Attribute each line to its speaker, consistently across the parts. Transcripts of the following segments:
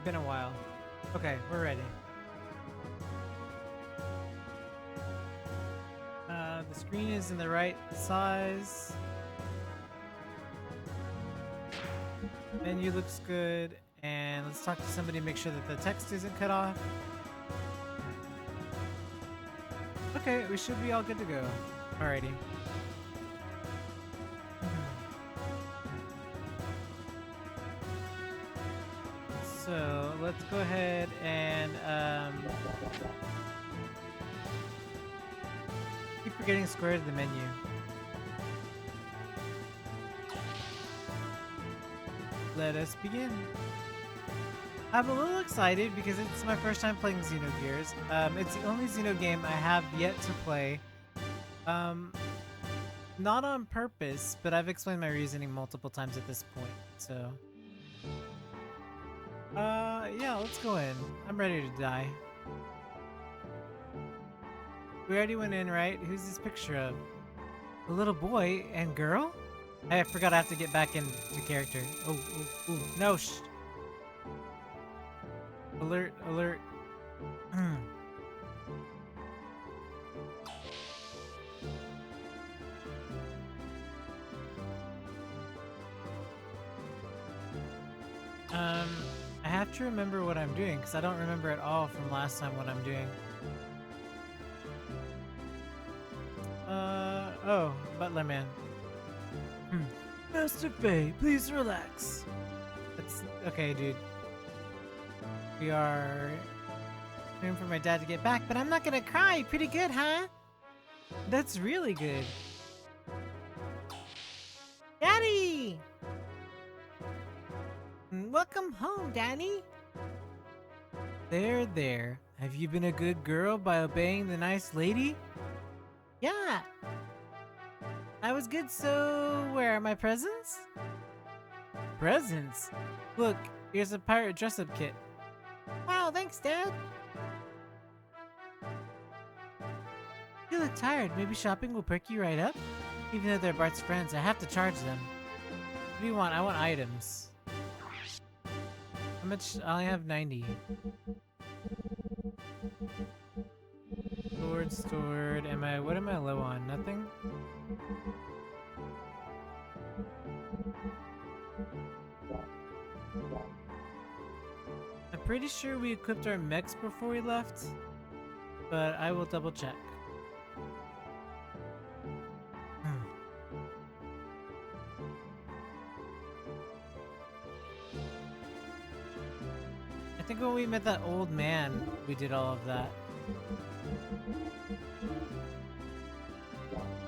Speaker 1: been a while. Okay, we're ready. The screen is in the right size. Menu looks good. And let's talk to somebody, make sure that the text isn't cut off. Okay, we should be all good to go. Alrighty. So let's go ahead and keep forgetting square to the menu. Let us begin. I'm a little excited because it's my first time playing Xenogears. It's the only Xeno game I have yet to play. Not on purpose, but I've explained my reasoning multiple times at this point, so... yeah, let's go in. I'm ready to die. We already went in, right? Who's this picture of? A little boy and girl? I forgot I have to get back into character. Oh, no, shh. Alert, alert. I have to remember what I'm doing, because I don't remember at all from last time what I'm doing. Oh, Butler Man. Master Faye, please relax. That's okay, dude. We are waiting for my dad to get back, but I'm not gonna cry. Pretty good, huh? That's really good. Daddy! Welcome home, Danny. There. Have you been a good girl by obeying the nice lady? Yeah. I was good, so where are my presents? Presents? Look, here's a pirate dress-up kit. Wow, thanks, Dad. You look tired. Maybe shopping will perk you right up? Even though they're Bart's friends, I have to charge them. What do you want? I want items. How much? I only have 90. Stored. What am I low on? Nothing? I'm pretty sure we equipped our mechs before we left, but I will double check. I think when we met that old man, we did all of that.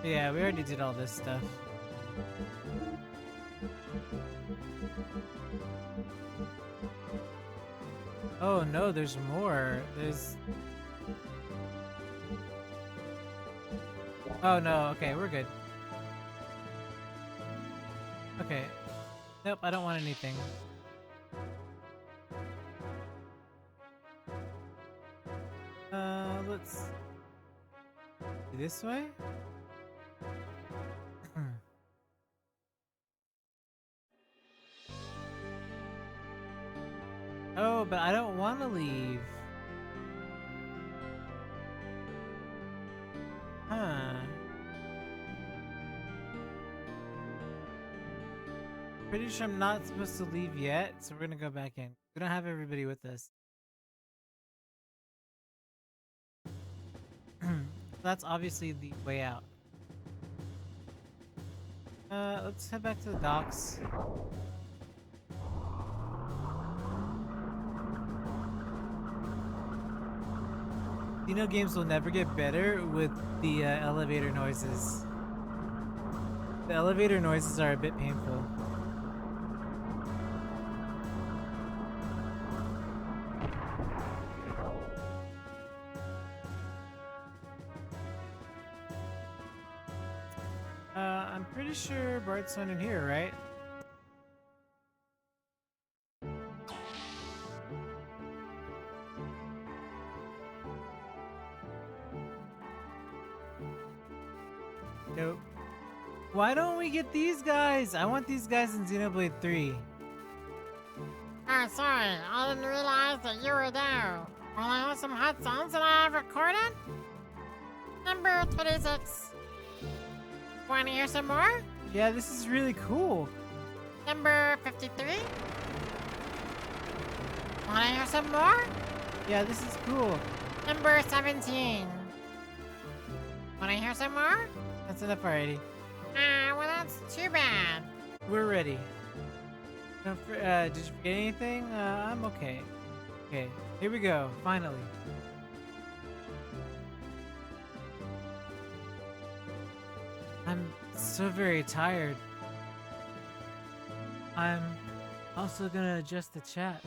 Speaker 1: Yeah, we already did all this stuff. Oh no, there's more. Oh no, okay, we're good. Okay. Nope, I don't want anything. Let's... this way? Oh, but I don't want to leave. Huh. Pretty sure I'm not supposed to leave yet, so we're gonna go back in. We don't have everybody with us. That's obviously the way out. Let's head back to the docks. Games will never get better with the elevator noises. The elevator noises are a bit painful. I'm pretty sure Bart's not in here, right? Nope. Why don't we get these guys? I want these guys in Xenoblade 3.
Speaker 2: sorry. I didn't realize that you were there. Well, I have some hot songs that I have recorded. Number 26. Want to hear some more?
Speaker 1: Yeah, this is really cool.
Speaker 2: Number 53. Want to hear some more?
Speaker 1: Yeah, this is cool.
Speaker 2: Number 17. Want to hear some more?
Speaker 1: That's enough already.
Speaker 2: Well, that's too bad.
Speaker 1: We're ready. Did you forget anything? I'm okay. Okay, here we go, finally. I'm so very tired. I'm also gonna adjust the chat.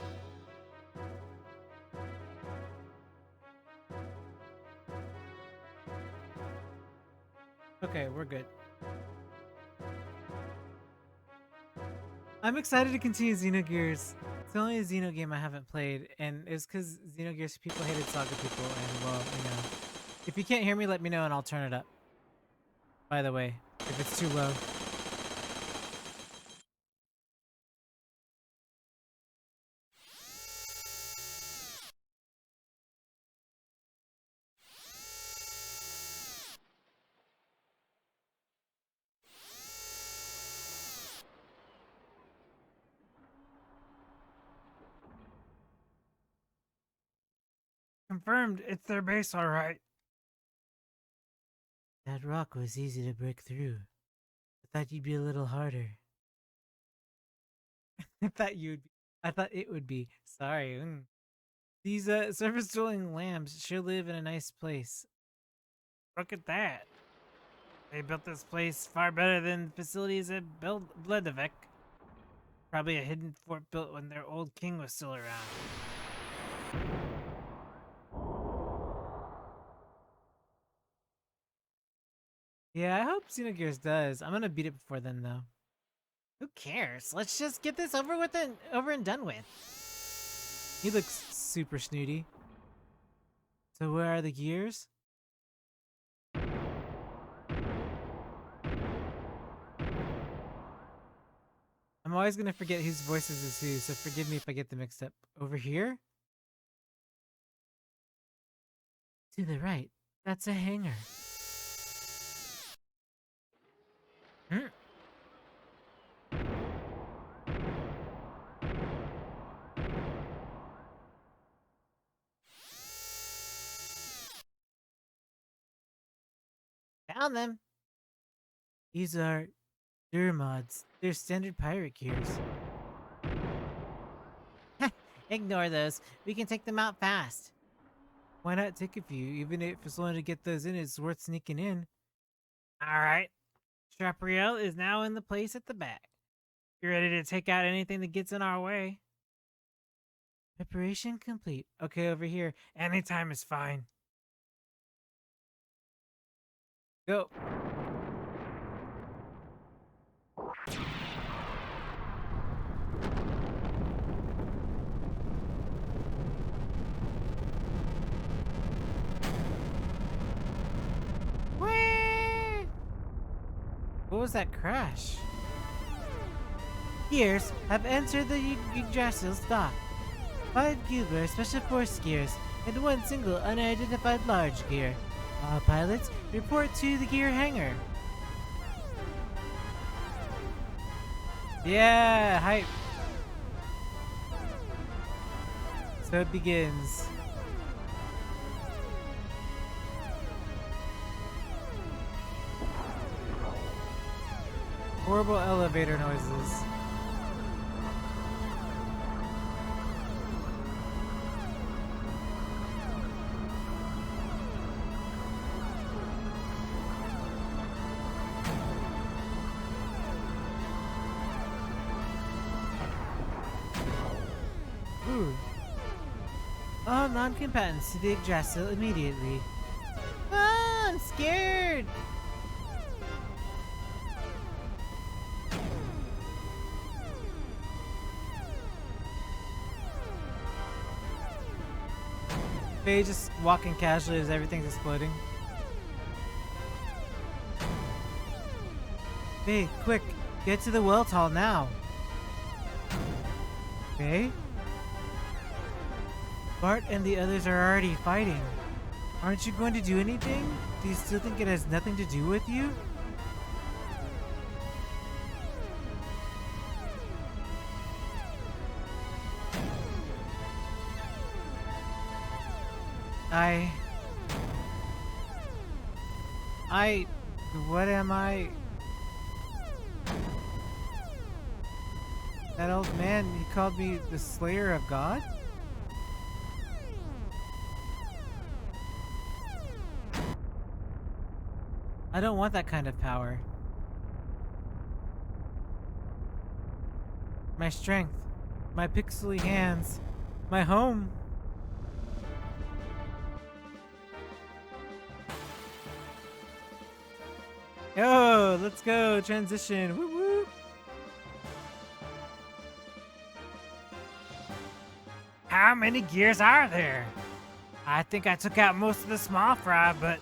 Speaker 1: Okay, we're good. I'm excited to continue Xenogears. It's the only Xeno game I haven't played, and it's because Xenogears people hated Saga people, and well, you know. If you can't hear me, let me know and I'll turn it up. By the way, if it's too low. Confirmed, it's their base, alright. That rock was easy to break through. I thought you'd be a little harder. I thought it would be. Sorry. These surface dwelling lambs sure live in a nice place. Look at that. They built this place far better than facilities at Bledavec. Probably a hidden fort built when their old king was still around. Yeah, I hope Xenogears does. I'm gonna beat it before then, though. Who cares? Let's just get this over and done with. He looks super snooty. So where are the gears? I'm always gonna forget whose voices is who, so forgive me if I get them mixed up. Over here? To the right. That's a hangar. Hmm. Found them. These are mods. They're standard pirate gears. Ignore those. We can take them out fast. Why not take a few? Even if it's only to get those in, it's worth sneaking in. Alright. Trapriel is now in the place at the back. You ready to take out anything that gets in our way? Preparation complete. Okay, over here. Anytime is fine. Go. Whee! What was that crash? Gears have entered the Yggdrasil dock. 5 Gubler Special Force gears and 1 single unidentified large gear. All pilots, report to the gear hangar. Yeah, hype. So it begins. Horrible elevator noises. Ooh. All non-combatants to the Yggdrasil immediately. Ah, I'm scared! Faye just walking casually as everything's exploding. Faye, quick! Get to the Weltall now! Faye? Bart and the others are already fighting. Aren't you going to do anything? Do you still think it has nothing to do with you? What am I? That old man, he called me the Slayer of God? I don't want that kind of power. My strength, my pixely hands, my home. Yo, let's go, transition, woo woo.
Speaker 3: How many gears are there? I think I took out most of the small fry, but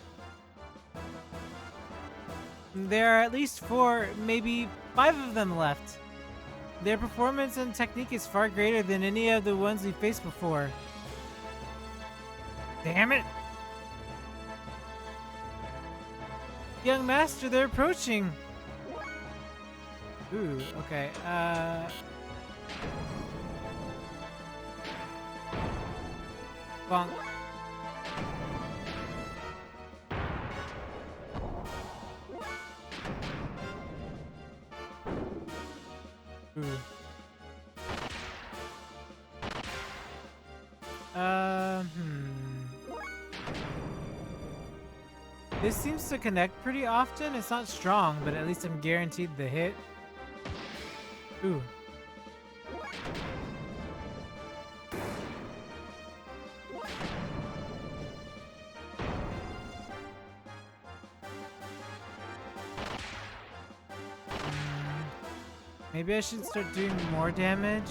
Speaker 1: There are at least 4, maybe 5 of them left. Their performance and technique is far greater than any of the ones we faced before.
Speaker 3: damn it.
Speaker 1: Young master, they're approaching. Ooh, okay. Bonk. Ooh. This seems to connect pretty often. It's not strong, but at least I'm guaranteed the hit. Ooh. Maybe I should start doing more damage.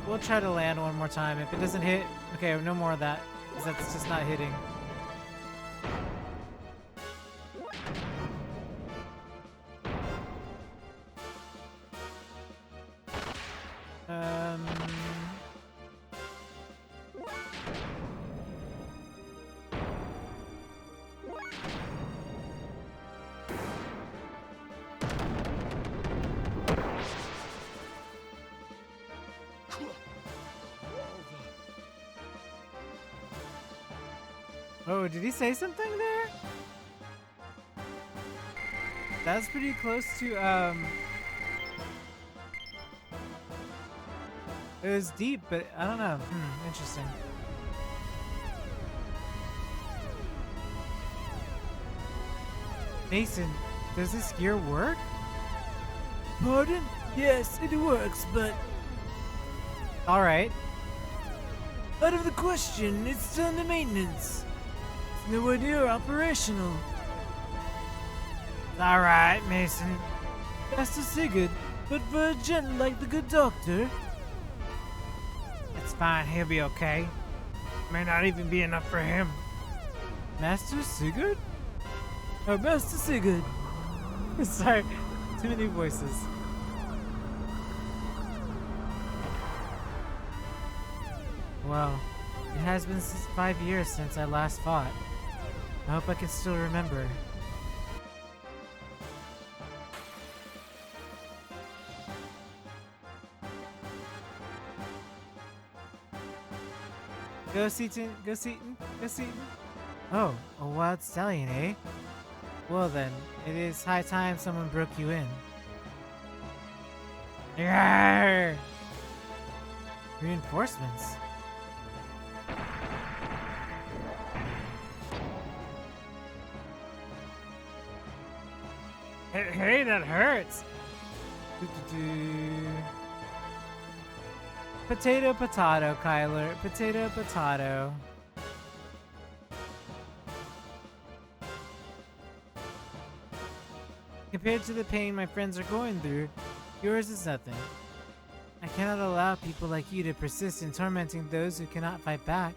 Speaker 1: We'll try to land one more time. If it doesn't hit, okay, no more of that, because that's just not hitting. Oh, did he say something there? That's pretty close to, it was deep, but I don't know. Interesting. Mason, does this gear work?
Speaker 4: Pardon? Yes, it works, but
Speaker 1: Alright.
Speaker 4: out of the question, it's still under maintenance. It's nowhere near operational.
Speaker 3: Alright, Mason.
Speaker 4: Master Sigurd, but for a gent like the good doctor.
Speaker 3: It's fine, he'll be okay. May not even be enough for him.
Speaker 1: Master Sigurd?
Speaker 4: Our Master Sigurd.
Speaker 1: Sorry, too many voices. Well, it has been 5 years since I last fought. I hope I can still remember. Go Seaton, go Seaton, go Seaton. Oh, a wild stallion, eh? Well then, it is high time someone broke you in. Yarr! Reinforcements.
Speaker 3: Hey, that hurts.
Speaker 1: Doo-doo-doo. Potato, potato, Kyler. Potato, potato. Compared to the pain my friends are going through, Yours is nothing. I cannot allow people like you to persist in tormenting those who cannot fight back.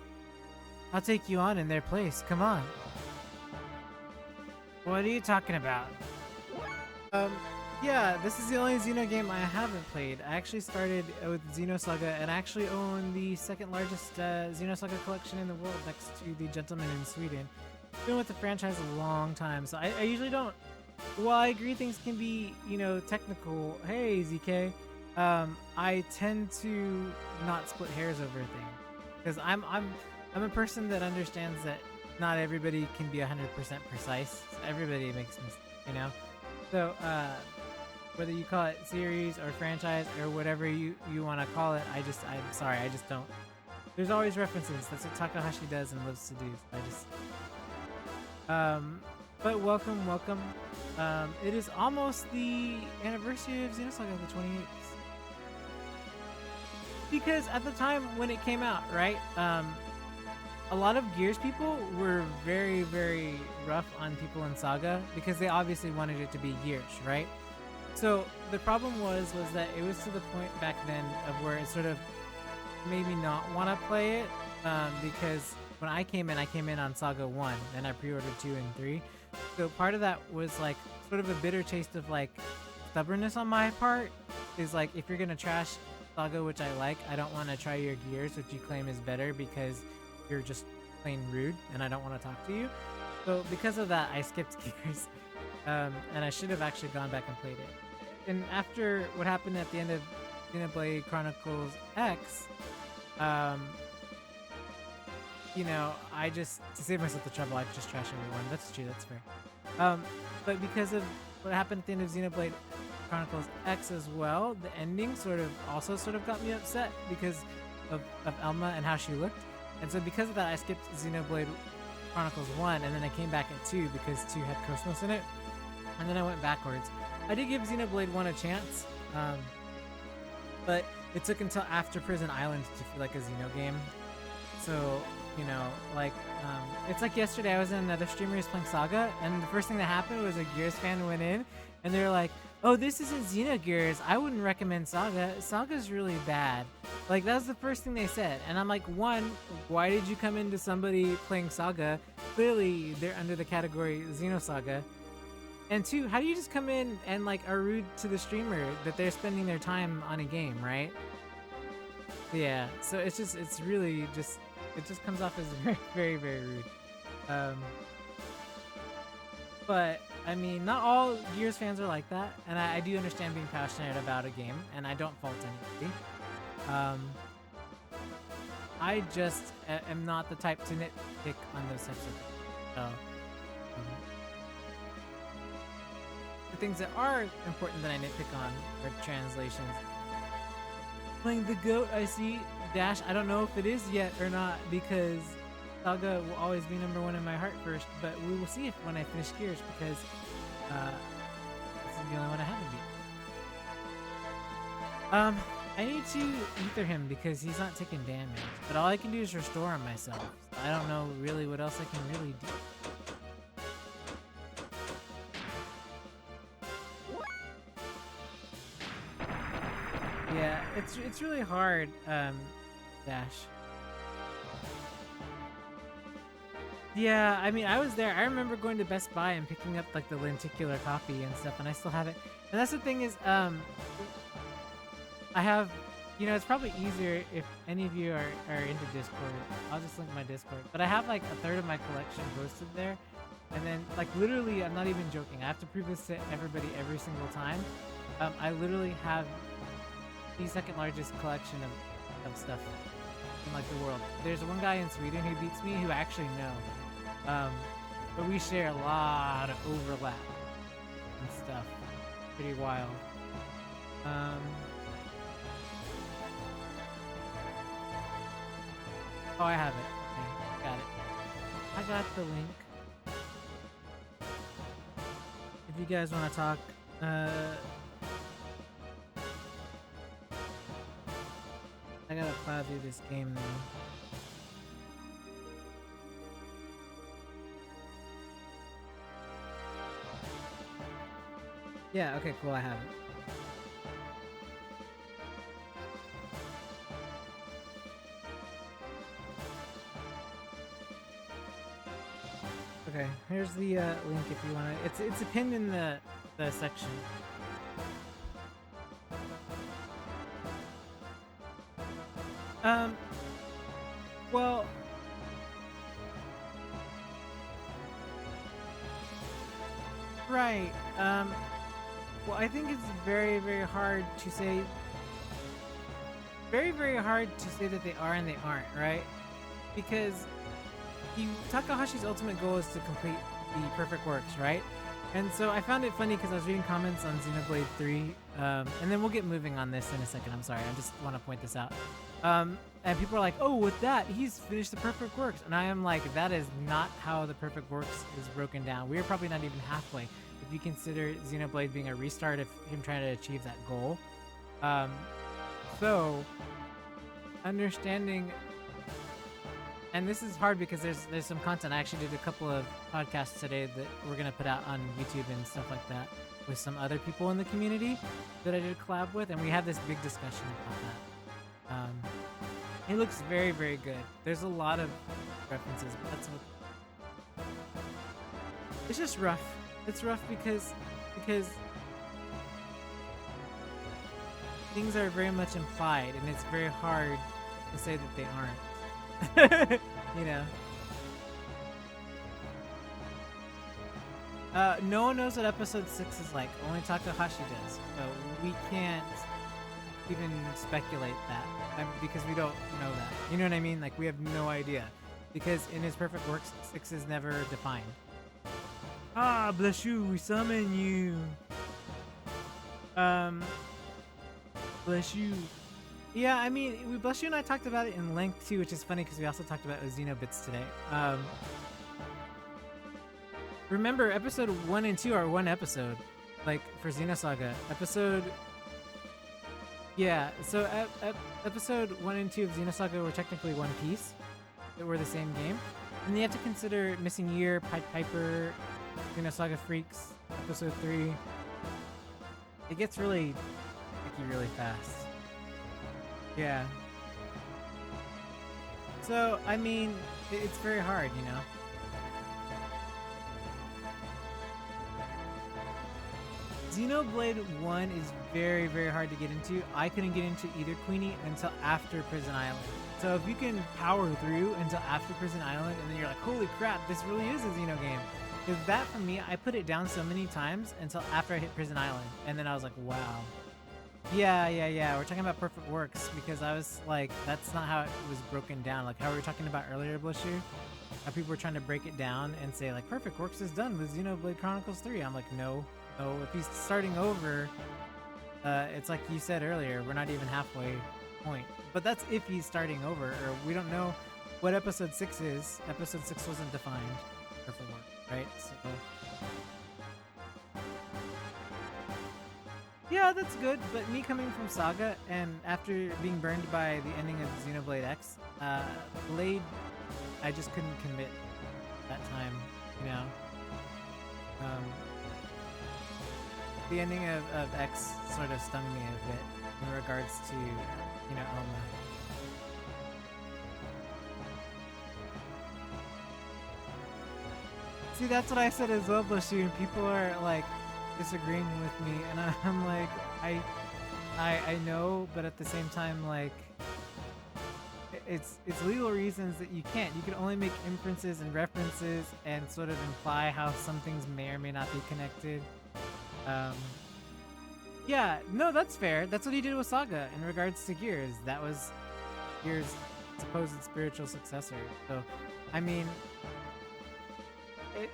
Speaker 1: I'll take you on in their place. Come on.
Speaker 3: What are you talking about?
Speaker 1: Yeah, this is the only Xeno game I haven't played. I actually started with Xenosaga and I actually own the second largest Xenosaga collection in the world next to the Gentleman in Sweden. Been with the franchise a long time, so I usually don't. While I agree things can be, technical. Hey, ZK. I tend to not split hairs over things because I'm a person that understands that not everybody can be 100% precise. So everybody makes mistakes, So whether you call it series or franchise or whatever you want to call it, I'm sorry, I just don't. There's always references. That's what Takahashi does and loves to do. So but welcome. It is almost the anniversary of Xenosaga, the 28th. Because at the time when it came out, right, a lot of Gears people were very, very rough on people in Saga because they obviously wanted it to be Gears, right? So the problem was that it was to the point back then of where it sort of made me not want to play it because when I came in on Saga 1 and I pre-ordered 2 and 3. So part of that was like sort of a bitter taste of like stubbornness on my part is like if you're going to trash Saga, which I like, I don't want to try your Gears, which you claim is better because you're just plain rude and I don't want to talk to you. So because of that, I skipped Gears and I should have actually gone back and played it. And after what happened at the end of Xenoblade Chronicles X, I just, to save myself the trouble, I just trash everyone. That's true, that's fair. But because of what happened at the end of Xenoblade Chronicles X as well, the ending sort of got me upset because of Elma and how she looked. And so because of that, I skipped Xenoblade Chronicles 1, and then I came back at 2 because 2 had Cosmos in it. And then I went backwards. I did give Xenoblade 1 a chance, but it took until after Prison Island to feel like a Xeno game. So, it's like yesterday I was in another streamer who was playing Saga, and the first thing that happened was a Gears fan went in, and they were like, oh, this isn't Xenogears. I wouldn't recommend Saga. Saga's really bad. Like, that was the first thing they said. And I'm like, one, why did you come into somebody playing Saga? Clearly, they're under the category Xenosaga. And two, how do you just come in and, like, are rude to the streamer that they're spending their time on a game, right? Yeah, so it just comes off as very, very, very rude. But I mean, not all Gears fans are like that, and I do understand being passionate about a game, and I don't fault anybody. I just am not the type to nitpick on those types of things. So, the things that are important that I nitpick on are translations. Playing the GOAT, I see. Dash, I don't know if it is yet or not, because Saga will always be number one in my heart first, but we will see if when I finish Gears, because this is the only one I haven't beat. I need to ether him because he's not taking damage, but all I can do is restore him myself. So I don't know really what else I can really do. Yeah, it's really hard, Dash. Yeah, I mean, I was there. I remember going to Best Buy and picking up like the lenticular copy and stuff, and I still have it. And that's the thing is, I have, it's probably easier if any of you are into Discord. I'll just link my Discord. But I have like a third of my collection posted there. And then, like, literally, I'm not even joking. I have to prove this to everybody every single time. I literally have the second largest collection of stuff in like the world. There's one guy in Sweden who beats me who I actually know. But we share a lot of overlap and stuff. Pretty wild. Oh, I have it. Okay, got it. I got the link. If you guys want to talk, I gotta plow through this game now. Yeah, okay, cool, I have it. Okay, here's the link if you want to. It's pinned in the section. Well, right. Well, I think it's very, very hard to say. Very, very hard to say that they are and they aren't, right? Because Takahashi's ultimate goal is to complete the perfect works, right? And so I found it funny because I was reading comments on Xenoblade 3, and then we'll get moving on this in a second. I'm sorry, I just want to point this out. And people are like, "Oh, with that, he's finished the perfect works," and I am like, "That is not how the perfect works is broken down. We are probably not even halfway if you consider Xenoblade being a restart of him trying to achieve that goal." So understanding. And this is hard because there's some content. I actually did a couple of podcasts today that we're gonna put out on YouTube and stuff like that with some other people in the community that I did a collab with, and we had this big discussion about that. It looks very, very good. There's a lot of references, but that's what. It's just rough. It's rough because things are very much implied, and it's very hard to say that they aren't. You know. No one knows what episode 6 is like. Only Takahashi does. So we can't even speculate that because we don't know that. You know what I mean? Like, we have no idea. Because in his perfect works, 6 is never defined.
Speaker 4: Ah, bless you, we summon you. Bless you.
Speaker 1: Yeah, I mean, Bless You and I talked about it in length too, which is funny because we also talked about it with Xenobits today. Remember, episode 1 and 2 are one episode, like for Xenosaga. Episode 1 and 2 of Xenosaga were technically one piece. They were the same game. And you have to consider Missing Year, Pied Piper, Xenosaga Freaks, episode 3. It gets really tricky really fast. Yeah. So, I mean, it's very hard, you know? Xenoblade 1 is very, very hard to get into. I couldn't get into either Queenie until after Prison Island. So if you can power through until after Prison Island and then you're like, holy crap, this really is a Xeno game. Because that, for me, I put it down so many times until after I hit Prison Island. And then I was like, wow. Yeah. We're talking about perfect works because I was like, that's not how it was broken down. Like how we were talking about earlier, Blisher. How people were trying to break it down and say like, perfect works is done with Xenoblade Chronicles 3. I'm like, no. If he's starting over, it's like you said earlier, we're not even halfway point. But that's if he's starting over, or we don't know what episode 6 is. Episode 6 wasn't defined. Perfect work, right? So. Yeah, that's good, but me coming from Saga, and after being burned by the ending of Xenoblade X, Blade, I just couldn't commit that time, you know? The ending of X sort of stung me a bit in regards to, you know, Elma. See, that's what I said as well, Blushy, and people are like, disagreeing with me, and I'm like, I know, but at the same time, like, it's legal reasons that you can't. You can only make inferences and references and sort of imply how some things may or may not be connected. Yeah, no, that's fair. That's what he did with Saga in regards to Gears. That was Gears' supposed spiritual successor. So, I mean,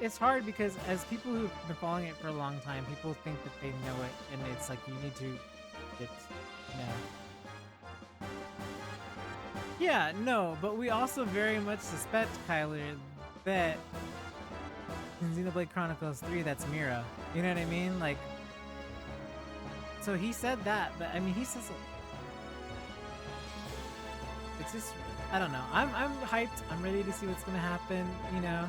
Speaker 1: it's hard because as people who've been following it for a long time, people think that they know it, and it's like you need to get, you know. Yeah, no, but we also very much suspect, Kyler, that in Xenoblade Chronicles 3, that's Mira. You know what I mean? Like, so he said that, but I mean, he says it's just, I don't know. I'm hyped. I'm ready to see what's gonna happen, you know.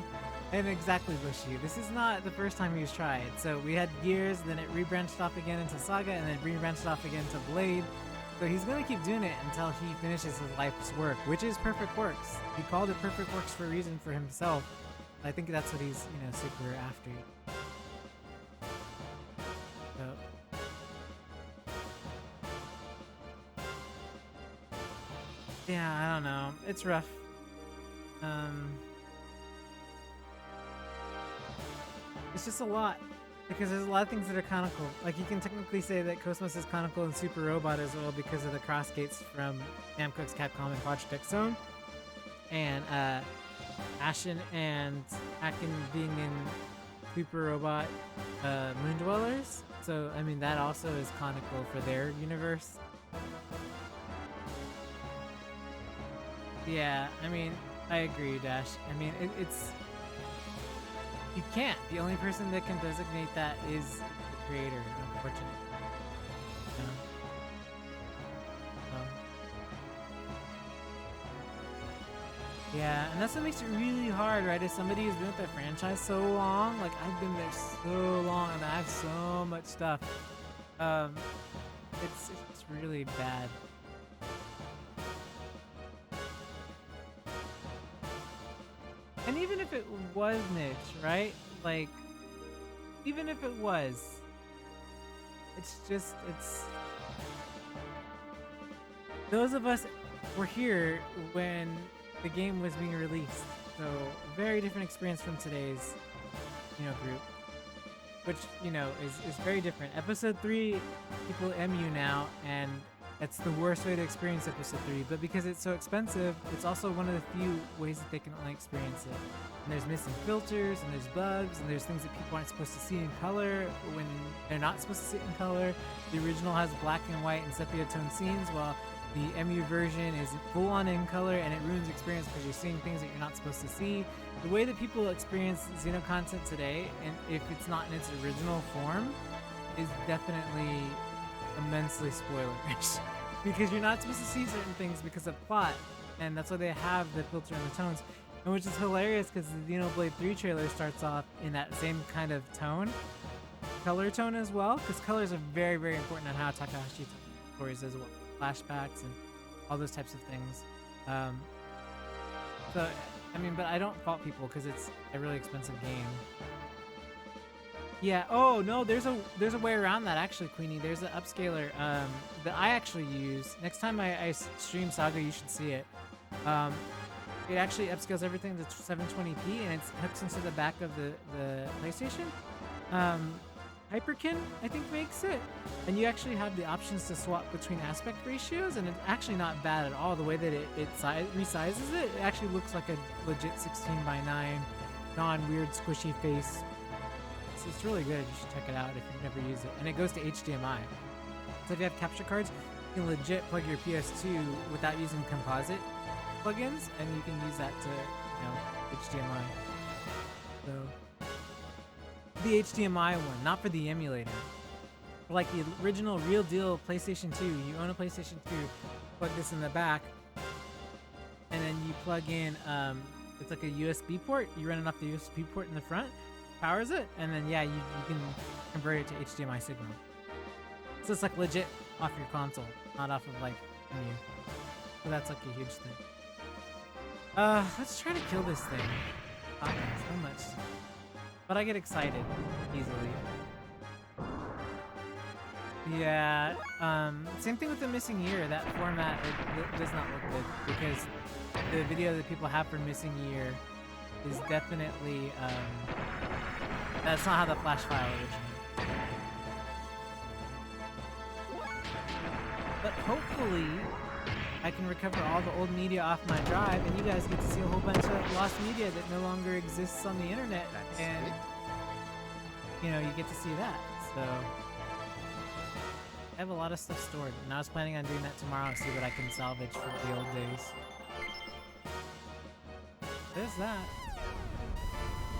Speaker 1: And exactly, Bushy, this is not the first time he's tried. So we had Gears, then it rebranched off again into Saga, and then rebranched off again to Blade. So he's gonna keep doing it until he finishes his life's work, which is perfect works. He called it perfect works for a reason for himself. I think that's what he's, super after. So. Yeah, I don't know. It's rough. It's just a lot. Because there's a lot of things that are canonical. Like, you can technically say that Cosmos is canonical and Super Robot as well because of the cross gates from Namco's Capcom and Project X Zone. And Ashen and Akin being in Super Robot Moon Dwellers. So, I mean, that also is canonical for their universe. Yeah, I mean, I agree, Dash. I mean, it's... You can't. The only person that can designate that is the creator, unfortunately. Yeah, and that's what makes it really hard, right? As somebody who's been with that franchise so long, like I've been there so long and I have so much stuff. It's really bad. And even if it was niche, right? Like, even if it was, it's those of us were here when the game was being released. So, very different experience from today's, group. Which, is very different. Episode 3, people MU now, and it's the worst way to experience Episode 3, but because it's so expensive, it's also one of the few ways that they can only experience it. And there's missing filters, and there's bugs, and there's things that people aren't supposed to see in color when they're not supposed to see it in color. The original has black and white and sepia tone scenes, while the MU version is full-on in color, and it ruins experience because you're seeing things that you're not supposed to see. The way that people experience Xeno content today, and if it's not in its original form, is definitely immensely spoilerish because you're not supposed to see certain things because of plot, and that's why they have the filter and the tones, and which is hilarious because the Xenoblade 3 trailer starts off in that same kind of tone, color tone as well, because colors are very, very important on how Takahashi tells stories as well, flashbacks and all those types of things. So I mean, but I don't fault people because it's a really expensive game. Yeah. Oh no, there's a way around that actually, Queenie. There's an upscaler that I actually use. Next time I stream Saga, you should see it. It actually upscales everything to 720p, and it hooks into the back of the PlayStation. Hyperkin, I think, makes it, and you actually have the options to swap between aspect ratios, and it's actually not bad at all. The way that it resizes it, it actually looks like a legit 16:9 non-weird squishy face. It's really good. You should check it out if you've never used it. And it goes to HDMI. So if you have capture cards, you can legit plug your PS2 without using composite plugins, and you can use that to, HDMI. So the HDMI one, not for the emulator. For like the original real deal PlayStation 2, you own a PlayStation 2, plug this in the back, and then you plug in, it's like a USB port. You run it off the USB port in the front, powers it, and then yeah, you can convert it to HDMI signal. So it's like legit off your console, not off of like menu. So that's like a huge thing. Let's try to kill this thing. Okay, so much. But I get excited easily. Yeah, same thing with the Missing Year. That format, it does not look good because the video that people have for Missing Year is definitely, that's not how the flash file originated. But hopefully, I can recover all the old media off my drive, and you guys get to see a whole bunch of lost media that no longer exists on the internet, and you get to see that. So I have a lot of stuff stored, and I was planning on doing that tomorrow to see what I can salvage from the old days. There's that.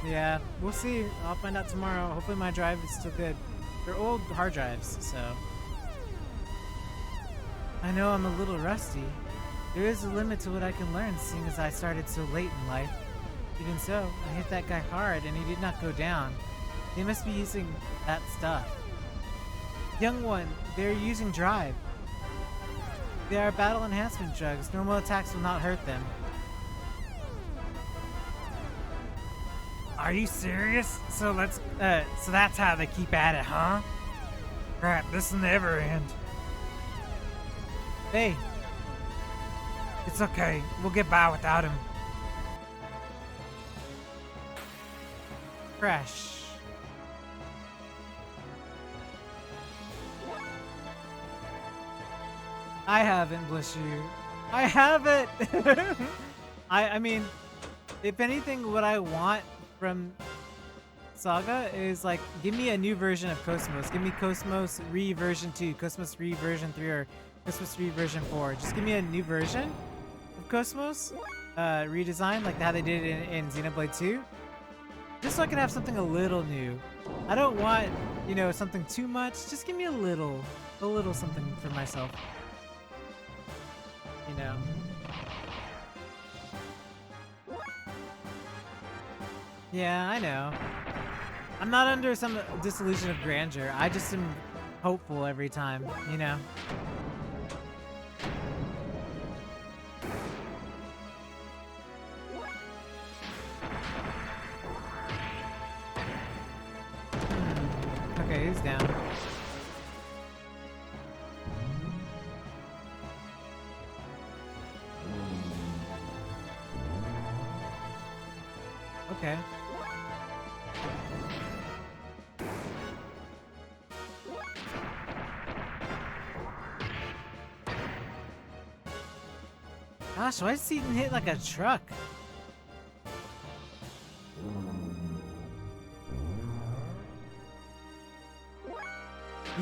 Speaker 1: Yeah, we'll see. I'll find out tomorrow. Hopefully my drive is still good. They're old hard drives, so I know I'm a little rusty. There is a limit to what I can learn, seeing as I started so late in life. Even so, I hit that guy hard, and he did not go down. They must be using that stuff. Young one, they're using drive. They are battle enhancement drugs. Normal attacks will not hurt them.
Speaker 3: Are you serious? So so that's how they keep at it, huh? Crap, this'll never end.
Speaker 1: Hey,
Speaker 3: It's okay, we'll get by without him.
Speaker 1: Crash. I haven't, bless you. I haven't! I mean, if anything, what I want from Saga is like, give me a new version of Cosmos. Give me Cosmos Re version 2, Cosmos Re version 3, or Cosmos Re version 4. Just give me a new version of Cosmos, redesign like how they did in Xenoblade 2. Just so I can have something a little new. I don't want, you know, something too much. Just give me a little something for myself. You know. Yeah, I know. I'm not under some disillusion of grandeur. I just am hopeful every time, you know. Okay, he's down. Okay. Gosh, why is he hit like a truck?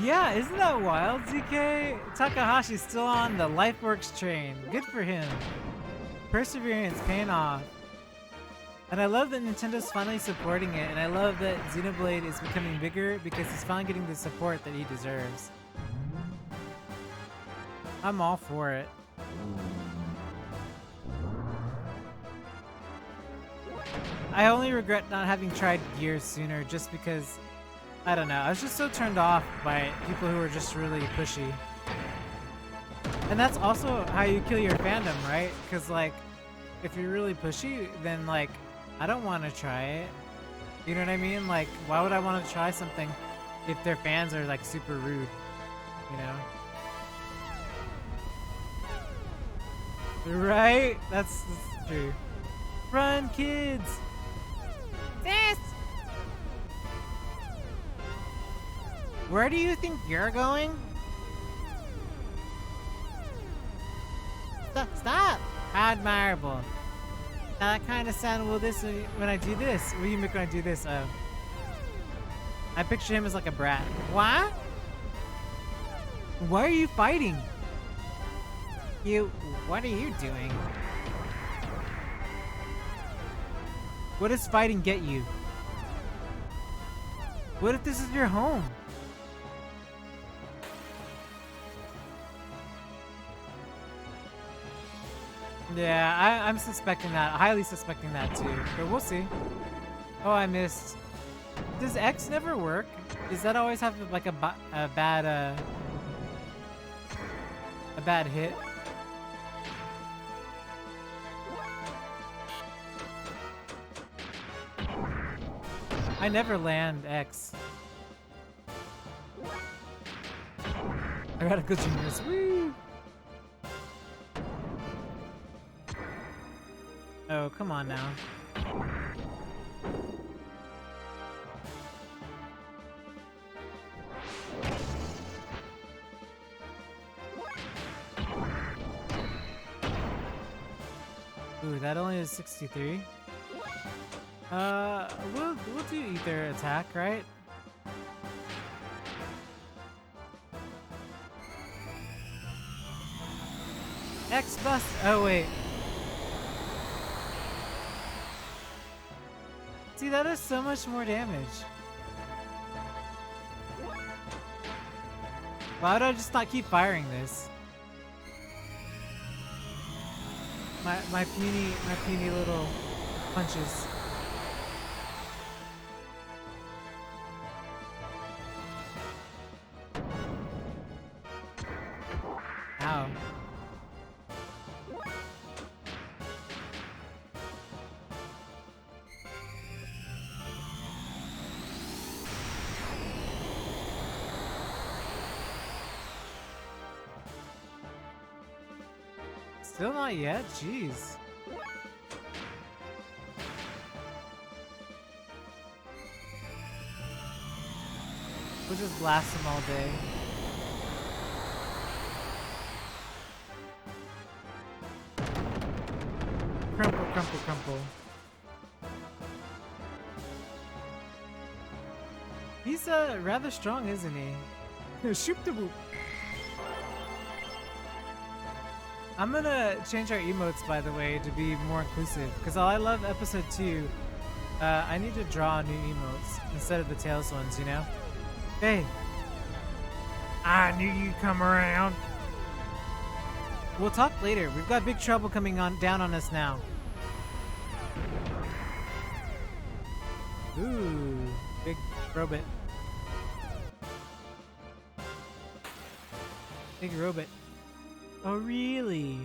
Speaker 1: Yeah, isn't that wild, ZK? Takahashi's still on the LifeWorks train. Good for him. Perseverance paying off. And I love that Nintendo's finally supporting it, and I love that Xenoblade is becoming bigger because he's finally getting the support that he deserves. I'm all for it. I only regret not having tried Gears sooner just because, I don't know, I was just so turned off by people who are just really pushy. And that's also how you kill your fandom, right? Because, like, if you're really pushy, then, like, I don't want to try it. You know what I mean? Like, why would I want to try something if their fans are, like, super rude? You know? Right? That's true. Run, kids!
Speaker 2: Sis!
Speaker 1: Where do you think you're going?
Speaker 2: Stop!
Speaker 1: Admirable. Now that kind of sound will this when I do this. What do you make when I do this? I picture him as like a brat. What? Why are you fighting? What are you doing? What does fighting get you? What if this is your home? Yeah, I'm suspecting that. Highly suspecting that too. But we'll see. Oh, I missed. Does X never work? Does that always have like a bad hit? I never land X. I gotta go genius. Woo! Oh, come on now. Ooh, that only is 63. We'll do either attack, right? X bust. Oh wait. See, that does so much more damage. Why would I just not keep firing this? My puny little punches. Ow. Still not yet? Jeez. We'll just blast them all day. Crumple, crumple, crumple. He's rather strong, isn't he? Shoop the whoop. I'm gonna change our emotes, by the way, to be more inclusive. Because I love episode 2, I need to draw new emotes instead of the Tails ones, you know? Hey.
Speaker 3: I knew you'd come around.
Speaker 1: We'll talk later. We've got big trouble coming down on us now. Ooh, big robot. Big robot. Oh, really?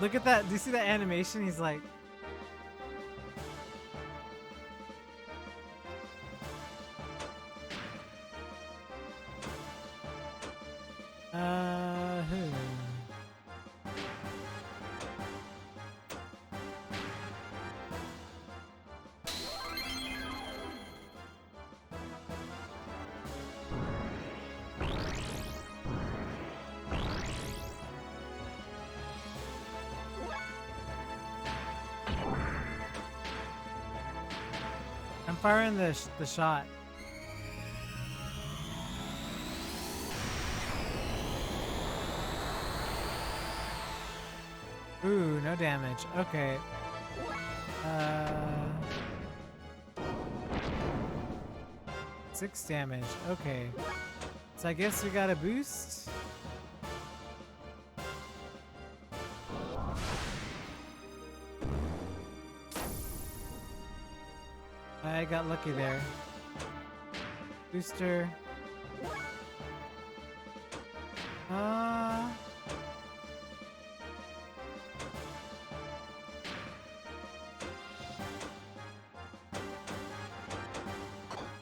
Speaker 1: Look at that. Do you see that animation? He's like... I'm firing the shot. Ooh, no damage. Okay. 6 damage. Okay. So I guess we got a boost. I got lucky there. Booster.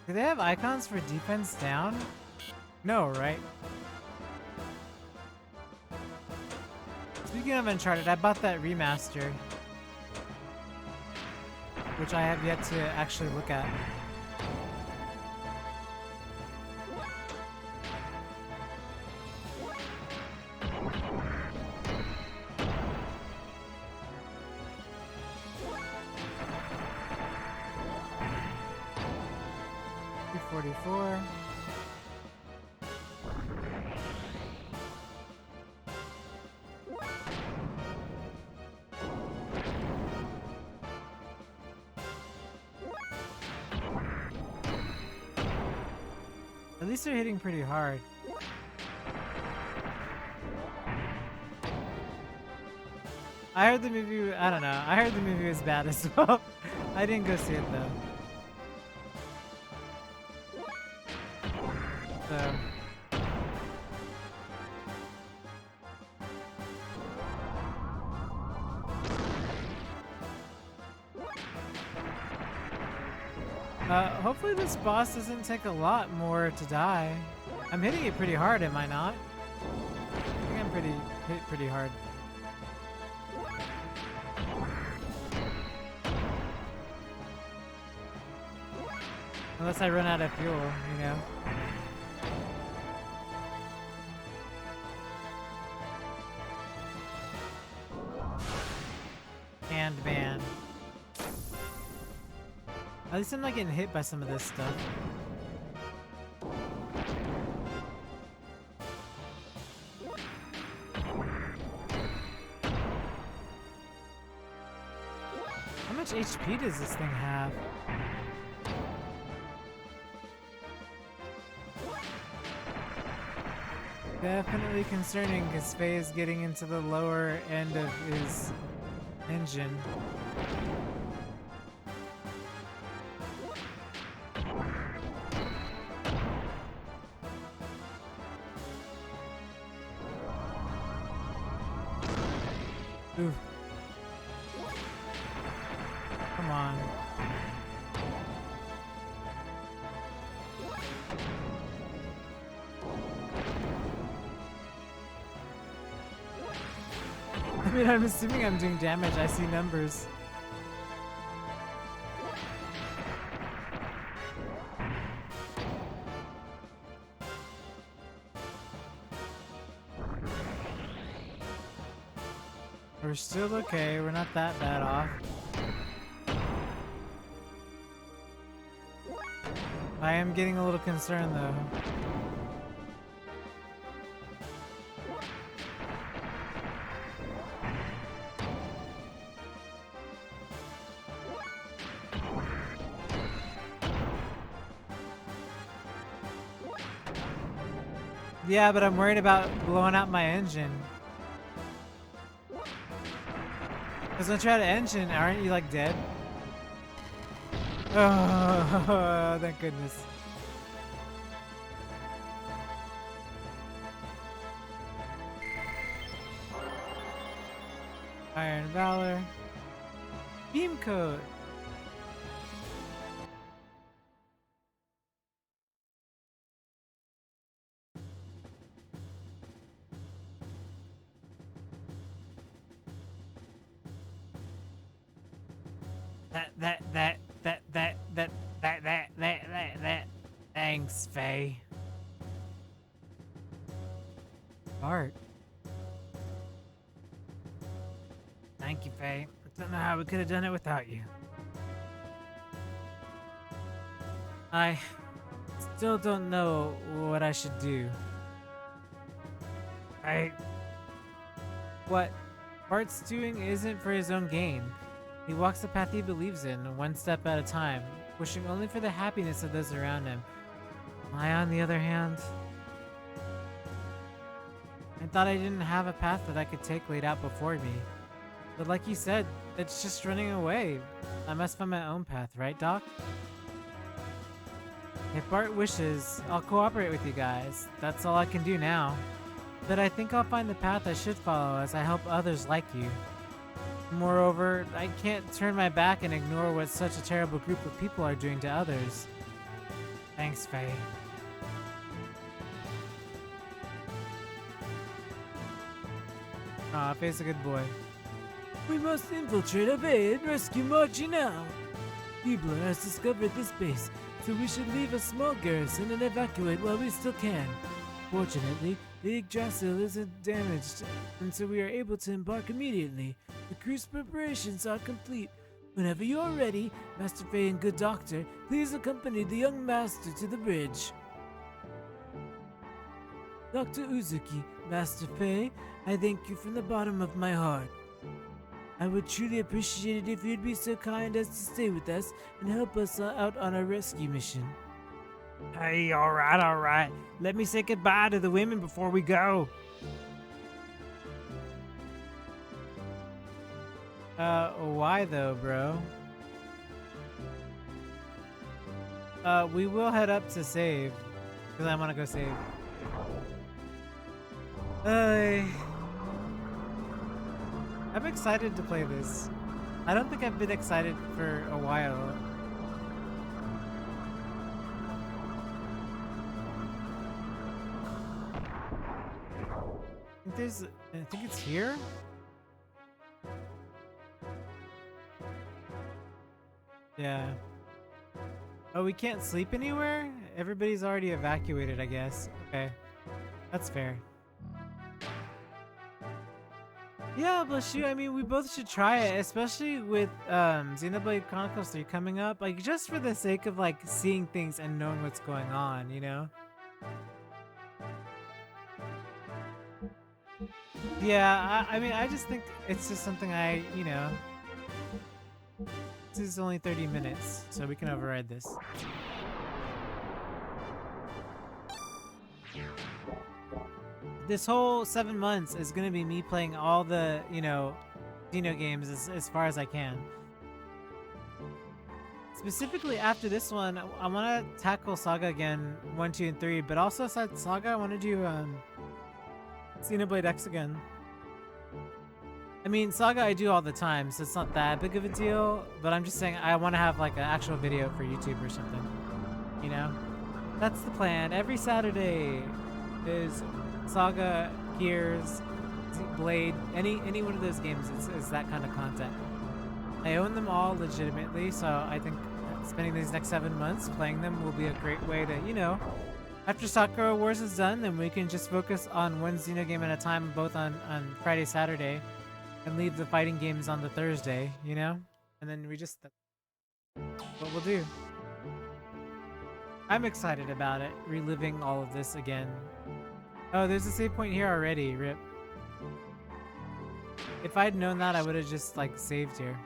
Speaker 1: Do they have icons for defense down? No, right? Speaking of Uncharted, I bought that remaster, which I have yet to actually look at. $244. At least they're hitting pretty hard. I heard the movie, I don't know, I heard the movie was bad as well. I didn't go see it though. So. Hopefully this boss doesn't take a lot more to die. I'm hitting it pretty hard, am I not? I think I'm hit pretty hard. Unless I run out of fuel, you know? And ban. At least I'm not getting hit by some of this stuff. How much HP does this thing have? Definitely concerning because Faye is getting into the lower end of his engine. Ooh. Come on. mean, I'm assuming I'm doing damage. I see numbers. We're still okay. We're not that bad off. I am getting a little concerned though. Yeah, but I'm worried about blowing out my engine. Because once you're out of engine, aren't you like dead? Oh, thank goodness. Iron Valor. Beam Coat. That. Thanks, Faye. Art. Thank you, Faye. I don't know how we could have done it without you. I still don't know what I should do. What Bart's doing isn't for his own gain. He walks the path he believes in, one step at a time, wishing only for the happiness of those around him. I, on the other hand, I thought I didn't have a path that I could take laid out before me. But like you said, it's just running away. I must find my own path, right, Doc? If Bart wishes, I'll cooperate with you guys. That's all I can do now. But I think I'll find the path I should follow as I help others like you. Moreover, I can't turn my back and ignore what such a terrible group of people are doing to others. Thanks, Faye. Aw, Faye's a good boy.
Speaker 4: We must infiltrate Ave and rescue Margie now. Keebler has discovered this base, so we should leave a small garrison and evacuate while we still can. Fortunately, the Yggdrasil isn't damaged, and so we are able to embark immediately. The cruise preparations are complete. Whenever you are ready, Master Faye and good doctor, please accompany the young master to the bridge. Dr. Uzuki, Master Faye, I thank you from the bottom of my heart. I would truly appreciate it if you'd be so kind as to stay with us and help us out on our rescue mission.
Speaker 3: Hey, alright. Let me say goodbye to the women before we go.
Speaker 1: Why though, bro? We will head up to save, because I want to go save. I'm excited to play this. I don't think I've been excited for a while. I think it's here? Yeah. Oh, we can't sleep anywhere? Everybody's already evacuated, I guess. Okay. That's fair. Yeah, bless you. I mean, we both should try it, especially with Xenoblade Chronicles 3 coming up. Like, just for the sake of, like, seeing things and knowing what's going on, you know? Yeah, I mean, I just think it's just something you know... This is only 30 minutes, so we can override this. This whole 7 months is gonna be me playing all the, you know, Xenogames as far as I can. Specifically after this one, I want to tackle Saga again, 1, 2, and 3, but also aside Saga, I want to do Xenoblade X again. I mean, Saga I do all the time, so it's not that big of a deal, but I'm just saying I want to have like an actual video for YouTube or something, you know? That's the plan. Every Saturday is Saga, Gears, Blade, any one of those games is that kind of content. I own them all legitimately, so I think spending these next 7 months playing them will be a great way to, you know, after Sakura Wars is done, then we can just focus on one Xenogame at a time, both on Friday, Saturday, and leave the fighting games on the Thursday, you know? And then we just, that's what we'll do. I'm excited about it, reliving all of this again. Oh, there's a save point here already, rip. If I'd known that, I would have just, like, saved here.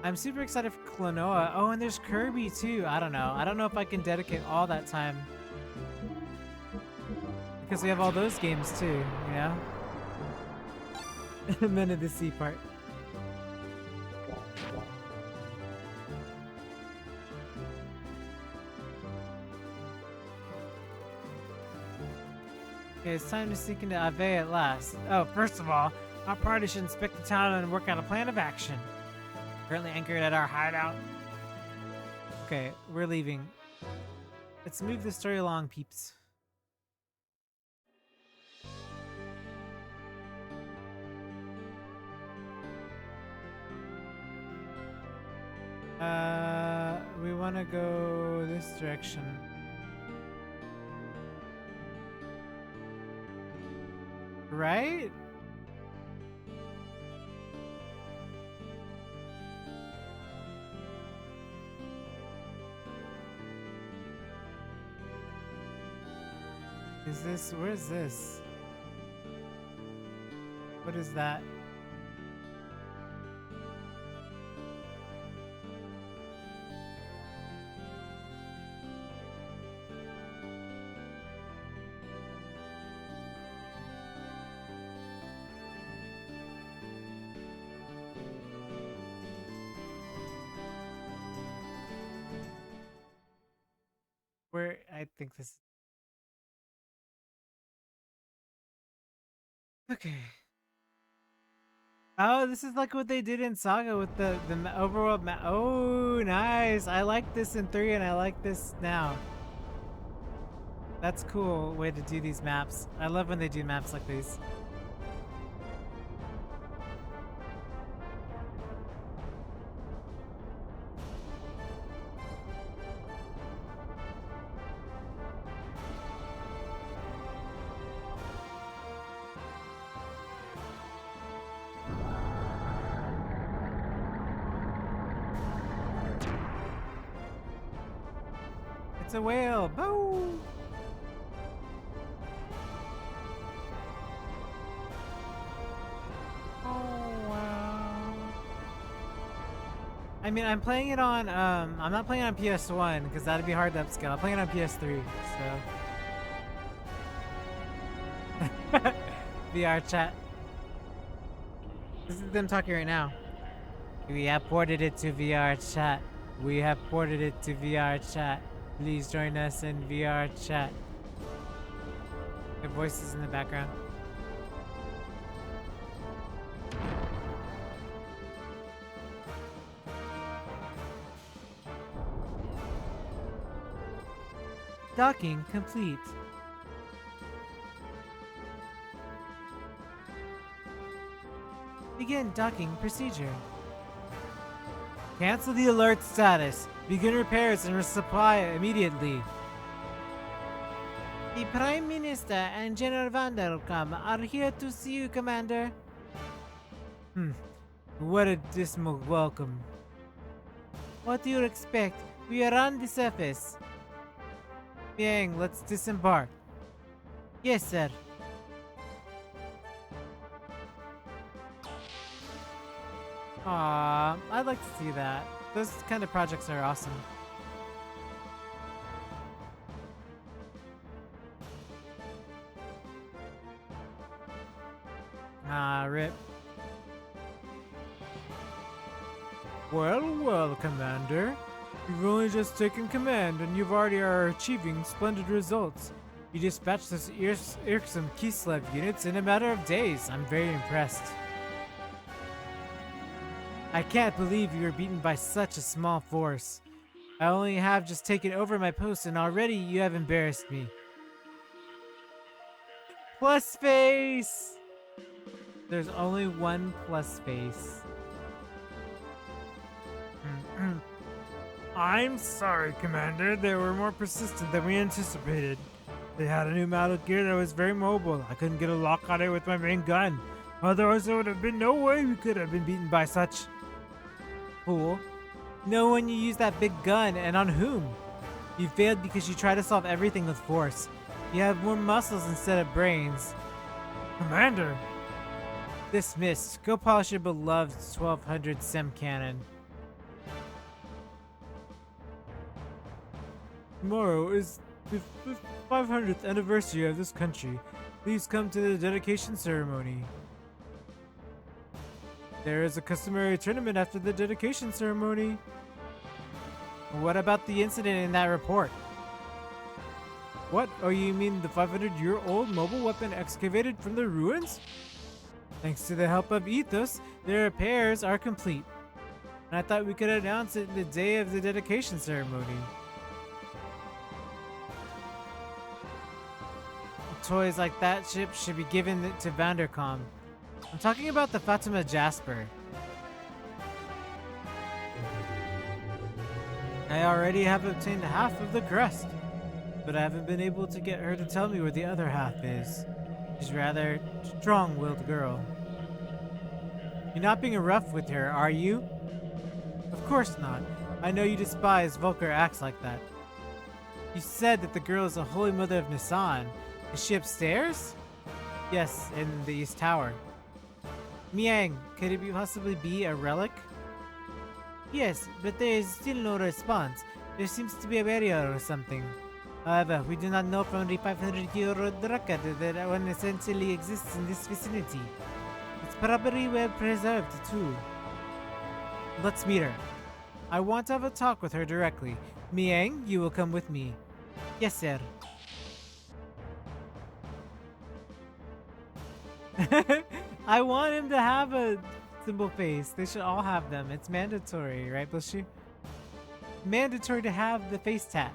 Speaker 1: I'm super excited for Klonoa. Oh, and there's Kirby, too. I don't know. I don't know if I can dedicate all that time. Because we have all those games, too, you know? Men of the Sea part. Okay, it's time to sneak into Ave at last. Oh, first of all, our party should inspect the town and work out a plan of action. Currently anchored at our hideout. Okay, we're leaving. Let's move the story along, peeps. We want to go this direction. Right? Is this, where is this? What is that? Where, I think this. Okay. Oh, this is like what they did in Saga with the overworld map. Oh, nice. I like this in 3 and I like this now. That's cool way to do these maps. I love when they do maps like these. It's a whale! Boo! Oh wow! I mean, I'm playing it on. I'm not playing it on PS1 because that'd be hard to upscale. I'm playing it on PS3, so. VR chat. This is them talking right now. We have ported it to VR chat. We have ported it to VR chat. Please join us in VR chat. The voices in the background. Docking complete. Begin docking procedure. Cancel the alert status. Begin repairs and resupply immediately. The Prime Minister and General Vanderkamp are here to see you, Commander. What a dismal welcome. What do you expect? We are on the surface. Yang, let's disembark. Yes, sir. Aww, I'd like to see that. Those kind of projects are awesome. Ah, rip. Well, Commander. You've only just taken command and you've already are achieving splendid results. You dispatched those irksome Kislev units in a matter of days. I'm very impressed. I can't believe you were beaten by such a small force. I only have just taken over my post and already you have embarrassed me. Plus face! There's only one plus face.
Speaker 3: I'm sorry, Commander. They were more persistent than we anticipated. They had a new model gear that was very mobile. I couldn't get a lock on it with my main gun. Otherwise, there would have been no way we could have been beaten by such.
Speaker 1: Fool. Know when you use that big gun and on whom? You failed because you try to solve everything with force. You have more muscles instead of brains.
Speaker 3: Commander!
Speaker 1: Dismissed. Go polish your beloved 1200 SEM cannon. Tomorrow is the 500th anniversary of this country. Please come to the dedication ceremony. There is a customary tournament after the dedication ceremony. What about the incident in that report? What? Oh, you mean the 500-year-old mobile weapon excavated from the ruins? Thanks to the help of Ethos, their repairs are complete. And I thought we could announce it the day of the dedication ceremony. Toys like that ship should be given to Vandercom. I'm talking about the Fatima Jasper. I already have obtained half of the crest, but I haven't been able to get her to tell me where the other half is. She's a rather strong-willed girl. You're not being rough with her, are you? Of course not. I know you despise vulgar acts like that. You said that the girl is a holy mother of Nisan. Is she upstairs? Yes, in the East Tower. Miang, could it possibly be a relic? Yes, but there is still no response. There seems to be a barrier or something. However, we do not know from the 500-year-old record that one essentially exists in this vicinity. It's probably well preserved too. Let's meet her. I want to have a talk with her directly. Miang, you will come with me. Yes, sir. I want him to have a symbol face. They should all have them. It's mandatory, right, Bushy? Mandatory to have the face tat.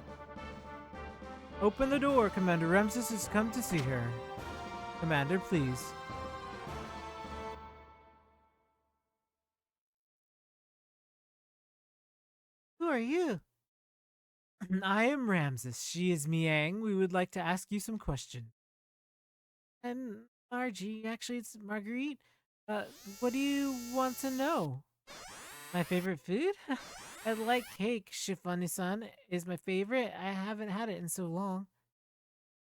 Speaker 1: Open the door. Commander Ramses has come to see her. Commander, please. Who are you? I am Ramses. She is Miang. We would like to ask you some questions. I'm RG. Actually, it's Marguerite. What do you want to know? My favorite food? I like cake. Chiffonisan is my favorite. I haven't had it in so long.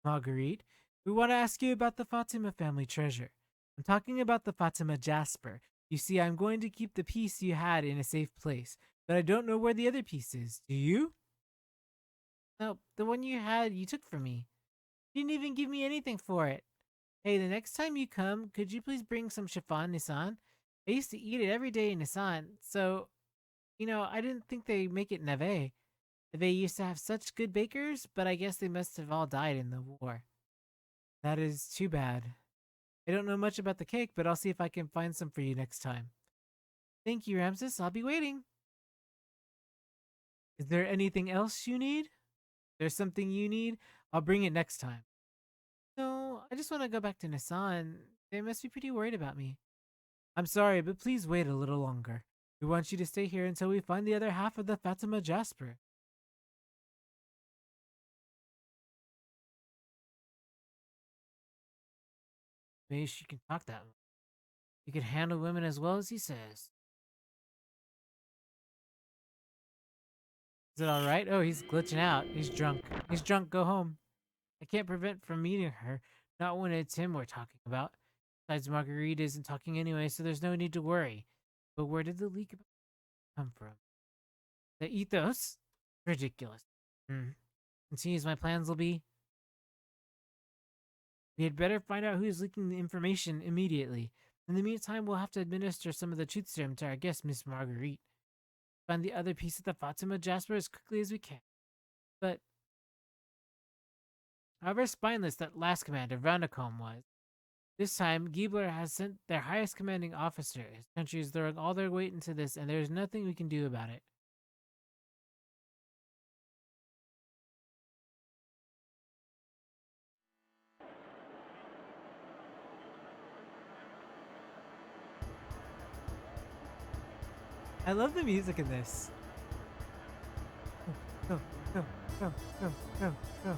Speaker 1: Marguerite, we want to ask you about the Fatima family treasure. I'm talking about the Fatima Jasper. You see, I'm going to keep the piece you had in a safe place, but I don't know where the other piece is. Do you? No, the one you had, you took from me. You didn't even give me anything for it. Hey, the next time you come, could you please bring some chiffon, Nissan? I used to eat it every day in Nissan, so, I didn't think they make it in Neve. Neve used to have such good bakers, but I guess they must have all died in the war. That is too bad. I don't know much about the cake, but I'll see if I can find some for you next time. Thank you, Ramses. I'll be waiting. Is there anything else you need? If there's something you need, I'll bring it next time. No, I just want to go back to Nissan. They must be pretty worried about me. I'm sorry, but please wait a little longer. We want you to stay here until we find the other half of the Fatima Jasper. Maybe she can talk that way. He can handle women as well as he says. Is it alright? Oh, he's glitching out. He's drunk. He's drunk, go home. I can't prevent from meeting her. Not when it's him we're talking about. Besides, Marguerite isn't talking anyway, so there's no need to worry. But where did the leak come from? The ethos? Ridiculous. Continues my plans will be. We had better find out who's leaking the information immediately. In the meantime, we'll have to administer some of the truth serum to our guest, Miss Marguerite. Find the other piece of the Fatima Jasper as quickly as we can. But however spineless that last commander, Vandercom, was, this time, Giebler has sent their highest commanding officer. His country is throwing all their weight into this, and there is nothing we can do about it. I love the music in this. Go, go, go, go, go, go.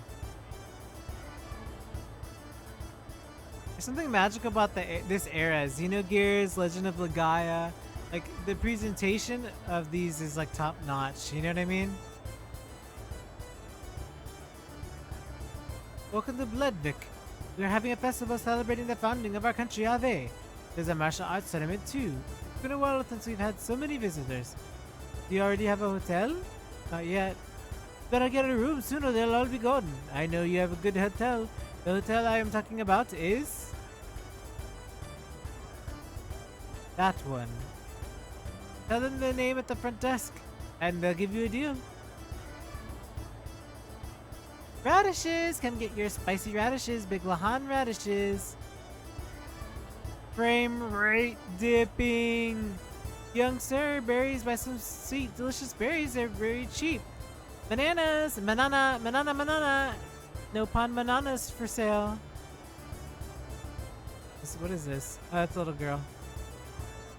Speaker 1: There's something magical about this era. Xenogears, Legend of Legaia. Like, the presentation of these is like top notch. You know what I mean? Welcome to Bloodvik. We are having a festival celebrating the founding of our country, Ave. There's a martial arts tournament too. It's been a while since we've had so many visitors. Do you already have a hotel? Not yet. Better get a room soon or they'll all be gone. I know you have a good hotel. The hotel I am talking about is... that one. Tell them the name at the front desk, and they'll give you a deal. Radishes! Come get your spicy radishes, Big Lahan radishes. Frame rate dipping. Young sir, berries, buy some sweet, delicious berries. They're very cheap. Bananas! Banana! No pond bananas for sale. What is this? Oh, that's a little girl.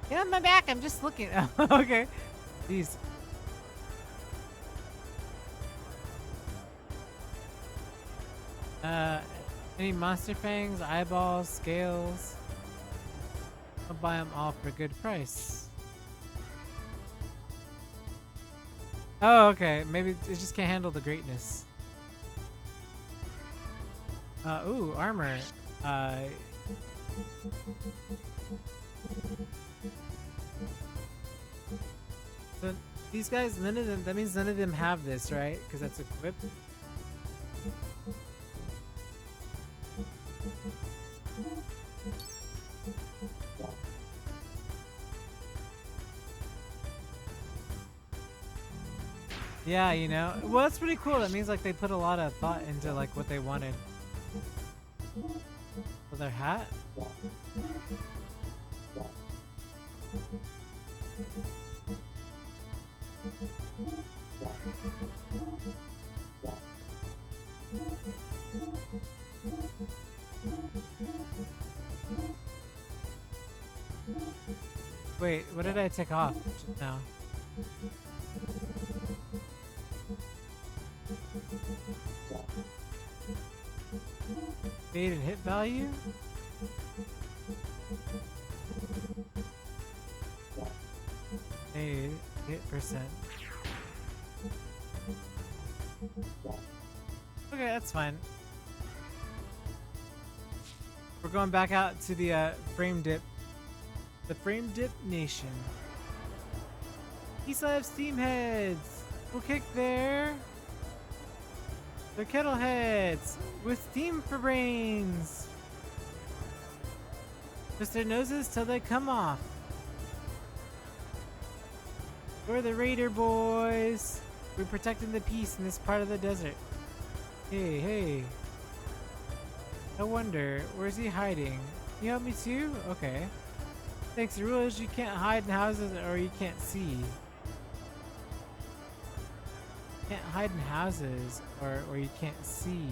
Speaker 1: Get on my back, I'm just looking. Okay. Jeez. Any monster fangs, eyeballs, scales? I'll buy them all for a good price. Oh, okay. Maybe it just can't handle the greatness. Ooh, armor. So these guys, none of them, that means none of them have this, right? Because that's equipped. Yeah, you know. Well, that's pretty cool. That means like they put a lot of thought into like what they wanted. For their hat? Wait, what did I take off just now? Fade and hit value? Hey, hit percent. Okay, that's fine. We're going back out to the frame dip. The frame dip nation. He still have steam heads. We'll kick there. They're kettle heads with steam for brains. Twist their noses till they come off. We're the Raider boys. We're protecting the peace in this part of the desert. Hey, hey. I wonder, where's he hiding? Can you help me too? Okay. Thanks, the rule is you can't hide in houses or you can't see. Can't hide in houses or you can't see.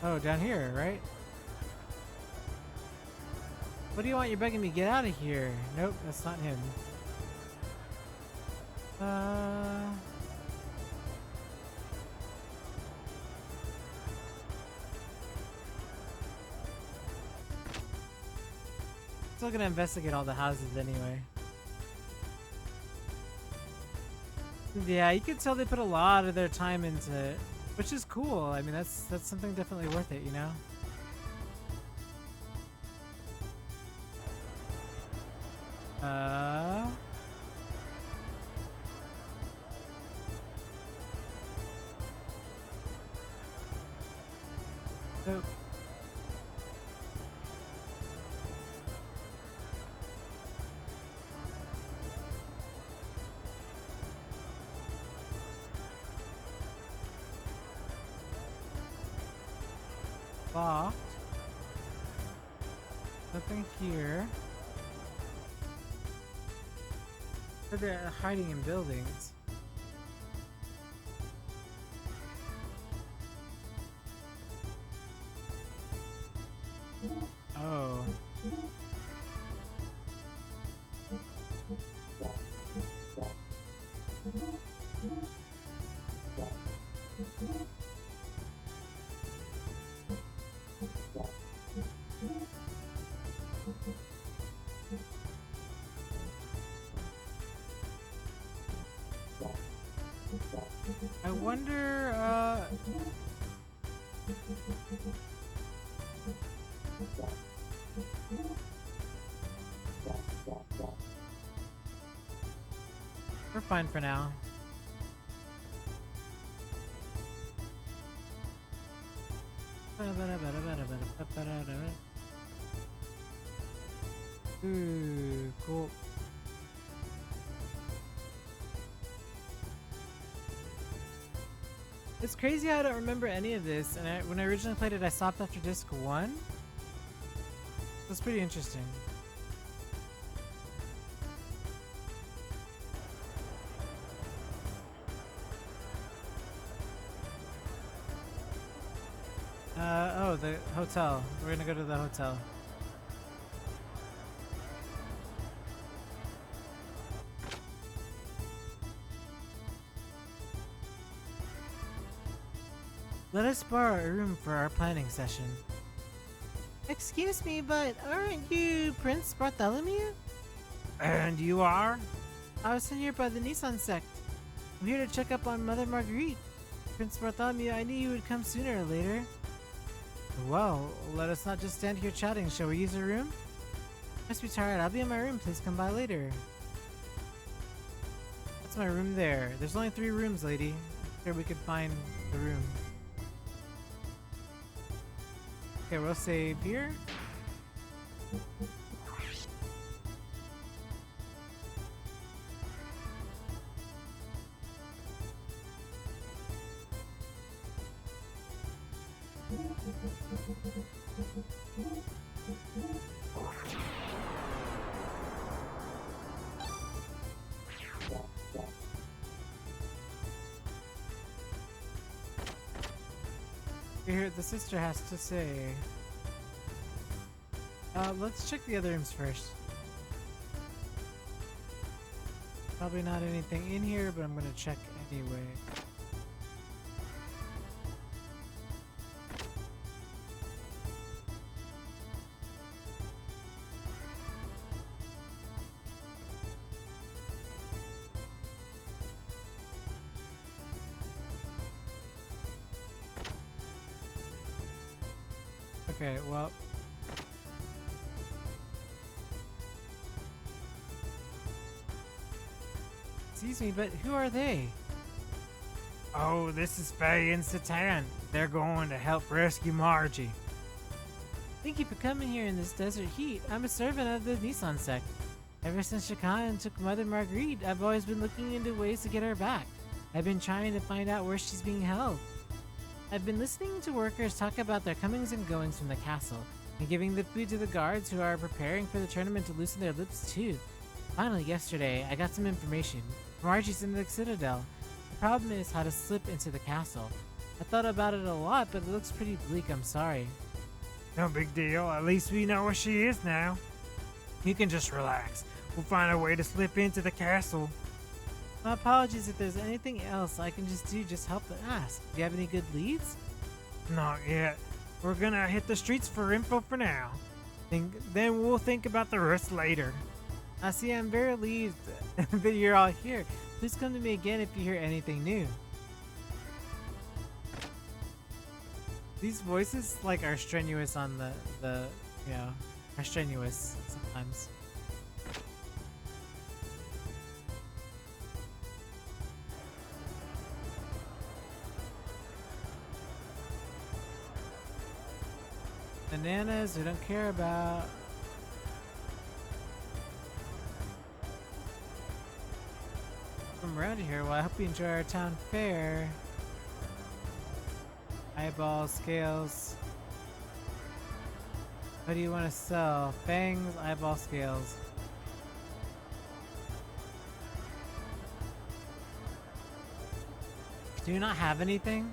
Speaker 1: Oh, down here, right? What do you want? You're begging me, get out of here. Nope, that's not him. Still gonna investigate all the houses anyway. Yeah, you can tell they put a lot of their time into it, which is cool. I mean, that's something definitely worth it, you know? Oh. Locked. Nothing here. But they're hiding in buildings. I wonder, we're fine for now. Ooh, cool. It's crazy how I don't remember any of this, and when I originally played it, I stopped after disc 1. That's pretty interesting. Oh, the hotel. We're gonna go to the hotel. Let us borrow a room for our planning session. Excuse me, but aren't you Prince Bartholomew?
Speaker 3: And you are?
Speaker 1: I was sent here by the Nissan sect. I'm here to check up on Mother Marguerite. Prince Bartholomew, I knew you would come sooner or later. Well, let us not just stand here chatting. Shall we use a room? Must be tired. I'll be in my room. Please come by later. That's my room there. There's only 3 rooms, lady. I'm sure we could find the room. Okay, we'll save here. Here, the sister has to say. Let's check the other rooms first. Probably not anything in here, but I'm gonna check anyway. Okay, well. Excuse me, but who are they?
Speaker 3: Oh, this is Faye and Satan. They're going to help rescue Margie.
Speaker 1: Thank you for coming here in this desert heat. I'm a servant of the Nissan sect. Ever since Shakan took Mother Marguerite, I've always been looking into ways to get her back. I've been trying to find out where she's being held. I've been listening to workers talk about their comings and goings from the castle, and giving the food to the guards who are preparing for the tournament to loosen their lips too. Finally, yesterday, I got some information. Margie's in the Citadel. The problem is how to slip into the castle. I thought about it a lot, but it looks pretty bleak, I'm sorry.
Speaker 3: No big deal. At least we know where she is now. You can just relax. We'll find a way to slip into the castle.
Speaker 1: My apologies if there's anything else I can just do, just help but ask. Do you have any good leads?
Speaker 3: Not yet. We're gonna hit the streets for info for now. Then we'll think about the rest later.
Speaker 1: I see, I'm very relieved that you're all here. Please come to me again if you hear anything new. These voices like are strenuous on the you know, are strenuous sometimes. Bananas we don't care about. From around here, well, I hope you enjoy our town fair. Eyeball scales. What do you want to sell? Fangs, eyeball scales. Do you not have anything?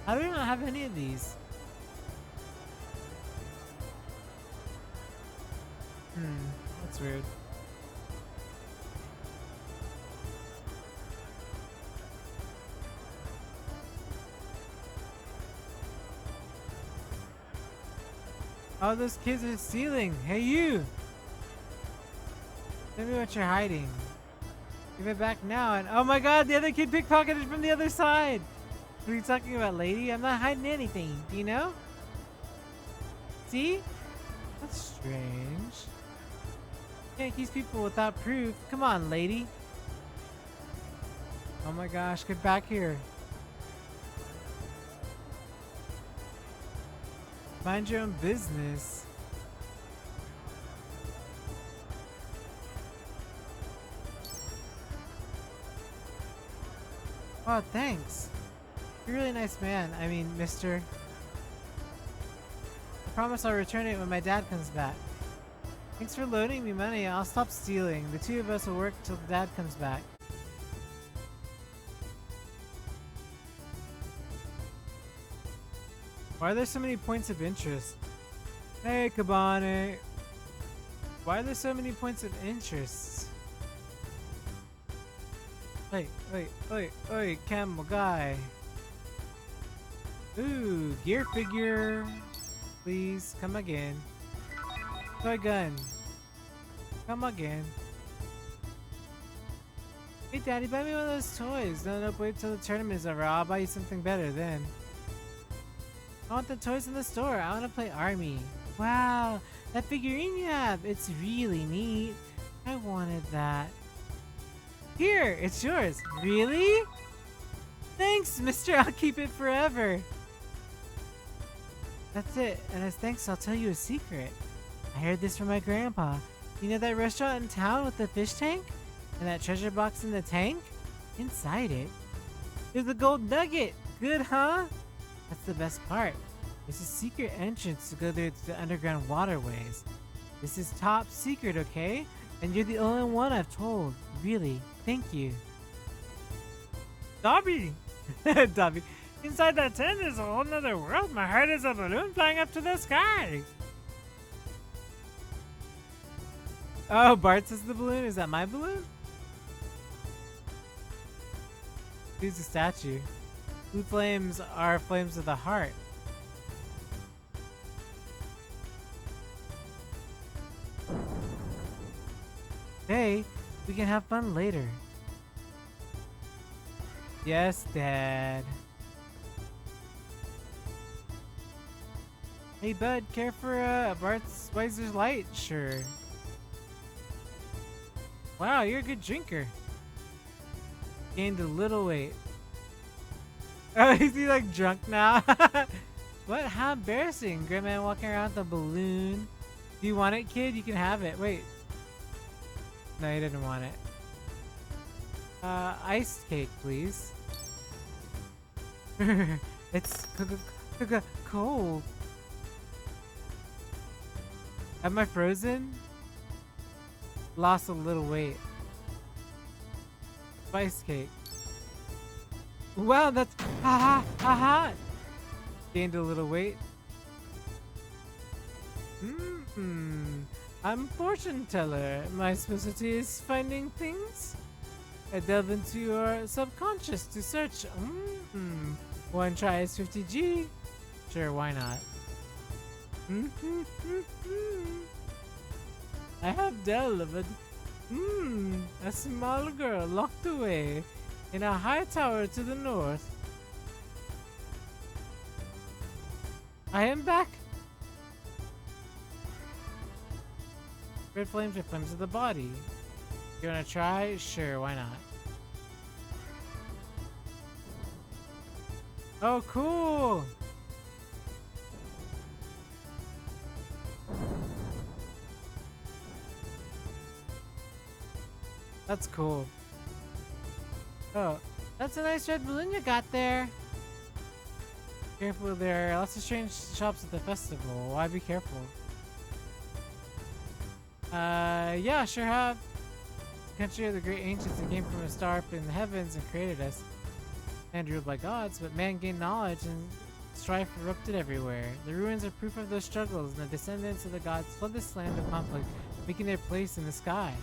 Speaker 1: How do we not have any of these? That's weird. Oh, those kids are stealing. Hey, you! Tell me what you're hiding. Give it back now. And oh my god, the other kid pickpocketed from the other side! What are you talking about, lady? I'm not hiding anything. Do you know? See? That's strange. Can't accuse people without proof. Come on, lady. Oh my gosh, get back here. Mind your own business. Oh, thanks. You're a really nice man. I mean, mister. I promise I'll return it when my dad comes back. Thanks for loaning me money. I'll stop stealing. The two of us will work till dad comes back. Why are there so many points of interest? Hey, Kabane. Why are there so many points of interest? Oi, camel guy. Ooh, gear figure. Please, come again. Toy gun. Come again. Hey, Daddy, buy me one of those toys. No, wait till the tournament is over. I'll buy you something better then. I want the toys in the store. I want to play Army. Wow, that figurine you have. It's really neat. I wanted that. Here, it's yours. Really? Thanks, mister. I'll keep it forever. That's it. And as thanks, I'll tell you a secret. I heard this from my grandpa. You know that restaurant in town with the fish tank? And that treasure box in the tank? Inside it, there's a gold nugget. Good, huh? That's the best part. There's a secret entrance to go there to the underground waterways. This is top secret, okay? And you're the only one I've told. Really, thank you.
Speaker 3: Dobby! Dobby, inside that tent is a whole nother world. My heart is a balloon flying up to the sky.
Speaker 1: Oh, Bart says the balloon. Is that my balloon? Who's the statue? Blue flames are flames of the heart. Hey, we can have fun later. Yes, Dad. Hey, bud, care for Bart's Weiser's light? Sure. Wow, you're a good drinker. Gained a little weight. Oh, is he like drunk now? What? How embarrassing. Great man walking around with a balloon. Do you want it, kid? You can have it. Wait. No, he didn't want it. Iced cake, please. It's cold. Am I frozen? Lost a little weight. Spice cake. Wow, that's hot. Gained a little weight. I'm a fortune teller. My specialty is finding things. I delve into your subconscious to search. One try is 50G. Sure, why not? I have delivered. A small girl locked away in a high tower to the north. I am back. Red flames are flames of the body. You wanna try? Sure, why not? Oh, cool! That's cool. Oh, that's a nice red balloon you got there. Careful, there are lots of strange shops at the festival. Why be careful? Yeah, sure have. The country of the great ancients that came from a star up in the heavens and created us. Man ruled by gods, but man gained knowledge and strife erupted everywhere. The ruins are proof of those struggles, and the descendants of the gods flood this land of conflict, making their place in the sky.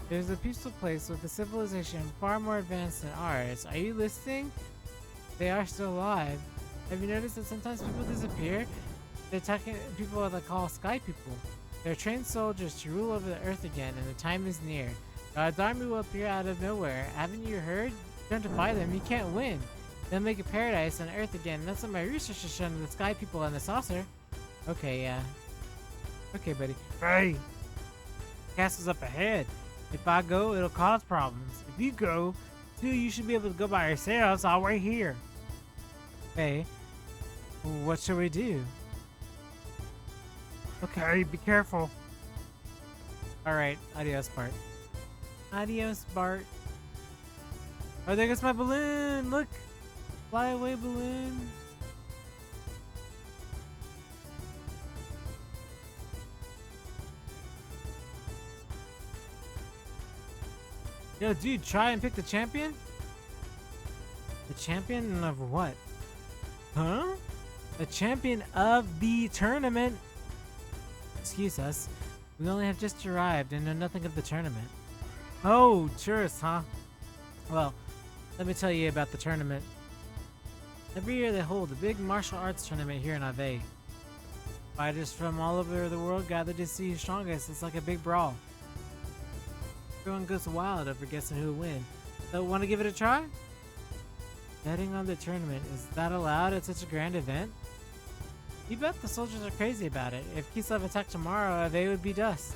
Speaker 1: There's a peaceful place with a civilization far more advanced than ours. Are you listening? They are still alive. Have you noticed that sometimes people disappear? They're attacking people they call Sky People. They're trained soldiers to rule over the Earth again, and the time is near. God's army will appear out of nowhere. Haven't you heard? Don't defy them. You can't win. They'll make a paradise on Earth again. That's what my research has shown to the Sky People and the Saucer. Okay, yeah. Okay, buddy.
Speaker 3: Hey,
Speaker 1: Castle's up ahead. If I go, it'll cause problems. If you go, too, you should be able to go by yourselves. I'll wait here. Hey, what should we do?
Speaker 3: okay, be careful.
Speaker 1: Alright, adios, Bart. Adios, Bart. Oh, there goes my balloon! Look! Fly away, balloon! Yo, dude, try and pick the champion? The champion of what? Huh? The champion of the tournament! Excuse us. We only have just arrived and know nothing of the tournament. Oh, tourists, huh? Well, let me tell you about the tournament. Every year they hold a big martial arts tournament here in Ave. Fighters from all over the world gather to see who's strongest. It's like a big brawl. Everyone goes wild over guessing who will win. So, want to give it a try? Betting on the tournament, is that allowed at such a grand event? You bet the soldiers are crazy about it. If Kislev attacked tomorrow, they would be dust.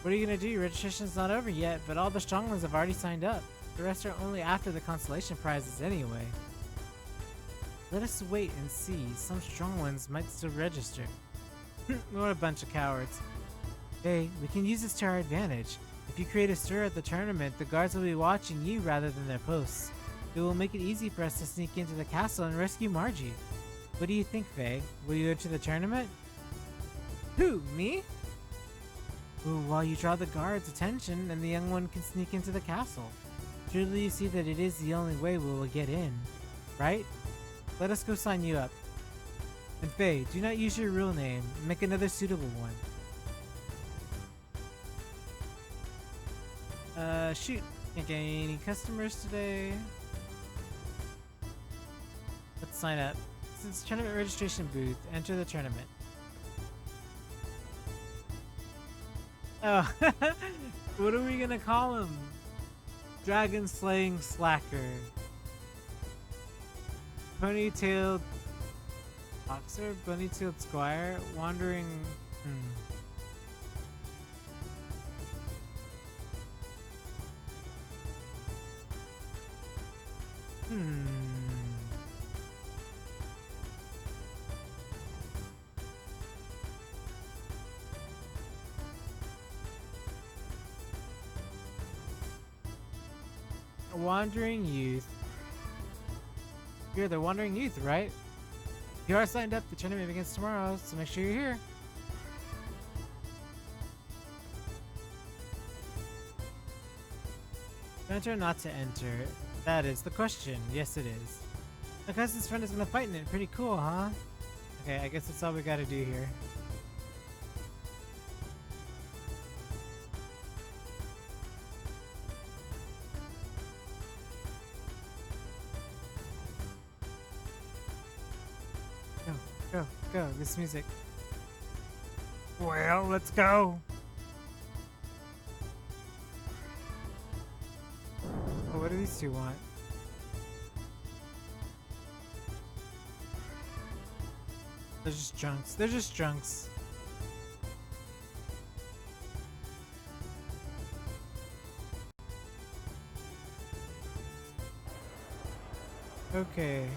Speaker 1: What are you gonna do? Registration's not over yet, but all the strong ones have already signed up. The rest are only after the consolation prizes anyway. Let us wait and see. Some strong ones might still register. What a bunch of cowards. Hey, we can use this to our advantage. If you create a stir at the tournament, the guards will be watching you rather than their posts. It will make it easy for us to sneak into the castle and rescue Margie. What do you think, Faye? Will you enter the tournament? Who, me? Well, while you draw the guards' attention and the young one can sneak into the castle. Surely you see that it is the only way we will get in, right? Let us go sign you up. And Faye, do not use your real name. Make another suitable one. Shoot. Can't get any customers today. Let's sign up. Since tournament registration booth, enter the tournament. Oh, what are we gonna call him? Dragon slaying slacker. Ponytailed boxer, bunny-tailed squire, wandering. Wandering youth. You're the wandering youth, right? You are signed up. The tournament begins tomorrow, so make sure you're here. To enter or not to enter? That is the question. Yes, it is. My cousin's friend is gonna fight in it. Pretty cool, huh? Okay, I guess that's all we gotta do here. Go, go, this music.
Speaker 3: Well, let's go.
Speaker 1: Oh, what do these two want? They're just drunks. They're just drunks. Okay.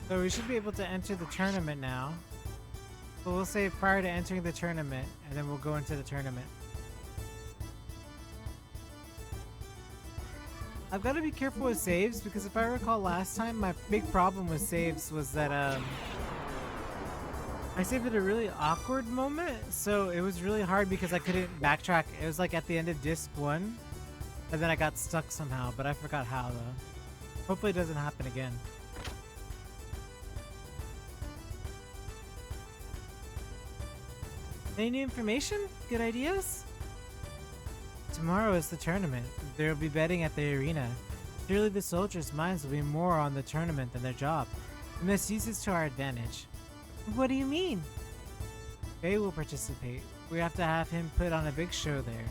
Speaker 1: So we should be able to enter the tournament now. So we'll save prior to entering the tournament, and then we'll go into the tournament. I've got to be careful with saves, because if I recall last time, my big problem with saves was that I saved at a really awkward moment, so it was really hard because I couldn't backtrack. It was like at the end of disc 1, and then I got stuck somehow, but I forgot how though. Hopefully it doesn't happen again. Any new information? Good ideas? Tomorrow is the tournament. There will be betting at the arena. Surely the soldiers' minds will be more on the tournament than their job. We must use this to our advantage. What do you mean? Faye will participate. We have to have him put on a big show there.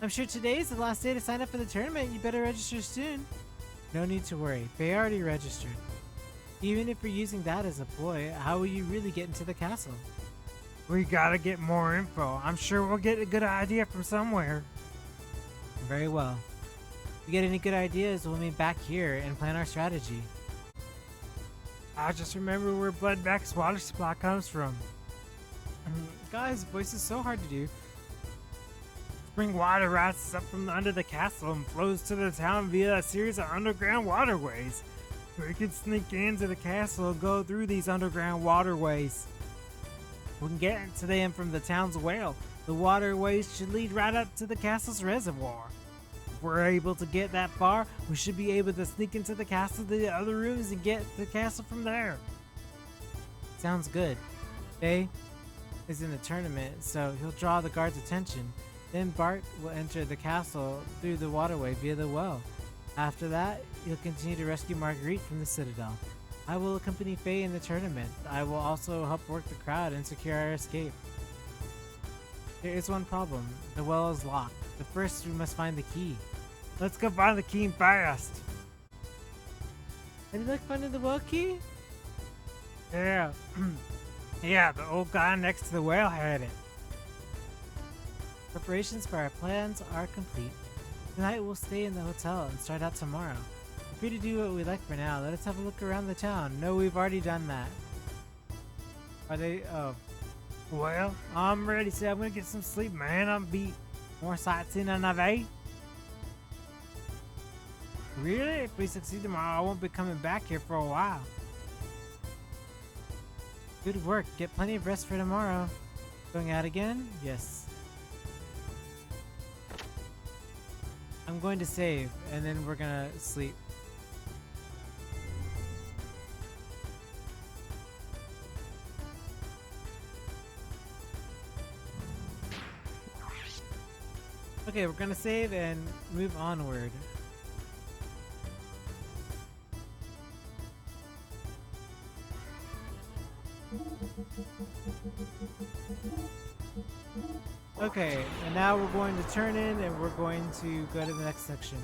Speaker 1: I'm sure today is the last day to sign up for the tournament. You better register soon. No need to worry. Faye already registered. Even if we're using that as a ploy, how will you really get into the castle?
Speaker 3: We gotta get more info. I'm sure we'll get a good idea from somewhere.
Speaker 1: Very well. If we get any good ideas, we'll meet back here and plan our strategy.
Speaker 3: I just remember where Bloodback's water supply comes from.
Speaker 1: Guys, voice is so hard to do.
Speaker 3: Spring water rises up from under the castle and flows to the town via a series of underground waterways. We can sneak into the castle and go through these underground waterways. We can get to them from the town's well. The waterways should lead right up to the castle's reservoir. If we're able to get that far, we should be able to sneak into the castle to the other rooms and get to the castle from there.
Speaker 1: Sounds good. Faye is in the tournament, so he'll draw the guards' attention. Then Bart will enter the castle through the waterway via the well. After that, he'll continue to rescue Marguerite from the Citadel. I will accompany Faye in the tournament. I will also help work the crowd and secure our escape. There is one problem. The well is locked. But first, we must find the key.
Speaker 3: Let's go find the key fast.
Speaker 1: Any luck finding the well key?
Speaker 3: Yeah. Yeah, the old guy next to the well had it.
Speaker 1: Preparations for our plans are complete. Tonight we'll stay in the hotel and start out tomorrow. We're free to do what we like for now. Let us have a look around the town. No, we've already done that. Are they? Oh.
Speaker 3: Well, I'm ready, so I'm gonna get some sleep, man. I'm beat. More sightseeing on the way.
Speaker 1: Really? If we succeed tomorrow, I won't be coming back here for a while. Good work. Get plenty of rest for tomorrow. Going out again? Yes. I'm going to save, and then we're gonna sleep. Okay, we're gonna save and move onward. Okay, and now we're going to turn in and we're going to go to the next section.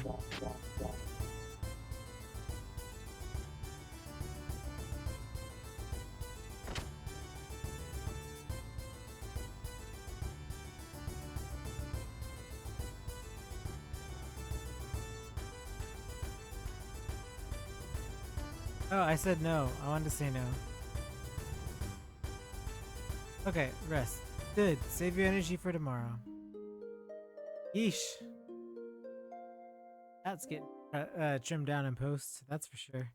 Speaker 1: Oh, I said no. I wanted to say no. Okay, rest. Good. Save your energy for tomorrow. Yeesh. That's getting trimmed down in post, that's for sure.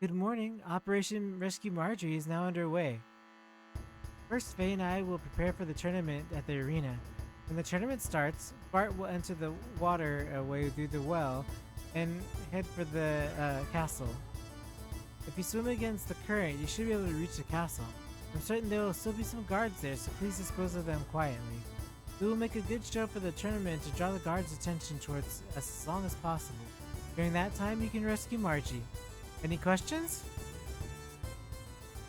Speaker 1: Good morning. Operation Rescue Marjorie is now underway. First, Faye and I will prepare for the tournament at the arena. When the tournament starts, Bart will enter the waterway through the well and head for the castle. If you swim against the current, you should be able to reach the castle. I'm certain there will still be some guards there, so please dispose of them quietly. We will make a good show for the tournament to draw the guards' attention towards us as long as possible. During that time, you can rescue Margie. Any questions?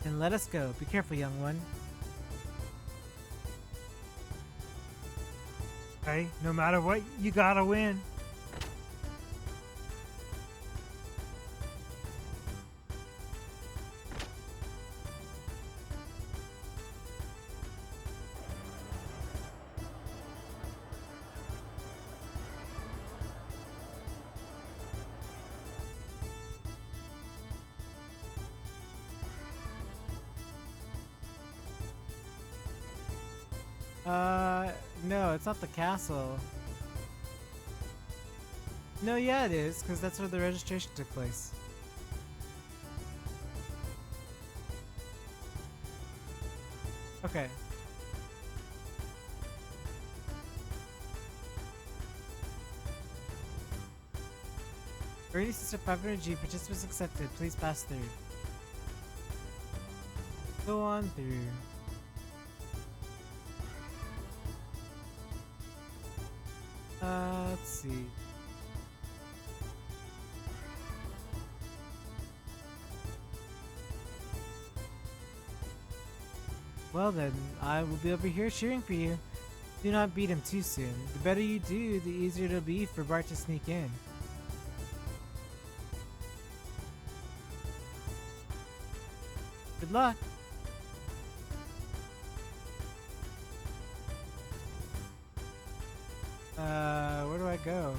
Speaker 1: Then let us go. Be careful, young one.
Speaker 3: Hey, no matter what, you gotta win.
Speaker 1: No, it's not the castle. No, yeah, it is, because that's where the registration took place. Okay. Already Sister 500G, participants accepted. Please pass through. Go on through. Let's see. Well then, I will be over here cheering for you. Do not beat him too soon. The better you do, the easier it'll be for Bart to sneak in. Good luck. Where do I go?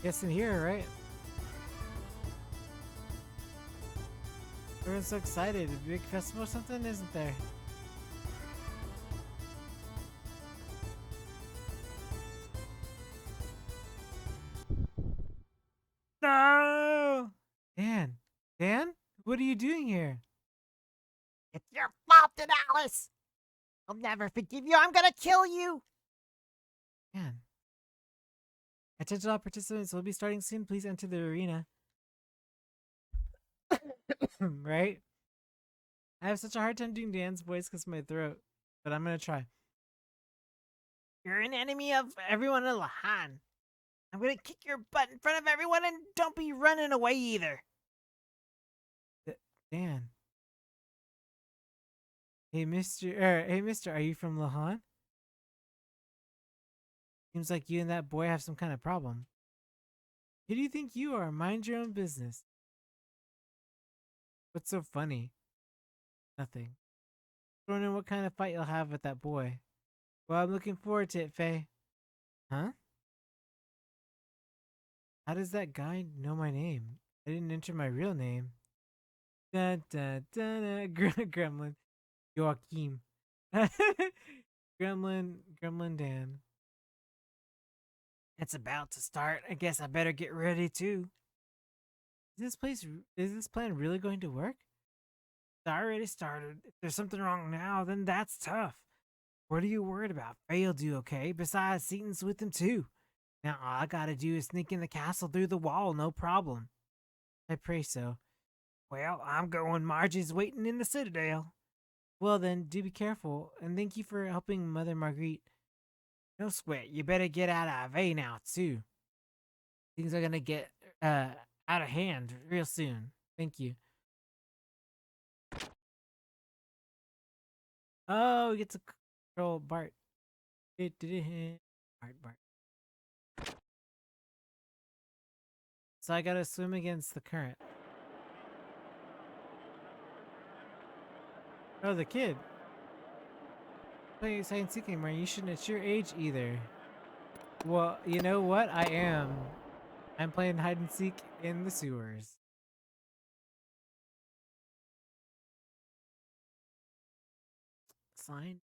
Speaker 1: Guess in here, right? Everyone's so excited. A big festival or something, isn't there? No! Dan! Dan? What are you doing here?
Speaker 2: It's your fault, Alice. I'll never forgive you. I'm gonna kill you.
Speaker 1: Dan. Attention all participants, we'll be starting soon. Please enter the arena. Right? I have such a hard time doing Dan's voice because of my throat, but I'm gonna try.
Speaker 2: You're an enemy of everyone in Lahan. I'm gonna kick your butt in front of everyone, and don't be running away either.
Speaker 1: Dan. Hey, Mister. Hey, Mister. Are you from Lahan? Seems like you and that boy have some kind of problem. Who do you think you are? Mind your own business. What's so funny? Nothing. Wondering what kind of fight you'll have with that boy. Well, I'm looking forward to it, Faye. Huh? How does that guy know my name? I didn't enter my real name. Da da da da. Gremlin. Joachim. Gremlin Dan. It's about to start. I guess I better get ready too. Is this plan really going to work? It's already started. If there's something wrong now, then that's tough. What are you worried about? Faye'll do okay. Besides, Seaton's with him too. Now all I gotta do is sneak in the castle through the wall, no problem. I pray so. Well, I'm going. Margie's waiting in the citadel. Well then, do be careful, and thank you for helping Mother Marguerite. No sweat, you better get out of A now, too. Things are gonna get, out of hand real soon. Thank you. Oh, we get to control Bart. Bart. So I gotta swim against the current. Oh, the kid. Playing hide and seek anymore. You shouldn't at your age either. Well, you know what? I am. I'm playing hide and seek in the sewers. Sign.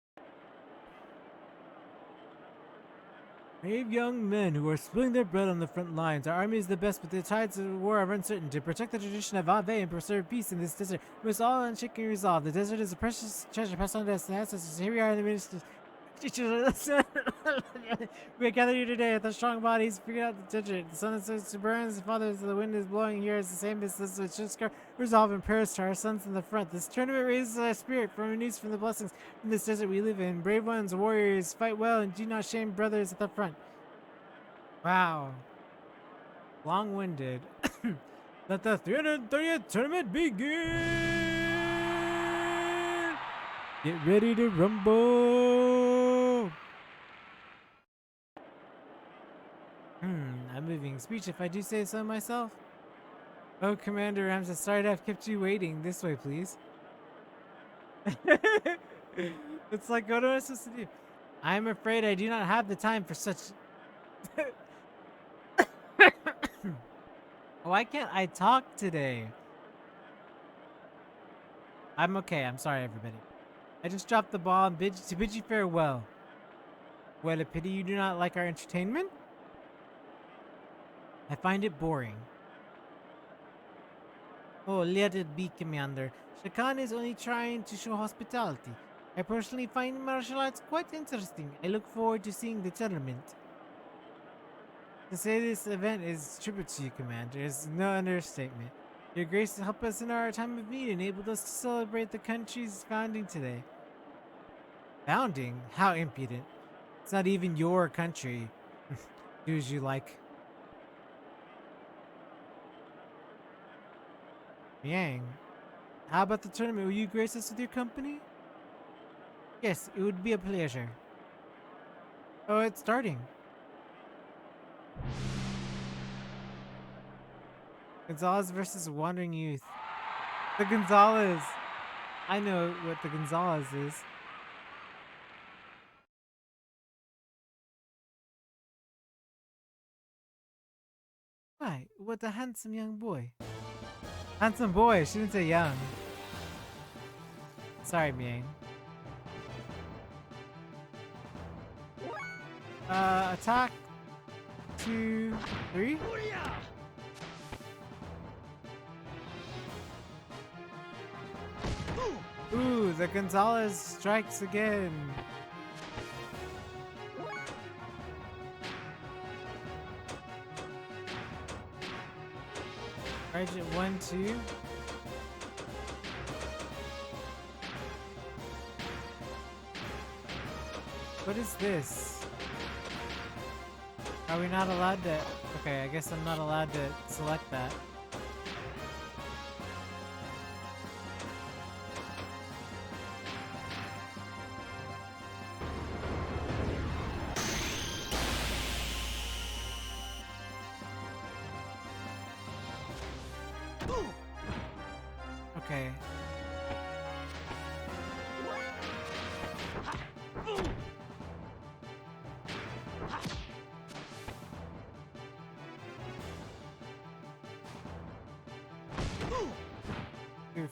Speaker 1: Brave young men who are spilling their blood on the front lines. Our army is the best, but the tides of war are uncertain. To protect the tradition of Ave and preserve peace in this desert, we must all unshaken resolve. The desert is a precious treasure passed on to us. Here we are in the ministers. We are gathered here today with our strong bodies, figure out the desert. The sun is burns, the father, the wind is blowing here is the same as this, which just resolve in prayers to our sons in the front. This tournament raises our spirit from news from the blessings in this desert we live in. Brave ones, warriors, fight well and do not shame brothers at the front. Wow. Long-winded. Let the 330th tournament begin! Get ready to rumble! A moving speech if I do say so myself. Oh, Commander Ramses, sorry to have kept you waiting. This way, please. It's like, what am I supposed to do? I am afraid I do not have the time for such... Why can't I talk today? I'm okay. I'm sorry, everybody. I just dropped the ball and bid you farewell. What a pity you do not like our entertainment? I find it boring. Oh, let it be, Commander. Shakan is only trying to show hospitality. I personally find martial arts quite interesting. I look forward to seeing the tournament. To say this event is tribute to you, Commander, is no understatement. Your grace helped us in our time of need and enabled us to celebrate the country's founding today. Founding? How impudent. It's not even your country. Do as you like. Yang, how about the tournament? Will you grace us with your company? Yes, it would be a pleasure. Oh, it's starting. Gonzalez versus Wandering Youth. The Gonzalez. I know what the Gonzalez is. Why, what a handsome young boy. Handsome boy, she didn't say young. Sorry, Miang. Attack. 2, 3. Ooh, the Gonzalez strikes again. Argent 1, 2. What is this? Are we not allowed to? Okay, I guess I'm not allowed to select that. Okay. Oof.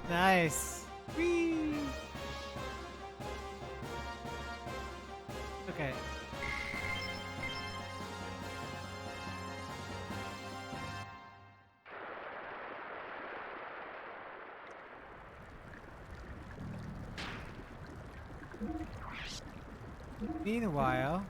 Speaker 1: Nice. Whee! Okay. Meanwhile,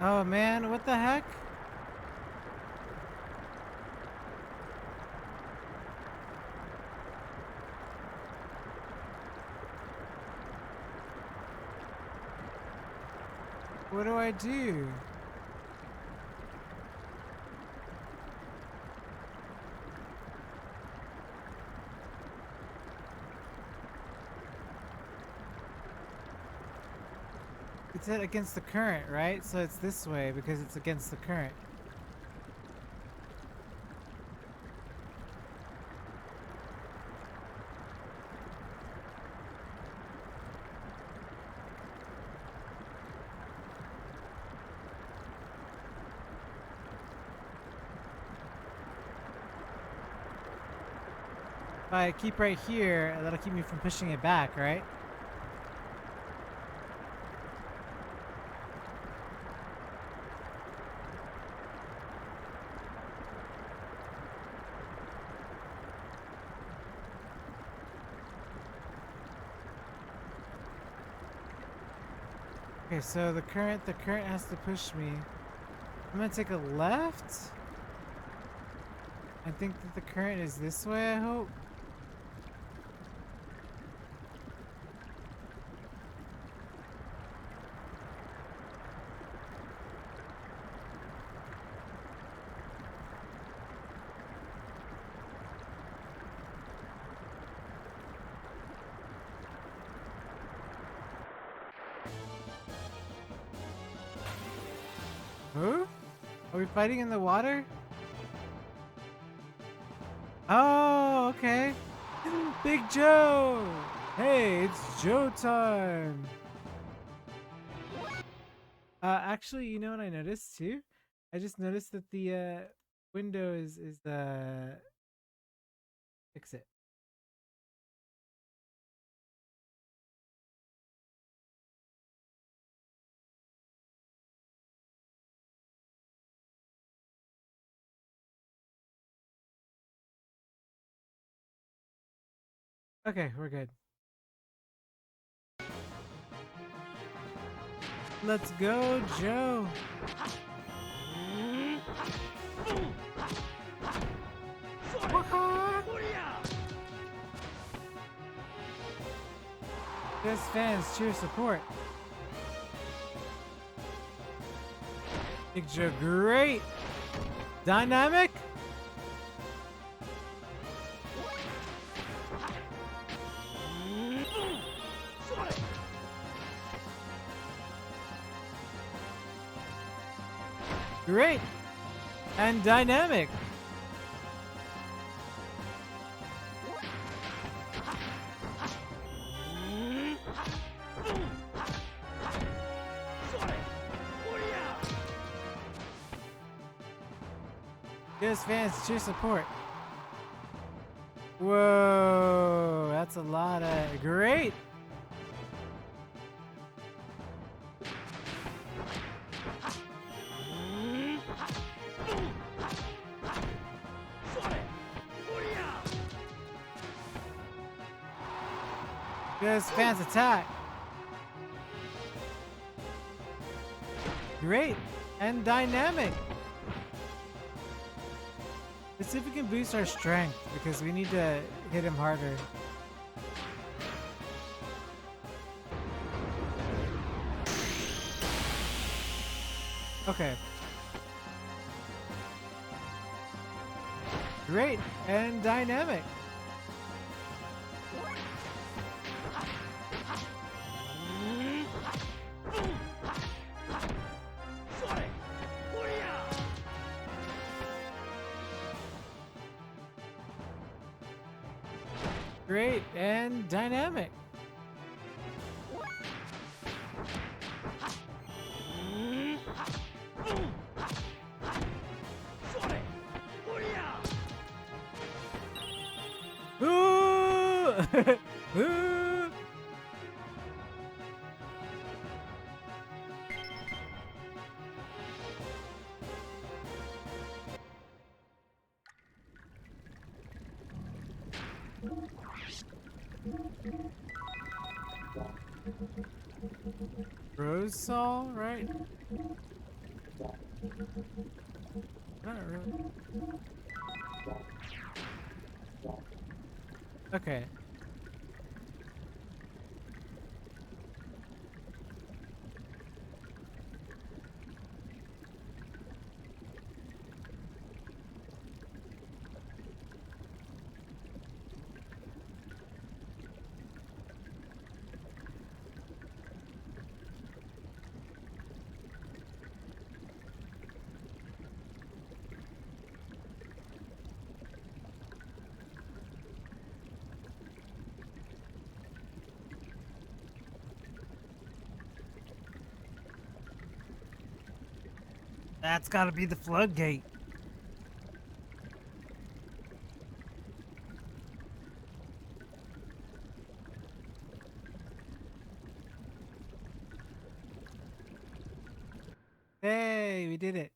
Speaker 1: oh man, what the heck? What do I do? It's against the current, right? So it's this way because it's against the current. If I keep right here, that'll keep me from pushing it back, right? Okay, so the current has to push me. I'm gonna take a left. I think that the current is this way, I hope. Huh? Are we fighting in the water? Oh, okay. Big Joe! Hey, it's Joe time! Actually, you know what I noticed too? I just noticed that the window is fix it. Okay, we're good. Let's go, Joe! This fans cheer support. Big Joe, great! Dynamic? Great! And dynamic! Yes, fans, cheer support. Whoa, that's a lot of great. Yes, fans, attack. Great and dynamic. Let's see if we can boost our strength because we need to hit him harder. Okay. Great and dynamic. Great and dynamic. Ooh! Ooh! Rosal, right? Not really. Okay. That's gotta be the floodgate. Hey, we did it.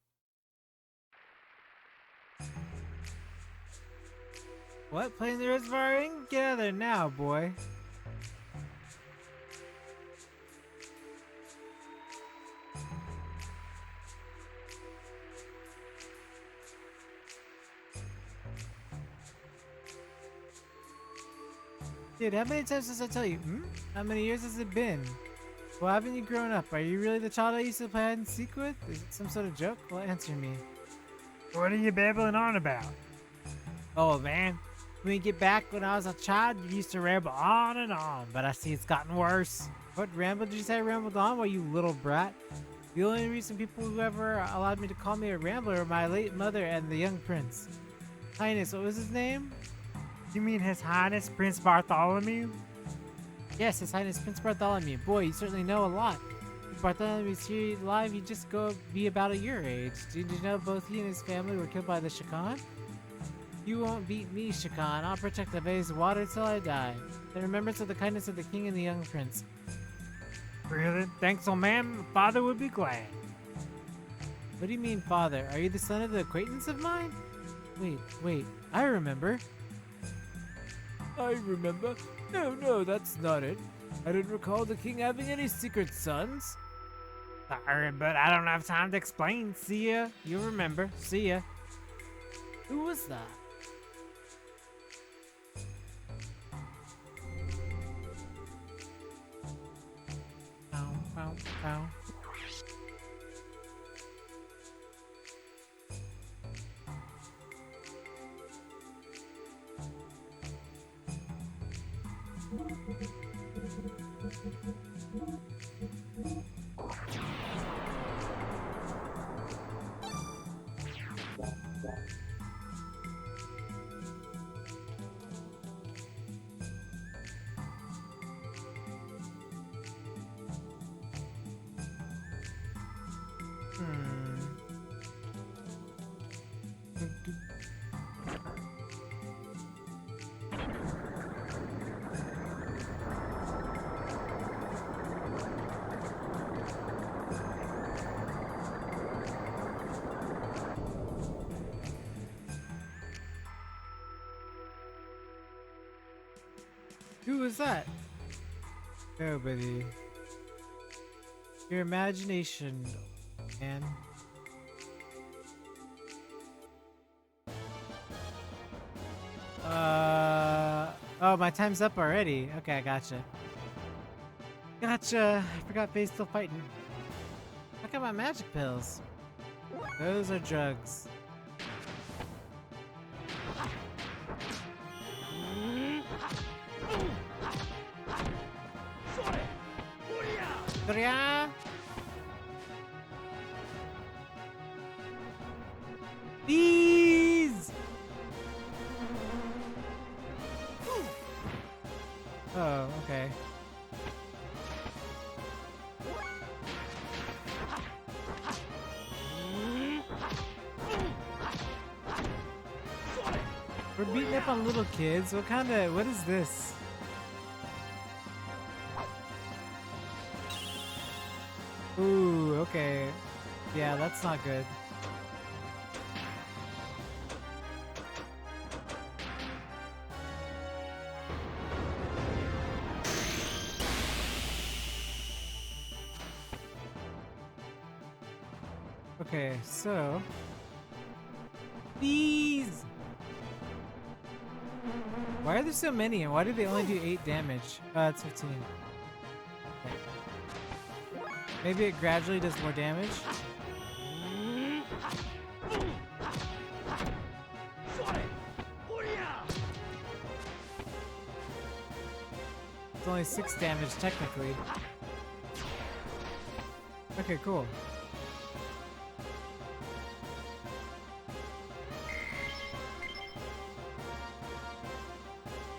Speaker 1: What? Playing the reservoir ring? Get out of there now, boy. Dude, how many times does I tell you? How many years has it been? Well, haven't you grown up? Are you really the child I used to play hide and seek with? Is it some sort of joke? Well, answer me.
Speaker 3: What are you babbling on about?
Speaker 1: Oh, man. When you get back when I was a child, you used to ramble on and on, but I see it's gotten worse. What ramble did you say I rambled on? Well, you little brat. The only reason people who ever allowed me to call me a rambler are my late mother and the young prince. Highness, what was his name?
Speaker 3: You mean His Highness Prince Bartholomew?
Speaker 1: Yes, His Highness Prince Bartholomew. Boy, you certainly know a lot. If Bartholomew's here alive, he'd just be about your age. Did you know both he and his family were killed by the Shakan? You won't beat me, Shakan. I'll protect the bay's water till I die. The remembrance of the kindness of the king and the young prince.
Speaker 3: Really? Thanks, old man. Father would be glad.
Speaker 1: What do you mean, father? Are you the son of the acquaintance of mine? Wait. I remember.
Speaker 4: I remember. No, that's not it. I didn't recall the king having any secret sons.
Speaker 3: Sorry, but I don't have time to explain. See ya. You'll remember. See ya.
Speaker 4: Who was that?
Speaker 1: Ow. Who was that? Nobody. Your imagination, man. Oh, my time's up already. Okay, I gotcha. I forgot Faye's still fighting. Look at my magic pills. Those are drugs. Surya! These! Oh, okay. We're beating up on little kids? What is this? Ooh, okay. Yeah, that's not good. Okay, so... These! Why are there so many, and why do they only do 8 damage? It's 15. Okay. Maybe it gradually does more damage? It's only 6 damage, technically. Okay, cool.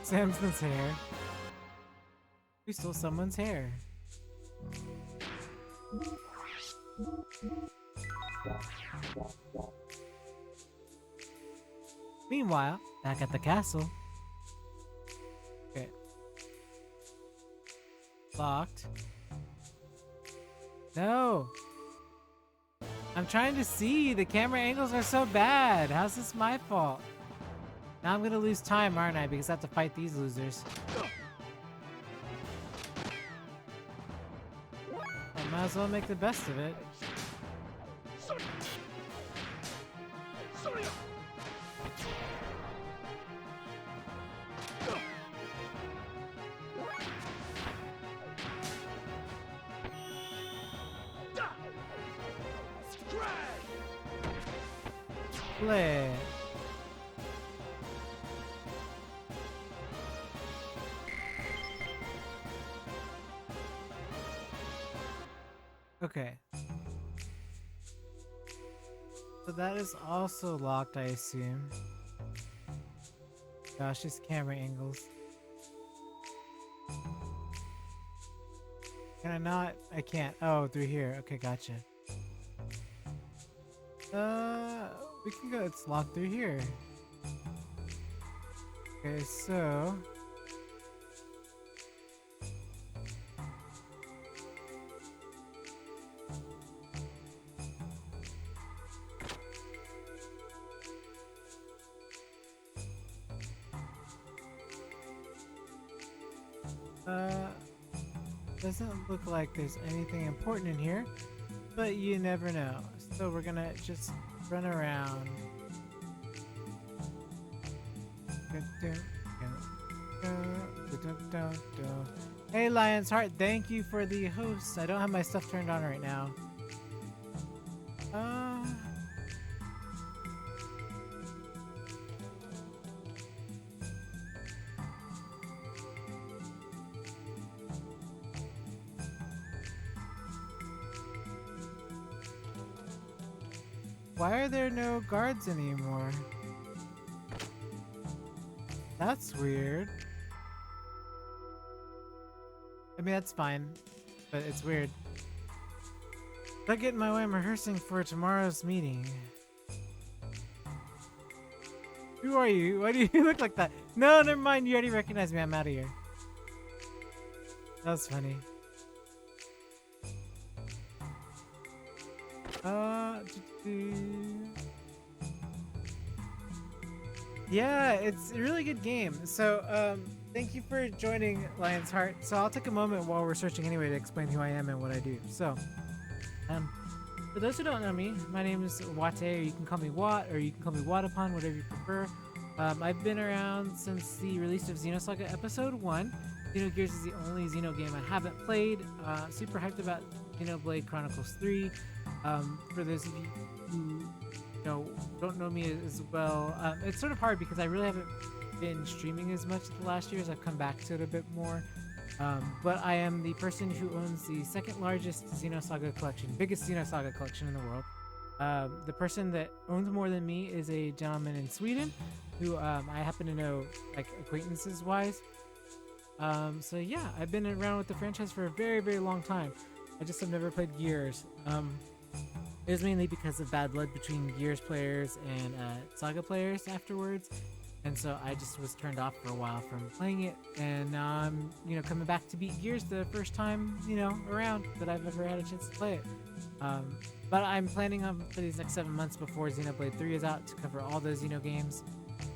Speaker 1: Samson's hair. We stole someone's hair. Meanwhile, back at the castle. Okay. Locked. No! I'm trying to see! The camera angles are so bad! How's this my fault? Now I'm gonna lose time, aren't I? Because I have to fight these losers. I might as well make the best of it. Play. Okay. So that is also locked, I assume. Gosh, these camera angles. Can I not? I can't. Oh, through here. Okay, gotcha. We can go. It's locked through here. Okay, so. Doesn't look like there's anything important in here, but you never know. So we're gonna just run around. Hey Lion's Heart, thank you for the host. I don't have my stuff turned on right now. Why are there no guards anymore? That's weird. I mean, that's fine, but it's weird. Don't get in my way, I'm rehearsing for tomorrow's meeting. Who are you? Why do you look like that? No, never mind, you already recognize me, I'm out of here. That was funny. Yeah, it's a really good game. So, thank you for joining Lion's Heart. So I'll take a moment while we're searching anyway to explain who I am and what I do. So, for those who don't know me, my name is Wate, or you can call me Wat, or you can call me Watapon, whatever you prefer. I've been around since the release of Xenosaga Episode 1. Xenogears is the only Xeno game I haven't played. Super hyped about Xenoblade Chronicles 3. For those of you who don't know me as well, it's sort of hard because I really haven't been streaming as much the last years. I've come back to it a bit more. But I am the person who owns the second largest Xenosaga collection, biggest Xenosaga collection in the world. The person that owns more than me is a gentleman in Sweden who I happen to know, like, acquaintances wise. So yeah, I've been around with the franchise for a very, very long time. I just have never played Gears. It was mainly because of bad blood between Gears players and Saga players afterwards. And so I just was turned off for a while from playing it, and now I'm, coming back to beat Gears the first time, around that I've ever had a chance to play it. But I'm planning on for these next 7 months before Xenoblade 3 is out to cover all those Xeno games.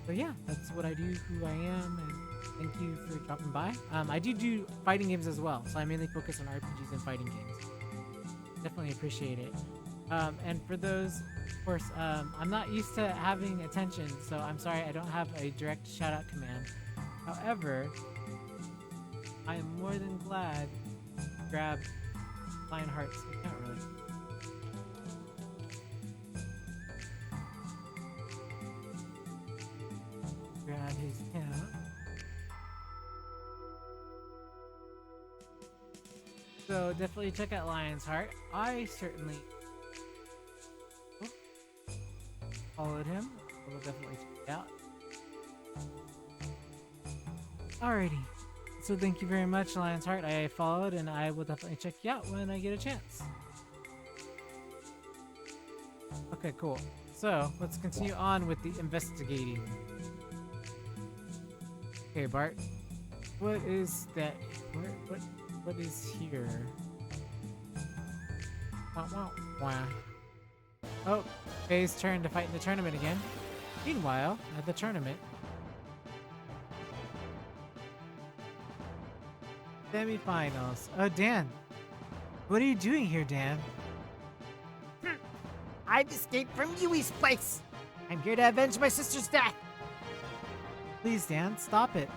Speaker 1: So yeah, that's what I do, who I am, and thank you for dropping by. I do fighting games as well, so I mainly focus on RPGs and fighting games. Definitely appreciate it. And for those, of course, I'm not used to having attention, so I'm sorry I don't have a direct shout-out command. However, I am more than glad to grab Lionheart's account really. Grab his account. So definitely check out Lion's Heart. I certainly followed him. I will definitely check it out. Alrighty. So thank you very much, Lion's Heart. I followed, and I will definitely check you out when I get a chance. Okay, cool. So let's continue on with the investigating. Okay, Bart. What is that? What is here? Wah, wah, wah. Oh, Faye's turn to fight in the tournament again. Meanwhile, at the tournament, semi-finals. Oh, Dan. What are you doing here, Dan?
Speaker 2: I've escaped from Yui's place. I'm here to avenge my sister's death.
Speaker 1: Please, Dan, stop it.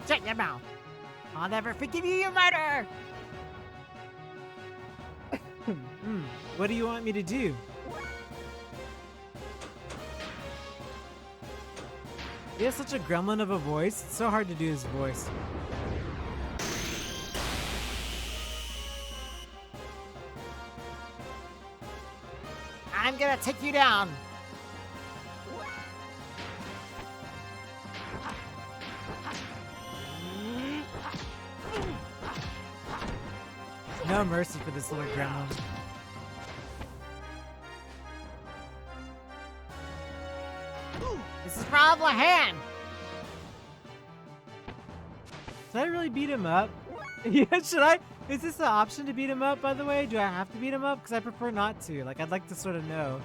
Speaker 2: Shut your mouth. I'll never forgive you, you murderer.
Speaker 1: What do you want me to do? He has such a gremlin of a voice. It's so hard to do his voice.
Speaker 2: I'm gonna take you down.
Speaker 1: No mercy for this little gremlin.
Speaker 2: This is for all the hand.
Speaker 1: Should I really beat him up? Yeah, should I? Is this an option to beat him up, by the way? Do I have to beat him up? Because I prefer not to. Like, I'd like to sort of know.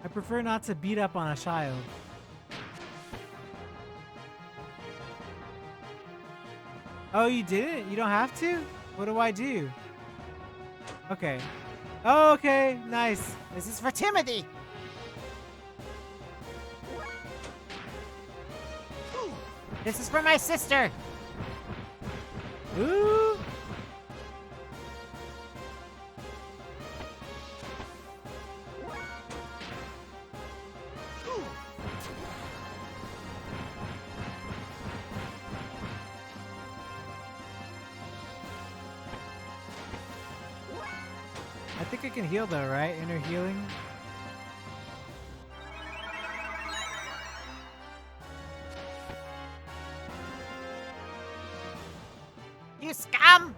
Speaker 1: I prefer not to beat up on a child. Oh, you didn't? You don't have to? What do I do? Okay. Oh, okay. Nice.
Speaker 2: This is for Timothy. This is for my sister.
Speaker 1: Ooh. I think I can heal though, right? Inner healing.
Speaker 2: You scum.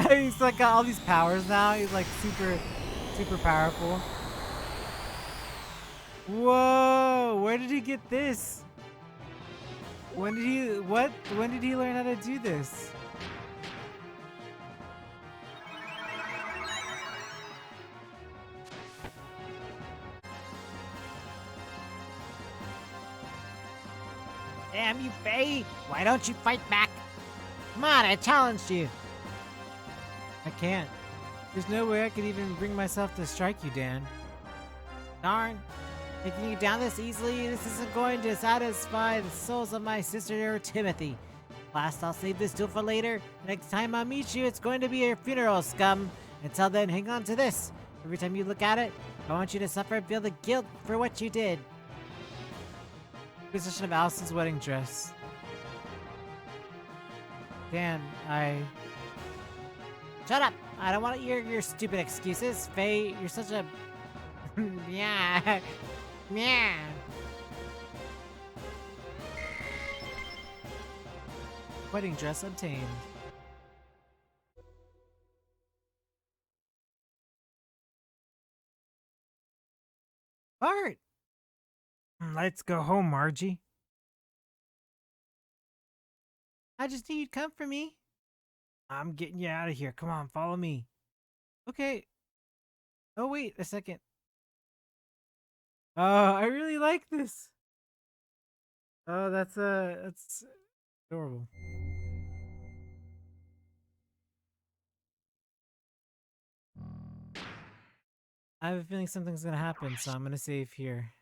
Speaker 1: He's like got all these powers now. He's like super powerful. Whoa! Where did he get this? When did he When did he learn how to do this?
Speaker 2: Damn you, Faye. Why don't you fight back? Come on, I challenged you.
Speaker 1: I can't. There's no way I could even bring myself to strike you, Dan.
Speaker 2: Darn. Taking you down this easily, this isn't going to satisfy the souls of my sister Timothy. Last, I'll save this duel for later. Next time I meet you, it's going to be your funeral, scum. Until then, hang on to this. Every time you look at it, I want you to suffer and feel the guilt for what you did.
Speaker 1: Position of Allison's wedding dress. Dan,
Speaker 2: Shut up! I don't want to hear your stupid excuses. Faye, you're such a... yeah. Yeah.
Speaker 1: Wedding dress obtained. Bart!
Speaker 3: Let's go home, Margie.
Speaker 1: I just knew you'd come for me.
Speaker 3: I'm getting you out of here. Come on, follow me.
Speaker 1: Okay. Oh, wait a second. Oh, I really like this. Oh, that's adorable. I have a feeling something's gonna happen, so I'm gonna save here.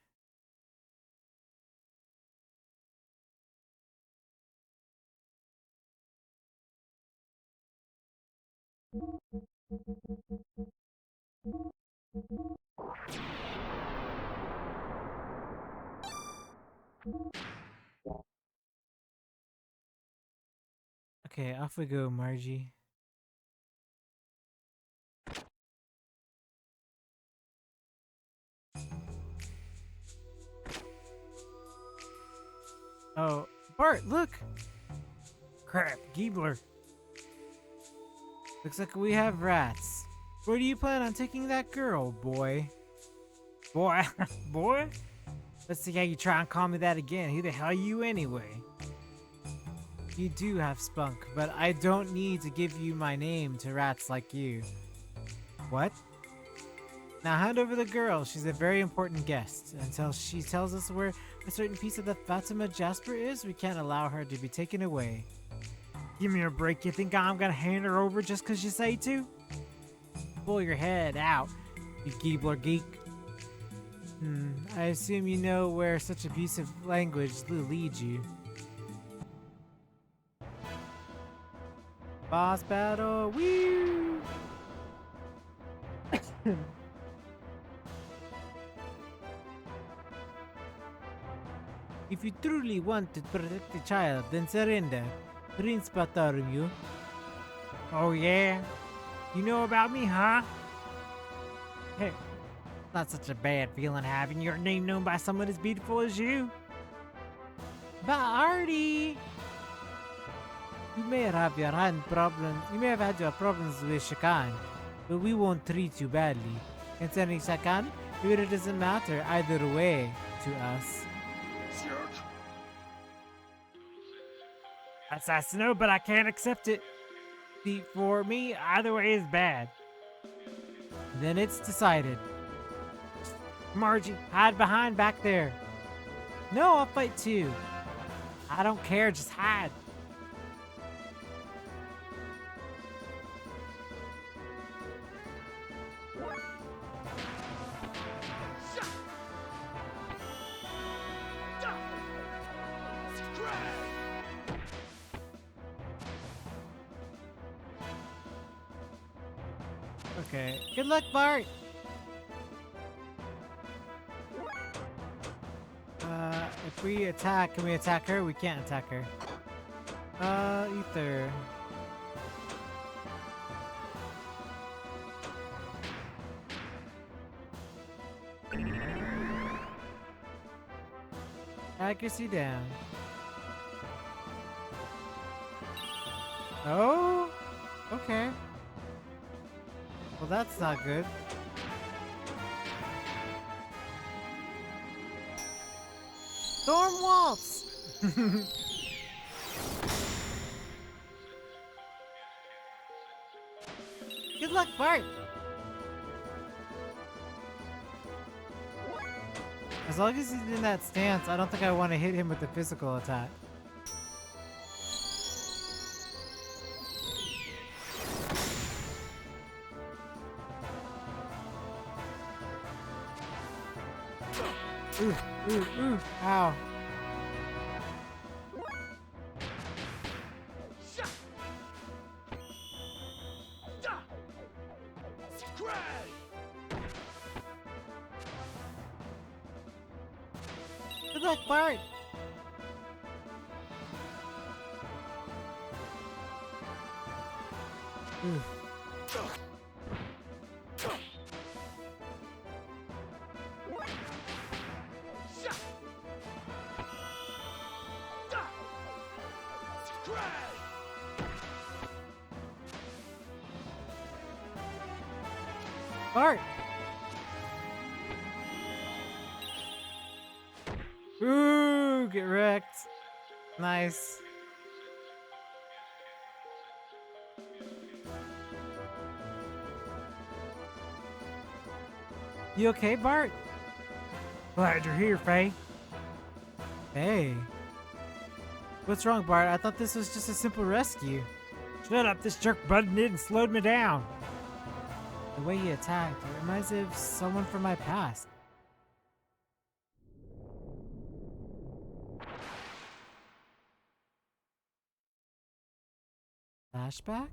Speaker 1: Okay, off we go, Margie. Oh, Bart, look!
Speaker 3: Crap, Giebler.
Speaker 1: Looks like we have rats. Where do you plan on taking that girl, boy?
Speaker 3: Boy, boy?
Speaker 1: Let's see how you try and call me that again. Who the hell are you anyway? You do have spunk, but I don't need to give you my name to rats like you. What? Now hand over the girl. She's a very important guest. Until she tells us where a certain piece of the Fatima Jasper is, we can't allow her to be taken away.
Speaker 3: Give me a break. You think I'm gonna hand her over just cause you say to?
Speaker 1: Pull your head out, you Giebler geek. I assume you know where such a piece of language will lead you. Boss battle, woo! If you truly want to protect the child, then surrender. Prince Bartholomew.
Speaker 3: Oh yeah? You know about me, huh?
Speaker 2: Hey, not such a bad feeling having your name known by someone as beautiful as you.
Speaker 1: But Artie,
Speaker 2: You may have your hand problems. You may have had your problems with Shakan, but we won't treat you badly. Concerning Shakan, it really doesn't matter either way to us. That's nice to know, but I can't accept it. See, for me, either way is bad. Then it's decided. Margie, hide behind back there. No, I'll fight too. I don't care, just hide. Okay. Good luck, Bart. If we attack, can we attack her? We can't attack her. Ether. Accuracy down. Oh? Okay. Well, that's not good. Storm Waltz! Good luck, Bart! As long as he's in that stance, I don't think I want to hit him with the physical attack. Ooh, ooh, ooh, ow. Good luck, Bart! Ooh. Bart! Ooh, get wrecked. Nice. You okay, Bart?
Speaker 3: Glad you're here, Faye.
Speaker 2: Hey. What's wrong, Bart? I thought this was just a simple rescue.
Speaker 3: Shut up, this jerk butted in and slowed me down.
Speaker 2: The way he attacked, it reminds me of someone from my past. Flashback?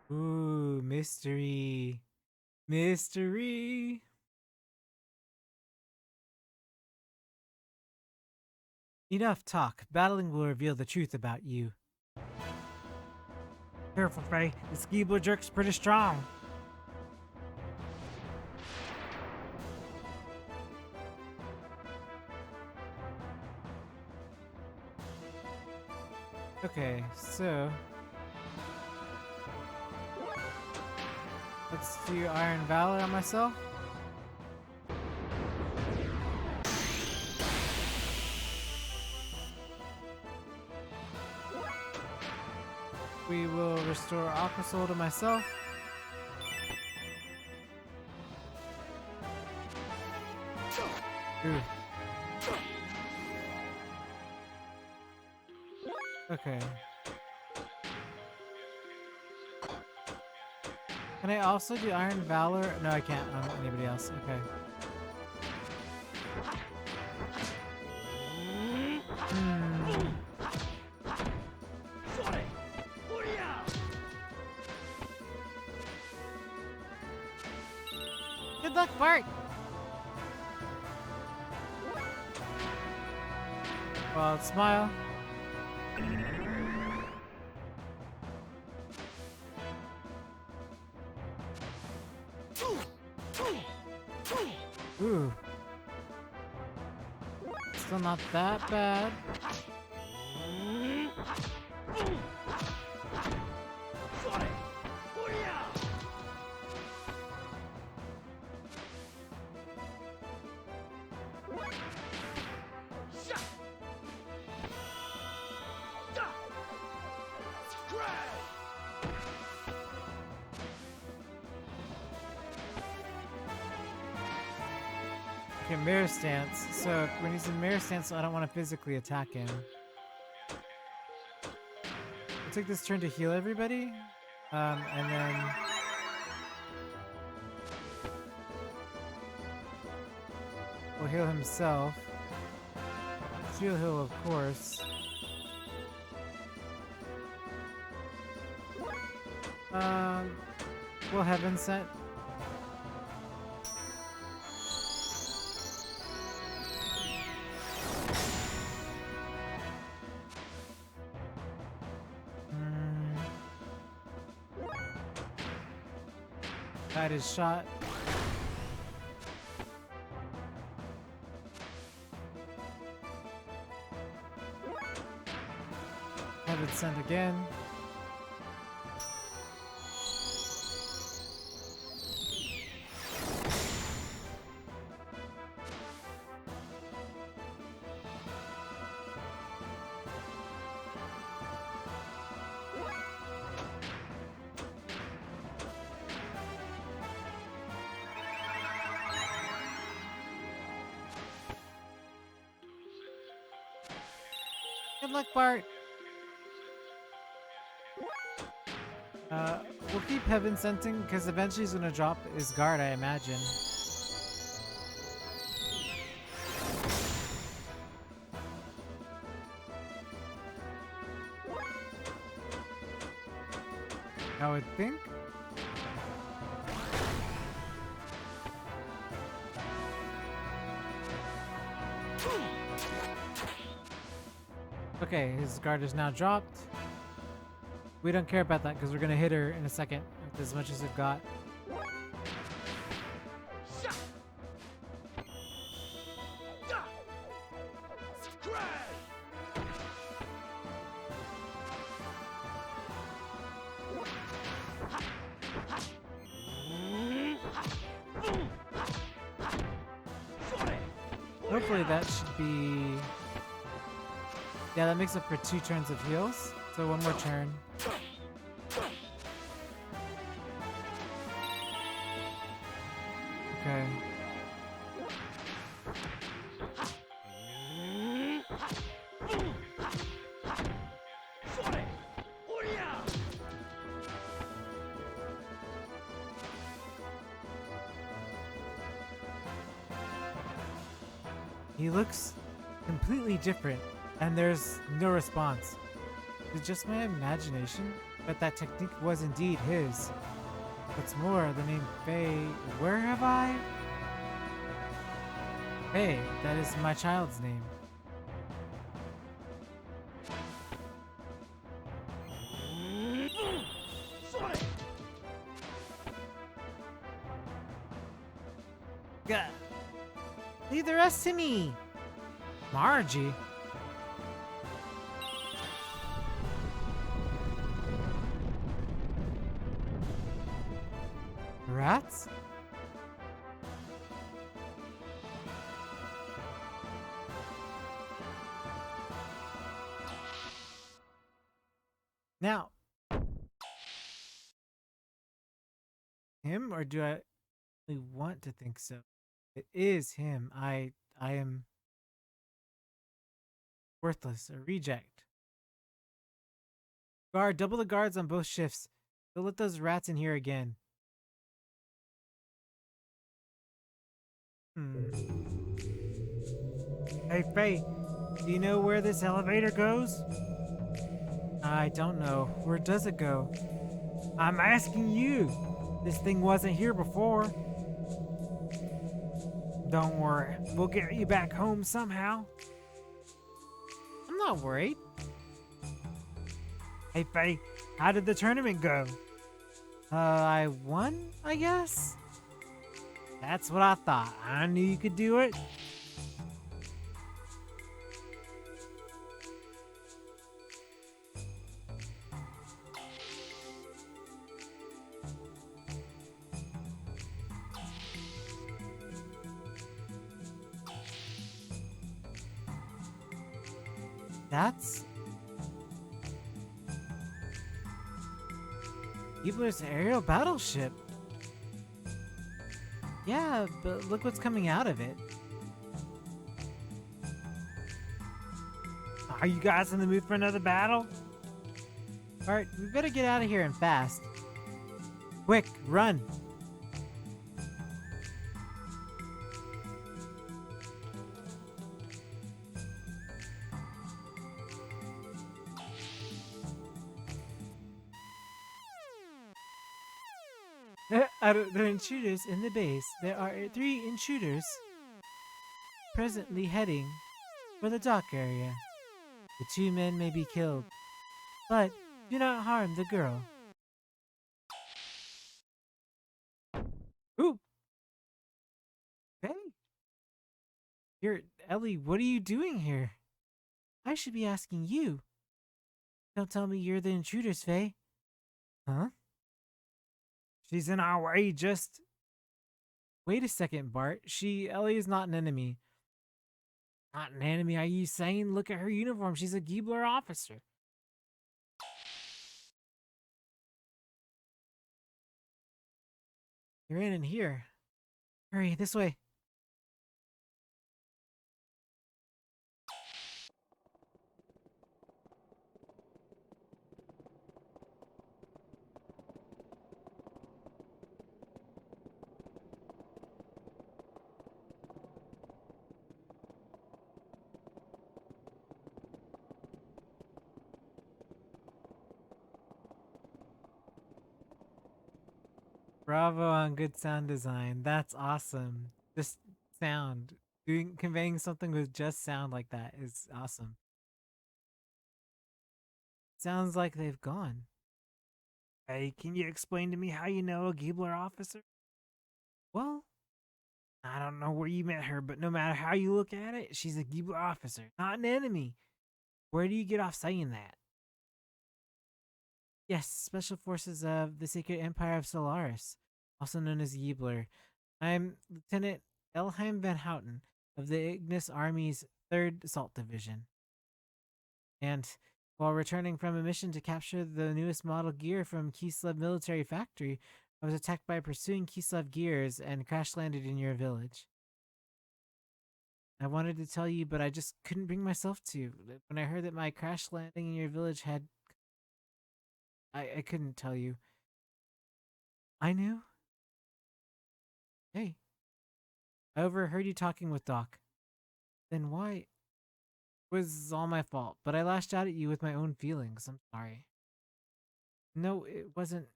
Speaker 2: Ooh, mystery. Mystery. Enough talk. Battling will reveal the truth about you.
Speaker 3: Careful, Faye. The Skeebler jerk's pretty strong.
Speaker 2: Okay, so let's do Iron Valor on myself. We will restore Aqua Soul to myself. Ooh. Okay. Can I also do Iron Valor? No, I can't. I don't want anybody else. Okay. luck, Bart!
Speaker 1: Well, smile. Ooh. Still not that bad. Okay, mirror stance. So when he's in mirror stance, I don't want to physically attack him. I'll take this turn to heal everybody. And then... we'll heal himself. Shield heal, of course. We'll heaven set. Guide his shot. Heaven sent again. Good luck, Bart. We'll keep heaven scenting because eventually he's gonna drop his guard, I imagine. I would think. Okay, his guard is now dropped. We don't care about that because we're gonna hit her in a second with as much as we've got. Hopefully that should be... yeah, that makes up for 2 turns of heals. So one more turn. Okay. He looks completely different, and there's no response. Is it just my imagination? But that technique was indeed his. What's more, the name Faye... where have I? Hey, that is my child's name. Gah. Leave the rest to me! Margie? Rats? Now, him, or do I really want to think so? It is him. I am worthless, a reject. Guard, double the guards on both shifts. Don't let those rats in here again. Hey, Faye, do you know where this elevator goes? I don't know. Where does it go? I'm asking you. This thing wasn't here before.
Speaker 3: Don't worry, we'll get you back home somehow.
Speaker 1: I'm not worried.
Speaker 3: Hey, Faye, how did the tournament go?
Speaker 1: I won, I guess?
Speaker 3: That's what I thought. I knew you could do it.
Speaker 1: That's... Keebler's aerial battleship. Yeah, but look what's coming out of it.
Speaker 3: Are you guys in the mood for another battle?
Speaker 1: Bart, we better get out of here and fast. Quick, run! Out of the intruders in the base, there are 3 intruders presently heading for the dock area. The 2 men may be killed, but do not harm the girl. Ooh! Hey! Here, Ellie, what are you doing here? I should be asking you. Don't tell me you're the intruders, Faye. Huh?
Speaker 3: She's in our way, just...
Speaker 1: Wait a second, Bart. Ellie is not an enemy.
Speaker 3: Not an enemy, are you saying? Look at her uniform. She's a Giebler officer.
Speaker 1: You're in here. Hurry, this way. Bravo on good sound design. That's awesome. Just sound. Conveying something with just sound like that is awesome. Sounds like they've gone.
Speaker 3: Hey, can you explain to me how you know a Giebler officer?
Speaker 1: Well,
Speaker 3: I don't know where you met her, but no matter how you look at it, she's a Giebler officer, not an enemy. Where do you get off saying that?
Speaker 1: yes, Special Forces of the Sacred Empire of Solaris, also known as Giebler. I'm Lieutenant Elheim Van Houten of the Ignis Army's 3rd Assault Division. And while returning from a mission to capture the newest model gear from Kislev Military Factory, I was attacked by pursuing Kislev gears and crash landed in your village. I wanted to tell you, but I just couldn't bring myself to. When I heard that my crash landing in your village had... I couldn't tell you. I knew. Hey. I overheard you talking with Doc. Then why? It was all my fault, but I lashed out at you with my own feelings. I'm sorry. No, it wasn't.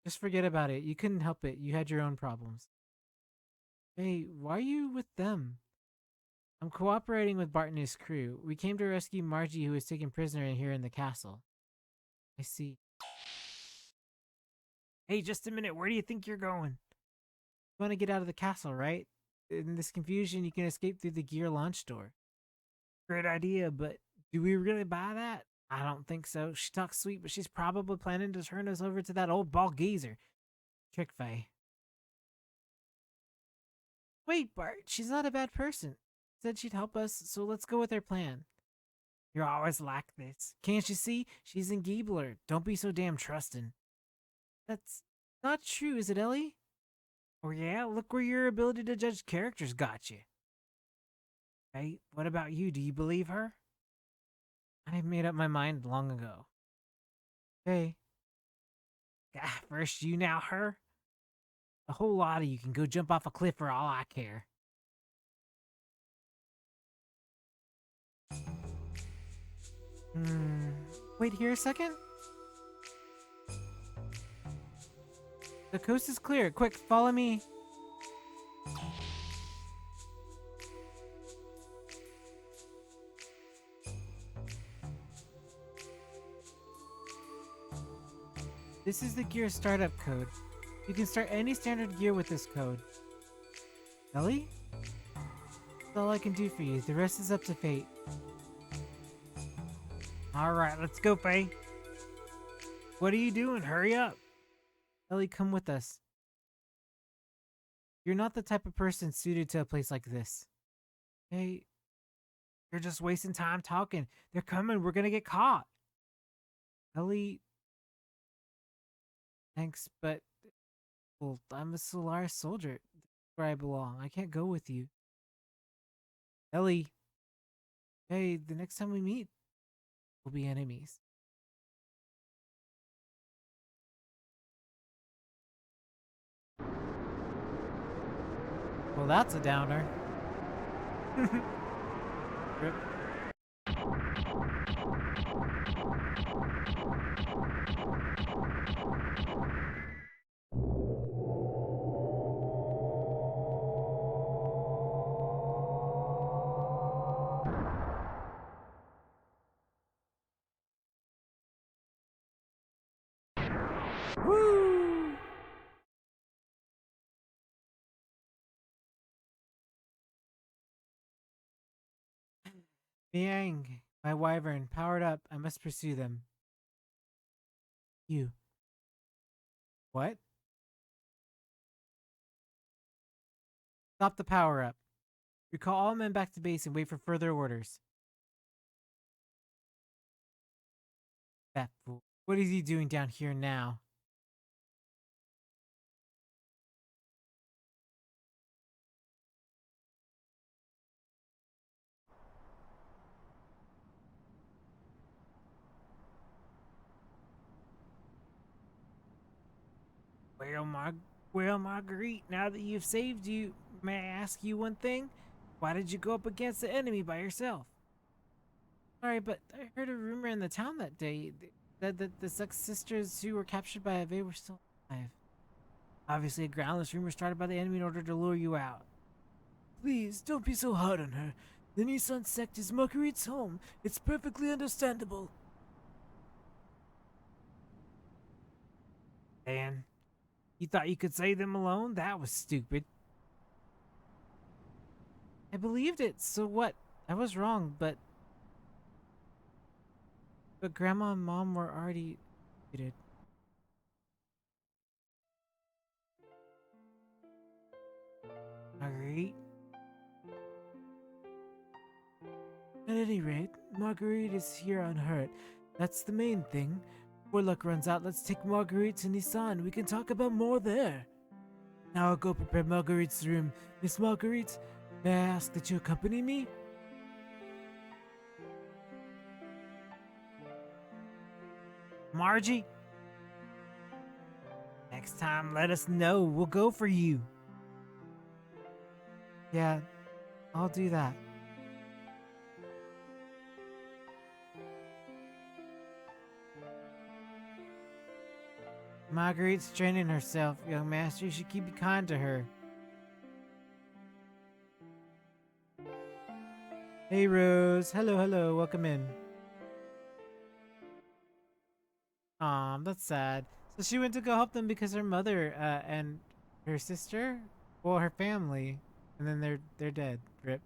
Speaker 1: Just forget about it. You couldn't help it. You had your own problems. Hey, why are you with them? I'm cooperating with Bart and his crew. We came to rescue Margie, who was taken prisoner here in the castle. I see.
Speaker 3: Hey, just a minute. Where do you think you're going?
Speaker 1: You want to get out of the castle, right? In this confusion, you can escape through the gear launch door.
Speaker 3: Great idea, but do we really buy that?
Speaker 1: I don't think so. She talks sweet, but she's probably planning to turn us over to that old bald geezer. Trick Faye. Wait, Bart, she's not a bad person. Said she'd help us, so let's go with her plan.
Speaker 3: You're always like this.
Speaker 1: Can't you see? She's in Giebler. Don't be so damn trusting. That's not true, is it, Ellie?
Speaker 3: Oh yeah, look where your ability to judge characters got you. Hey, what about you? Do you believe her?
Speaker 1: I made up my mind long ago. Hey.
Speaker 3: First you, now her?
Speaker 1: A whole lot of you can go jump off a cliff for all I care. Wait here a second. The coast is clear. Quick, follow me. This is the gear startup code. You can start any standard gear with this code. Ellie? That's all I can do for you. The rest is up to fate.
Speaker 3: Alright, let's go, Faye. What are you doing? Hurry up.
Speaker 1: Ellie, come with us. You're not the type of person suited to a place like this. Hey,
Speaker 3: You're just wasting time talking. They're coming. We're gonna get caught.
Speaker 1: Ellie... Thanks, but... Well, I'm a Solaris soldier. That's where I belong. I can't go with you. Ellie. Hey, the next time we meet, we'll be enemies. Well, that's a downer. Rip. Woo! Miang, my wyvern, powered up. I must pursue them. You. What? Stop the power up. Recall all men back to base and wait for further orders. That fool. What is he doing down here now?
Speaker 3: Well, Marguerite, now that you've saved you, may I ask you one thing? Why did you go up against the enemy by yourself?
Speaker 1: Sorry, but I heard a rumor in the town that day that the Sex sisters who were captured by Ave were still alive. Obviously, a groundless rumor started by the enemy in order to lure you out.
Speaker 4: Please, don't be so hard on her. The Nissan sect is Marguerite's home. It's perfectly understandable.
Speaker 3: Dan, you thought you could save them alone? That was stupid.
Speaker 1: I believed it, so what? I was wrong, but Grandma and Mom were already executed.
Speaker 3: Marguerite?
Speaker 4: At any rate, Marguerite is here unhurt. That's the main thing. Before luck runs out, let's take Marguerite to Nissan. We can talk about more there. Now I'll go prepare Marguerite's room. Miss Marguerite, may I ask that you accompany me?
Speaker 3: Margie? Next time, let us know. We'll go for you.
Speaker 1: Yeah, I'll do that. Marguerite's training herself, young master. You should keep it kind to her. Hey, Rose. Hello, hello. Welcome in. That's sad. So she went to go help them because her mother and her sister, well, her family, and then they're dead. Rip.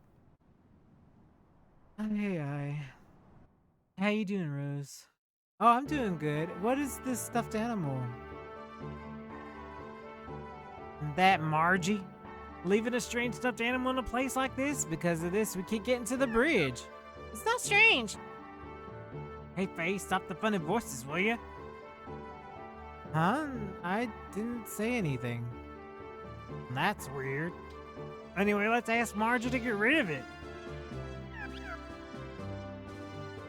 Speaker 1: Hey. How you doing, Rose? Oh, I'm doing good. What is this stuffed animal?
Speaker 3: That Margie? Leaving a strange stuffed animal in a place like this? Because of this, we can't get into the bridge.
Speaker 2: It's not strange.
Speaker 3: Hey, Faye, stop the funny voices, will ya?
Speaker 1: Huh? I didn't say anything.
Speaker 3: That's weird. Anyway, let's ask Margie to get rid of it.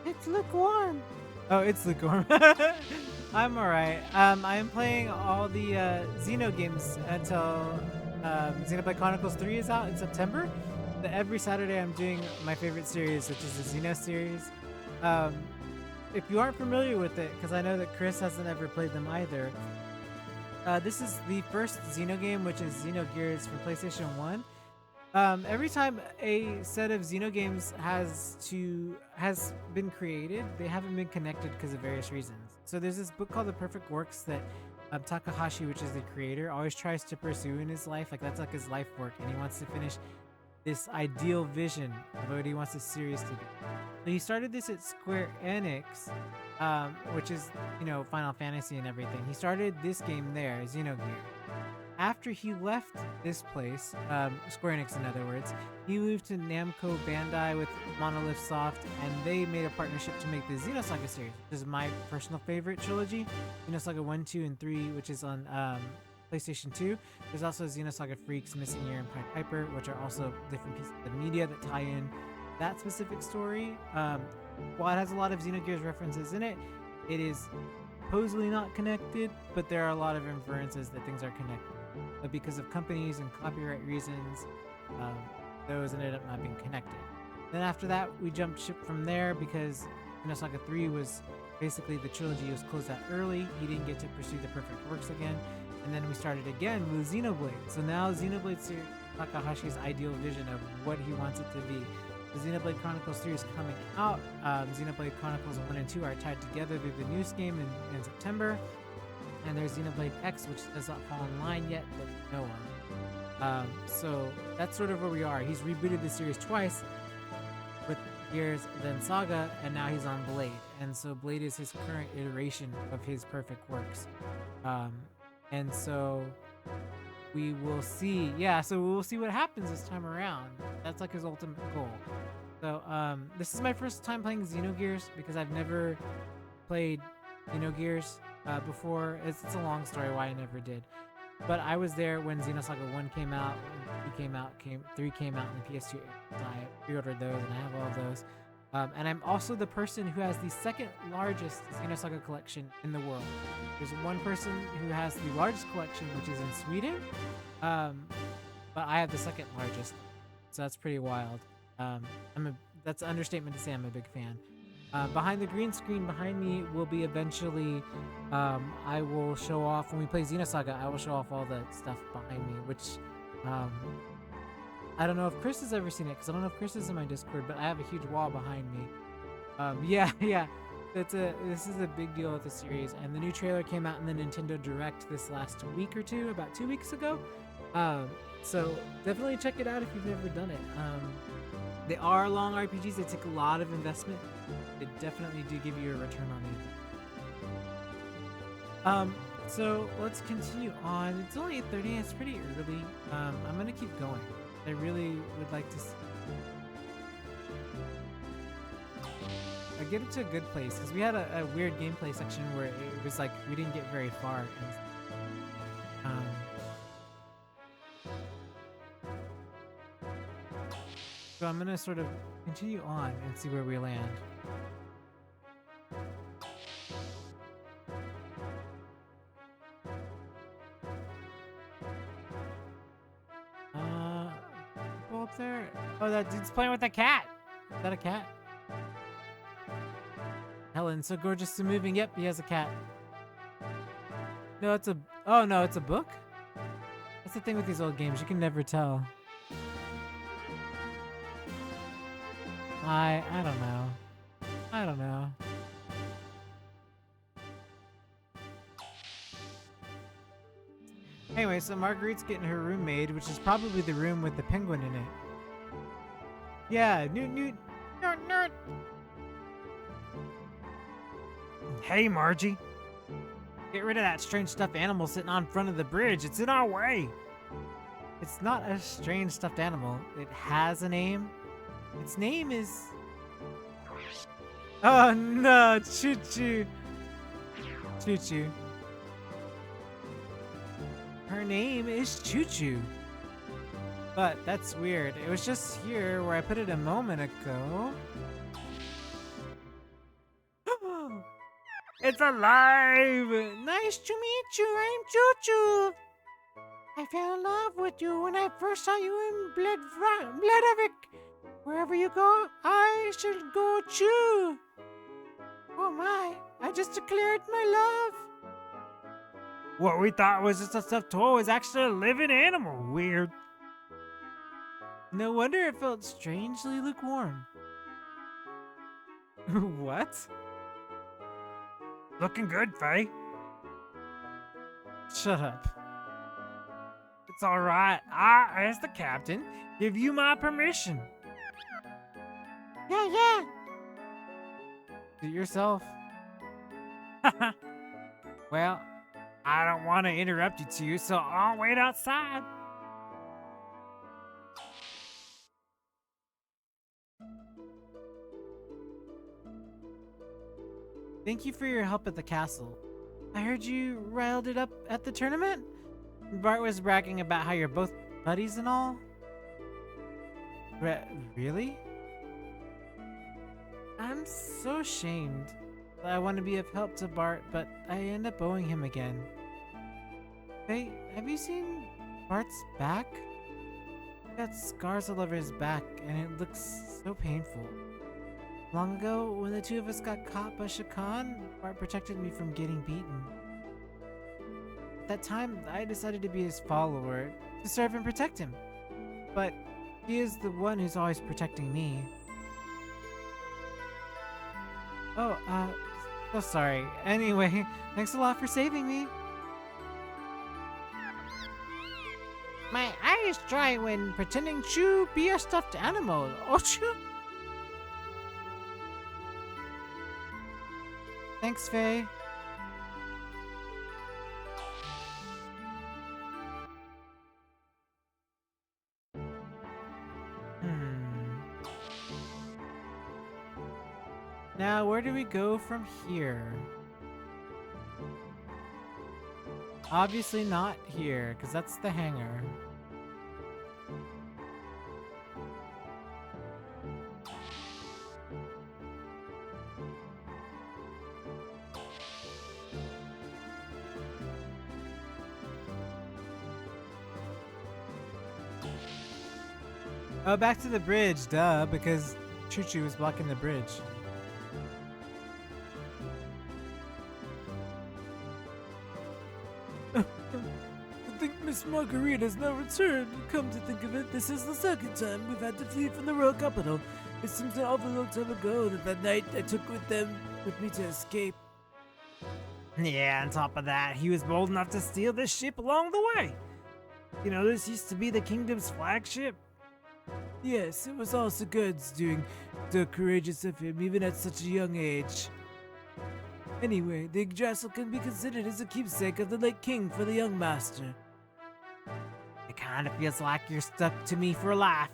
Speaker 2: It's lukewarm.
Speaker 1: Oh, it's lukewarm. I'm alright. I am playing all the Xenogames until Xenoblade Chronicles 3 is out in September. Every Saturday I'm doing my favorite series, which is the Xeno series. If you aren't familiar with it, because I know that Chris hasn't ever played them either, this is the first Xeno game, which is Xenogears for PlayStation 1. Every time a set of Xenogames has been created, they haven't been connected because of various reasons. So there's this book called The Perfect Works that Takahashi, which is the creator, always tries to pursue in his life. Like that's like his life work, and he wants to finish this ideal vision of what he wants the series to be. So he started this at Square Enix, which is Final Fantasy and everything. He started this game there, Xenogears. After he left this place, Square Enix in other words, he moved to Namco Bandai with Monolithsoft, and they made a partnership to make the Xenosaga series, which is my personal favorite trilogy. Xenosaga 1, 2, and 3, which is on PlayStation 2. There's also Xenosaga Freaks, Missing Year, and Pied Piper, which are also different pieces of media that tie in that specific story. While it has a lot of Xenogears references in it, it is supposedly not connected, but there are a lot of inferences that things are connected. But because of companies and copyright reasons, those ended up not being connected. Then after that, we jumped ship from there because Xenosaga 3 was basically the trilogy was closed out early. He didn't get to pursue the Perfect Works again. And then we started again with Xenoblade. So now Xenoblade series, Takahashi's ideal vision of what he wants it to be. The Xenoblade Chronicles series coming out. Xenoblade Chronicles 1 and 2 are tied together through the news game in September. And there's Xenoblade X, which does not fall in line yet, but we know of. So that's sort of where we are. He's rebooted the series twice with Gears, then Saga, and now he's on Blade. And so Blade is his current iteration of his Perfect Works. And so we will see. Yeah, so we'll see what happens this time around. That's like his ultimate goal. So this is my first time playing Xenogears because I've never played Xenogears before. It's a long story why I never did. But I was there when Xenosaga 1 came out, 2 came out, 3 came out, and the PS2. I pre-ordered those, and I have all of those. And I'm also the person who has the second largest Xenosaga collection in the world. There's one person who has the largest collection, which is in Sweden, but I have the second largest, so that's pretty wild. That's an understatement to say I'm a big fan. Behind the green screen behind me will be eventually, I will show off, when we play Xenosaga, I will show off all the stuff behind me, which, I don't know if Chris has ever seen it, because I don't know if Chris is in my Discord, but I have a huge wall behind me. Yeah, this is a big deal with the series, and the new trailer came out in the Nintendo Direct this last week or two, about 2 weeks ago. So definitely check it out if you've never done it. They are long RPGs. They take a lot of investment. They definitely do give you a return on it. So let's continue on. It's only 8:30. It's pretty early. I'm gonna keep going. I really would like to get it to a good place because we had a weird gameplay section where it was like we didn't get very far. And, so I'm gonna sort of continue on and see where we land. Go up there. Oh, that dude's playing with a cat. Is that a cat? Helen, so gorgeous and moving. Yep, he has a cat. No, it's a. Oh no, it's a book. That's the thing with these old games. You can never tell. I don't know. I don't know. Anyway, so Marguerite's getting her room made, which is probably the room with the penguin in it. Yeah, nerd.
Speaker 3: Hey, Margie.
Speaker 1: Get rid of that strange stuffed animal sitting on front of the bridge. It's in our way. It's not a strange stuffed animal. It has a name. Its name is... Oh no, Choo Choo. Choo Choo. Her name is Choo Choo. But that's weird. It was just here where I put it a moment ago. It's alive! Nice to meet you, I'm Choo Choo. I fell in love with you when I first saw you in Bledavik. Wherever you go, I shall go too. Oh my, I just declared my love.
Speaker 3: What we thought was just a stuffed toy is actually a living animal. Weird.
Speaker 1: No wonder it felt strangely lukewarm. What?
Speaker 3: Looking good, Faye.
Speaker 1: Shut up.
Speaker 3: It's all right. I, as the captain, give you my permission.
Speaker 2: Yeah.
Speaker 1: Do it yourself.
Speaker 3: Well, I don't want to interrupt you two, so I'll wait outside.
Speaker 1: Thank you for your help at the castle. I heard you riled it up at the tournament? Bart was bragging about how you're both buddies and all. Really? I'm so ashamed. I want to be of help to Bart, but I end up owing him again. Hey, have you seen Bart's back? He got scars all over his back, and it looks so painful. Long ago, when the two of us got caught by Shakan, Bart protected me from getting beaten. At that time, I decided to be his follower, to serve and protect him. But he is the one who's always protecting me. Oh, so sorry. Anyway, thanks a lot for saving me.
Speaker 2: My eyes dry when pretending to be a stuffed animal. Ochoo!
Speaker 1: Thanks, Faye. Now, where do we go from here? Obviously not here, because that's the hangar. Oh, back to the bridge, duh, because Choo Choo was blocking the bridge.
Speaker 4: I think Miss Margarita's now returned. Come to think of it, this is the second time we've had to flee from the royal capital. It seems an awful long time ago that night I took with me to escape.
Speaker 3: Yeah, on top of that, he was bold enough to steal this ship along the way. You know, this used to be the kingdom's flagship.
Speaker 4: Yes, it was also good doing so courageous of him, even at such a young age. Anyway, the Yggdrasil can be considered as a keepsake of the late king for the young master.
Speaker 2: It kind of feels like you're stuck to me for life.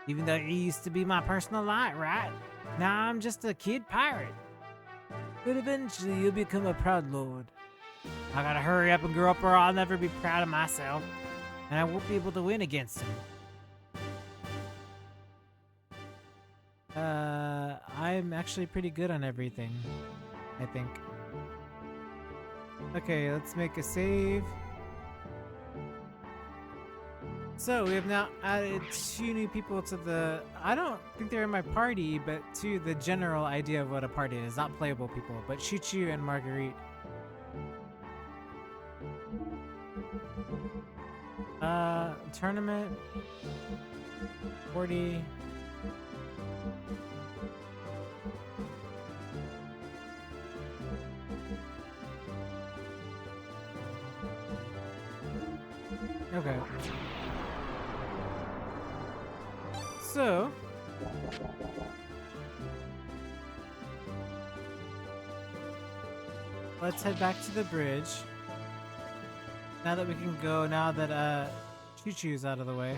Speaker 2: Even though you used to be my personal light, right? Now I'm just a kid pirate.
Speaker 4: But eventually you'll become a proud lord.
Speaker 2: I gotta hurry up and grow up or I'll never be proud of myself. And I won't be able to win against him.
Speaker 1: I'm actually pretty good on everything, I think. Okay, let's make a save. So we have now added 2 new people to the, I don't think they're in my party, but to the general idea of what a party is. Not playable people, but Choo Choo and Marguerite. Tournament 40. Okay. So let's head back to the bridge. Now that we can go, now that Choo Choo's out of the way.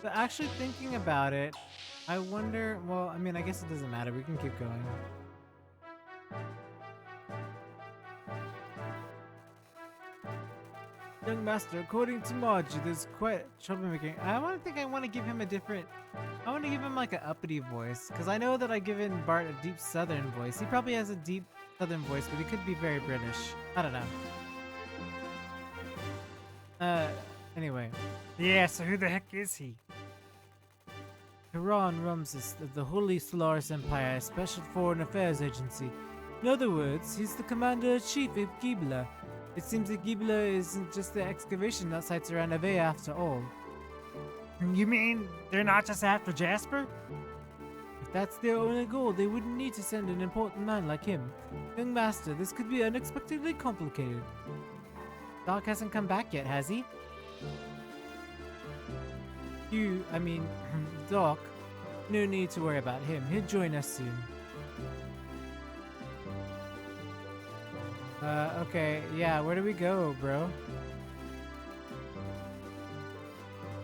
Speaker 1: But actually thinking about it, I wonder, well, I mean, I guess it doesn't matter. We can keep going. Young master, according to Margie, there's quite troublemaking. I want to give him a different, I want to give him like an uppity voice. Because I know that I've given Bart a deep southern voice. He probably has a deep southern voice, but he could be very British. I don't know. Anyway.
Speaker 3: Yeah, so who the heck is he?
Speaker 1: Haran Ramses of the Holy Solaris Empire, Special Foreign Affairs Agency.
Speaker 4: In other words, he's the commander-in-chief of Gibla. It seems that Gibla isn't just the excavation that sites around Ave after all.
Speaker 3: You mean they're not just after Jasper?
Speaker 4: If that's their only goal, they wouldn't need to send an important man like him. Young Master, this could be unexpectedly complicated.
Speaker 2: Doc hasn't come back yet, has he?
Speaker 4: Doc, no need to worry about him. He'll join us soon.
Speaker 2: Okay, yeah, where do we go, bro?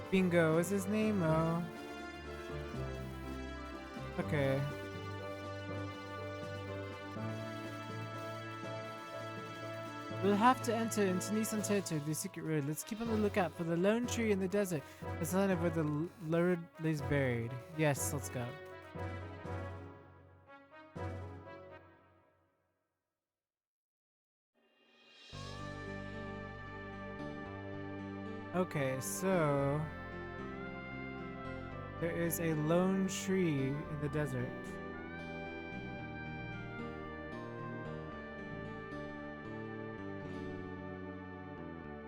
Speaker 4: Bingo is his name, oh.
Speaker 2: Okay.
Speaker 4: We'll have to enter into Nissan territory, the secret road. Let's keep on the lookout for the lone tree in the desert, the sign of where the Lord lays buried. Yes, let's go.
Speaker 2: Okay, so there is a lone tree in the desert.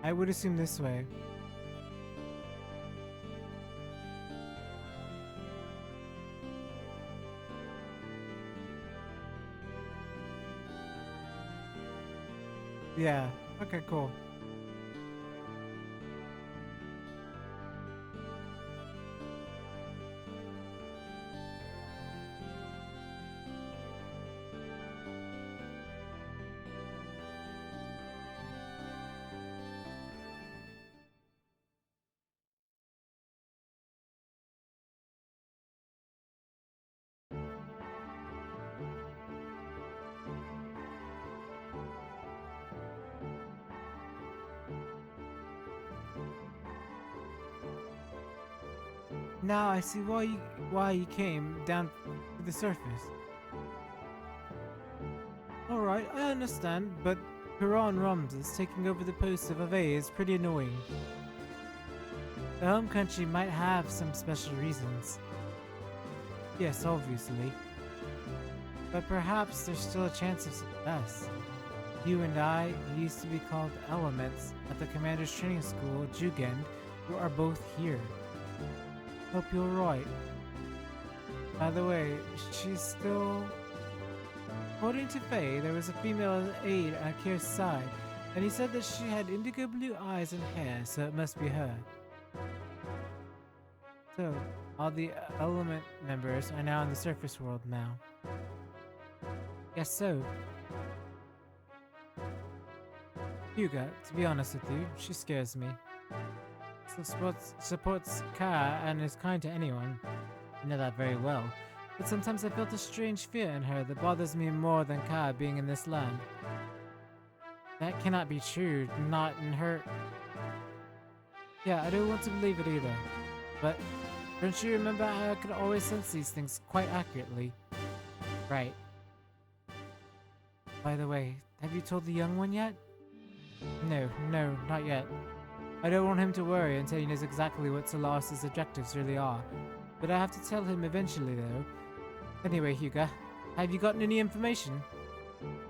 Speaker 2: I would assume this way. Yeah, okay, cool. Now I see why you came down to the surface.
Speaker 4: Alright, I understand, but Piran Ramses taking over the post of Ave is pretty annoying.
Speaker 2: The home country might have some special reasons.
Speaker 4: Yes, obviously.
Speaker 2: But perhaps there's still a chance of success. You and I, who used to be called Elements at the Commander's Training School, Jugend, who are both here.
Speaker 4: Hope you're right.
Speaker 2: By the way, she's still...
Speaker 4: According to Faye, there was a female aide at Kier's side, and he said that she had indigo blue eyes and hair, so it must be her.
Speaker 2: So, all the Element members are now in the surface world now.
Speaker 4: Guess so.
Speaker 2: Hyuga, to be honest with you, she scares me. Supports Ka and is kind to anyone. I know that very well. But sometimes I felt a strange fear in her that bothers me more than Ka being in this land. That cannot be true, not in her...
Speaker 4: Yeah, I don't want to believe it either.
Speaker 2: But don't you remember how I could always sense these things quite accurately? Right. By the way, have you told the young one yet?
Speaker 4: No, not yet. I don't want him to worry until he knows exactly what Solaris' objectives really are. But I have to tell him eventually, though. Anyway, Hyuga, have you gotten any information?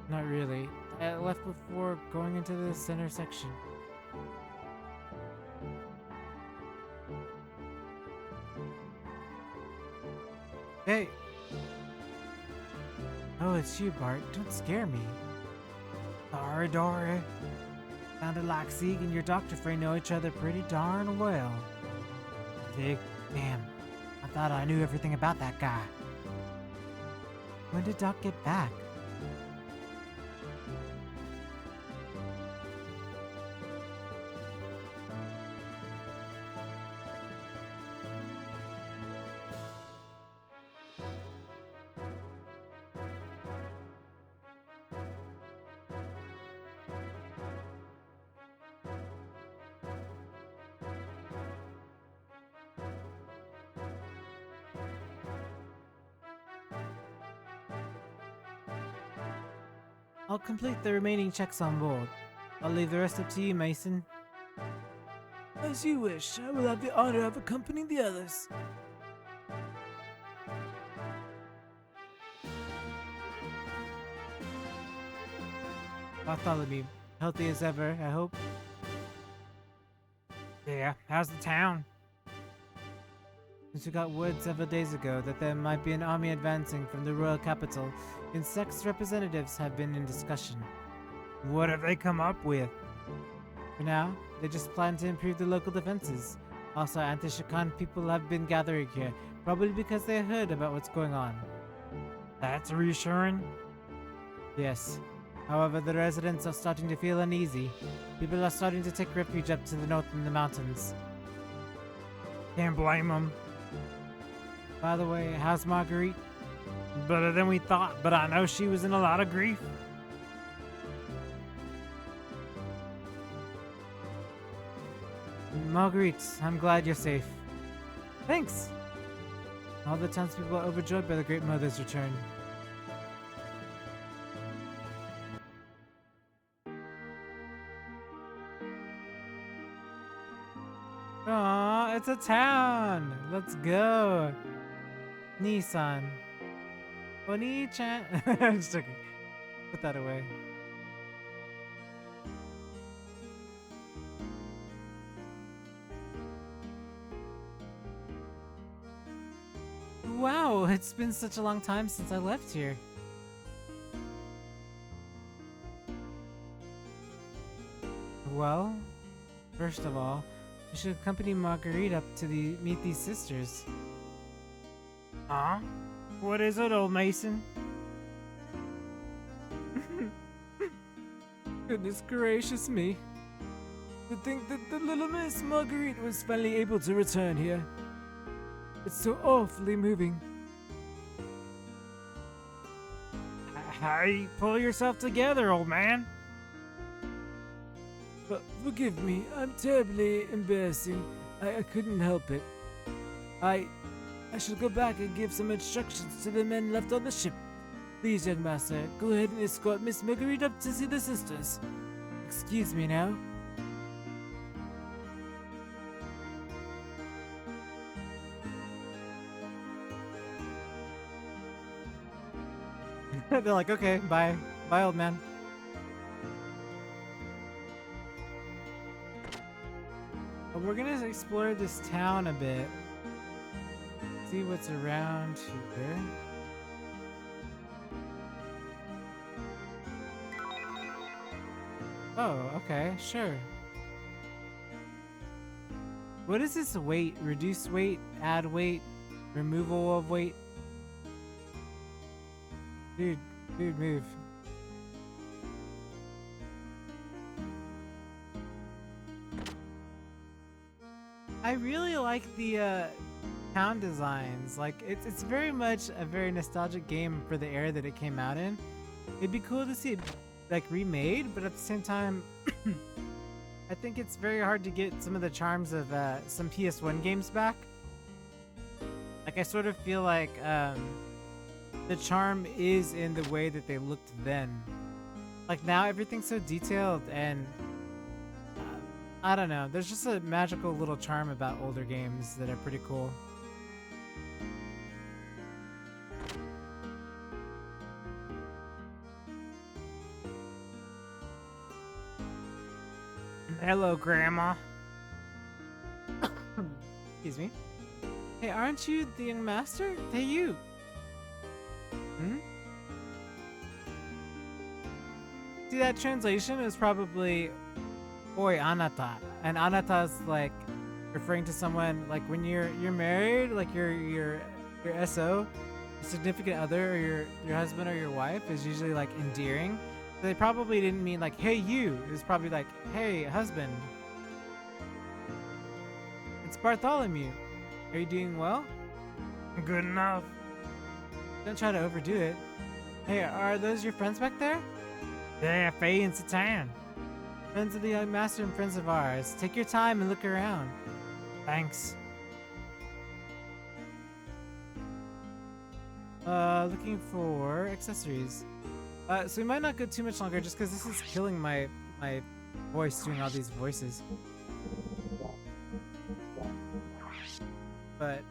Speaker 2: Not really. I left before going into the center section.
Speaker 4: Hey!
Speaker 2: Oh, it's you, Bart. Don't scare me.
Speaker 4: Sorry, Dory.
Speaker 2: Sounded like Sieg and your Dr. Frey know each other pretty darn well.
Speaker 4: Dig.
Speaker 2: Damn. I thought I knew everything about that guy. When did Doc get back?
Speaker 4: I'll complete the remaining checks on board. I'll leave the rest up to you, Mason.
Speaker 5: As you wish. I will have the honor of accompanying the others.
Speaker 1: Bartholomew. Healthy as ever, I hope.
Speaker 3: Yeah, how's the town?
Speaker 1: Since we got word several days ago that there might be an army advancing from the royal capital, insect's representatives have been in discussion.
Speaker 3: What have they come up with?
Speaker 1: For now, they just plan to improve the local defenses. Also, anti-Shakan people have been gathering here, probably because they heard about what's going on.
Speaker 3: That's reassuring.
Speaker 1: Yes. However, the residents are starting to feel uneasy. People are starting to take refuge up to the north in the mountains.
Speaker 3: Can't blame them.
Speaker 1: By the way, how's Marguerite?
Speaker 3: Better than we thought, but I know she was in a lot of grief.
Speaker 1: Marguerite, I'm glad you're safe. Thanks! All the townspeople are overjoyed by the Great Mother's return. Aw, it's a town! Let's go! Nissan. Oni-chan. I'm just joking. Put that away. Wow, it's been such a long time since I left here. Well, first of all, you should accompany Marguerite up to meet these sisters.
Speaker 3: Huh? What is it, old Mason?
Speaker 5: Goodness gracious me. To think that the little Miss Marguerite was finally able to return here. It's so awfully moving.
Speaker 3: Hey, pull yourself together, old man.
Speaker 5: But forgive me, I'm terribly embarrassing. I couldn't help it. I shall go back and give some instructions to the men left on the ship. Please, young master, go ahead and escort Miss Marguerite up to see the sisters. Excuse me now.
Speaker 1: They're like, okay, bye. Bye, old man. But we're gonna explore this town a bit. See what's around here. Oh, okay, sure. What is this weight? Reduce weight, add weight, removal of weight? Dude, move. I really like the town designs. Like, it's very much a very nostalgic game for the era that it came out in. It'd be cool to see it like remade, but at the same time, I think it's very hard to get some of the charms of some PS1 games back. Like, I sort of feel like the charm is in the way that they looked then. Like, now everything's so detailed and I don't know. There's just a magical little charm about older games that are pretty cool.
Speaker 3: Hello, Grandma.
Speaker 1: Excuse me. Hey, aren't you the young master? Hey, you. Hmm? See, that translation is probably Oi Anata. And Anata's like referring to someone like when you're married, like your SO, significant other, or your husband or your wife is usually like endearing. So they probably didn't mean like, hey you. It was probably like, hey husband. It's Bartholomew. Are you doing well?
Speaker 3: Good enough.
Speaker 1: Don't try to overdo it. Hey, are those your friends back there?
Speaker 3: Yeah, Faye and Satan.
Speaker 1: Friends of the young master and friends of ours. Take your time and look around.
Speaker 3: Thanks.
Speaker 1: Looking for accessories. So we might not go too much longer just because this is killing my voice doing all these voices. But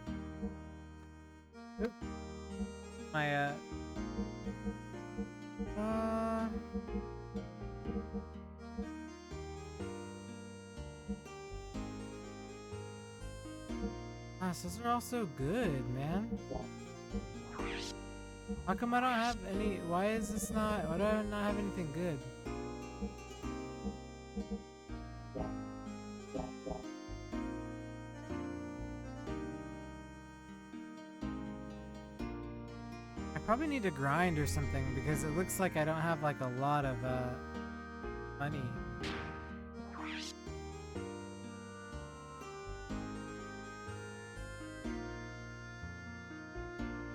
Speaker 1: my Gosh, those are all so good, man. How come I don't have any? Why is this not? Why do I not have anything good? I probably need to grind or something because it looks like I don't have like a lot of money.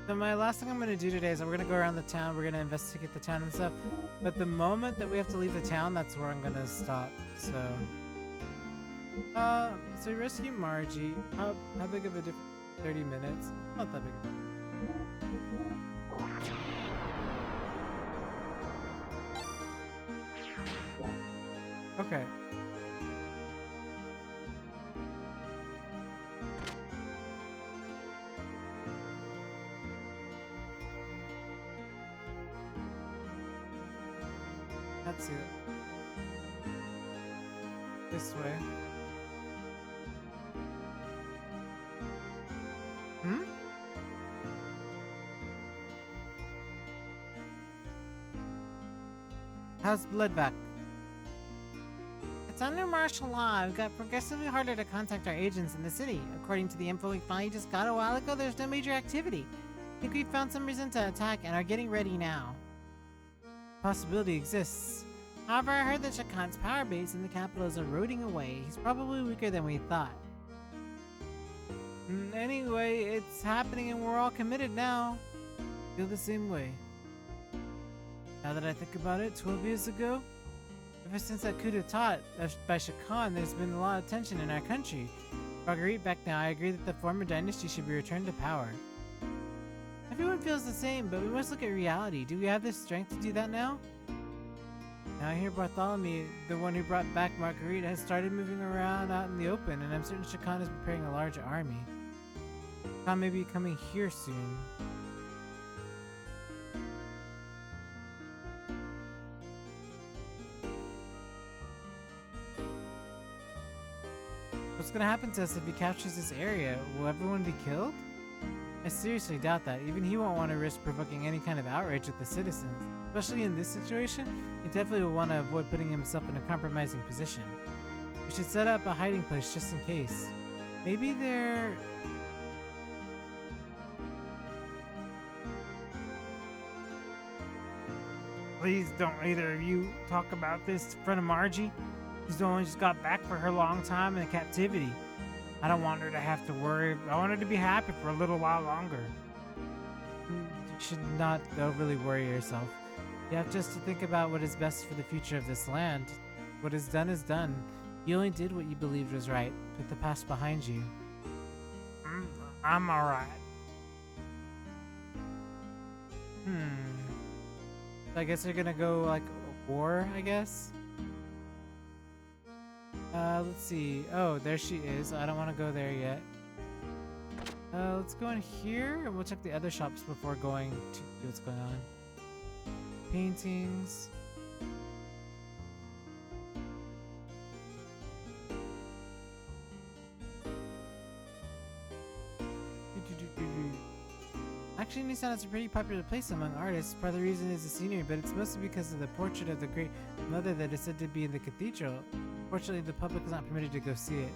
Speaker 1: So my last thing I'm going to do today is we're going to go around the town, we're going to investigate the town and stuff, but the moment that we have to leave the town, that's where I'm going to stop, so... so we rescue Margie. How big of a difference? 30 minutes? Not that big of a... Okay. Let's see it. This way. Hmm? How's Bloodback? It's under martial law. It got progressively harder to contact our agents in the city. According to the info we finally just got a while ago, there's no major activity. I think we found some reason to attack and are getting ready now. Possibility exists. However, I heard that Shakan's power base in the capital is eroding away. He's probably weaker than we thought. Anyway, it's happening and we're all committed now. Feel the same way. Now that I think about it, 12 years ago, ever since that coup d'etat by Shakan, there's been a lot of tension in our country. Marguerite, back now, I agree that the former dynasty should be returned to power. Everyone feels the same, but we must look at reality. Do we have the strength to do that now? Now I hear Bartholomew, the one who brought back Marguerite, has started moving around out in the open, and I'm certain Shakan is preparing a large army. Shakan may be coming here soon. What's gonna happen to us if he captures this area? Will everyone be killed? I seriously doubt that. Even he won't want to risk provoking any kind of outrage with the citizens. Especially in this situation, he definitely will want to avoid putting himself in a compromising position. We should set up a hiding place just in case. Maybe they're...
Speaker 3: Please don't either of you talk about this in front of Margie. She's only just got back for her long time in captivity. I don't want her to have to worry. I want her to be happy for a little while longer.
Speaker 1: You should not overly worry yourself. You have just to think about what is best for the future of this land. What is done is done. You only did what you believed was right. Put the past behind you.
Speaker 3: I'm alright.
Speaker 1: So I guess they're gonna go, like, war, I guess? Let's see. Oh, there she is. I don't want to go there yet. Let's go in here, and we'll check the other shops before going to see what's going on. Paintings. Actually, Nissan is a pretty popular place among artists. Part of the reason is the scenery, but it's mostly because of the portrait of the Great Mother that is said to be in the cathedral. Fortunately, the public is not permitted to go see it.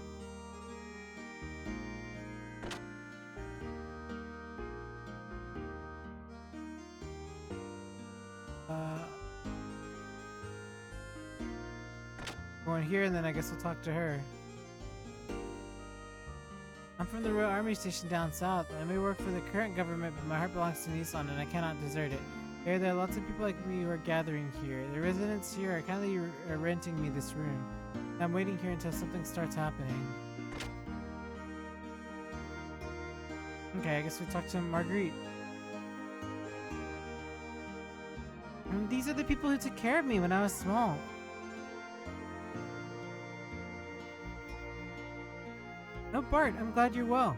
Speaker 1: Go in here, and then I guess we'll talk to her. I'm from the Royal Army Station down south. I may work for the current government, but my heart belongs to Nissan, and I cannot desert it. Here, there are lots of people like me who are gathering here. The residents here are kindly renting me this room. I'm waiting here until something starts happening. Okay, I guess we'll talk to Marguerite. These are the people who took care of me when I was small. Oh, Bart, I'm glad you're well.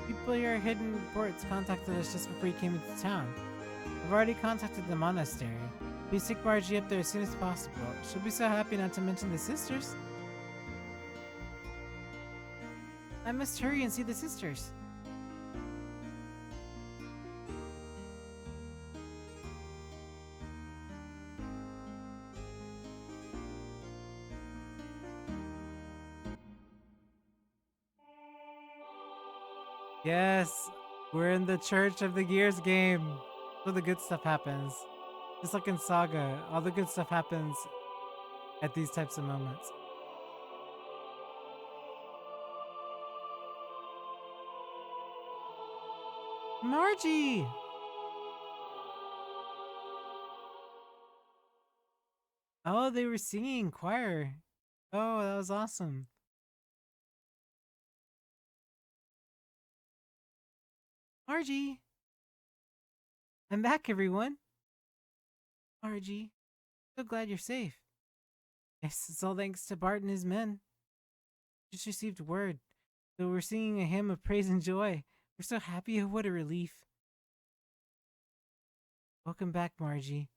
Speaker 1: People here at Hidden Ports contacted us just before you came into town. I've already contacted the monastery. Please take Margie up there as soon as possible. She'll be so happy, not to mention the sisters.
Speaker 2: I must hurry and see the sisters.
Speaker 1: Yes, we're in the Church of the Gears game. Where the good stuff happens. Just like in Saga, all the good stuff happens at these types of moments. Margie! Oh, they were singing choir. Oh, that was awesome. Margie! I'm back, everyone. Margie, so glad you're safe. Yes, it's all thanks to Bart and his men. Just received word. So we're singing a hymn of praise and joy. We're so happy. What a relief. Welcome back, Margie.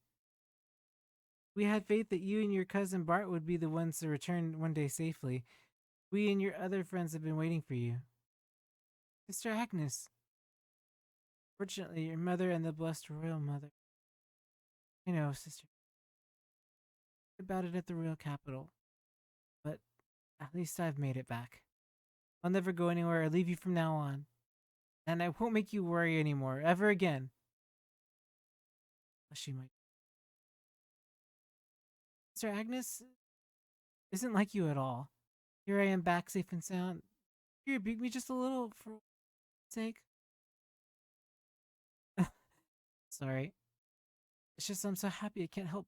Speaker 1: We had faith that you and your cousin Bart would be the ones to return one day safely. We and your other friends have been waiting for you. Sister Agnes. Fortunately, your mother and the blessed royal mother. I know, sister. About it at the royal capital. But at least I've made it back. I'll never go anywhere or leave you from now on. And I won't make you worry anymore, ever again. She might. Sister Agnes isn't like you at all. Here I am back safe and sound. You rebuke me just a little for sake. Sorry. It's just I'm so happy I can't help.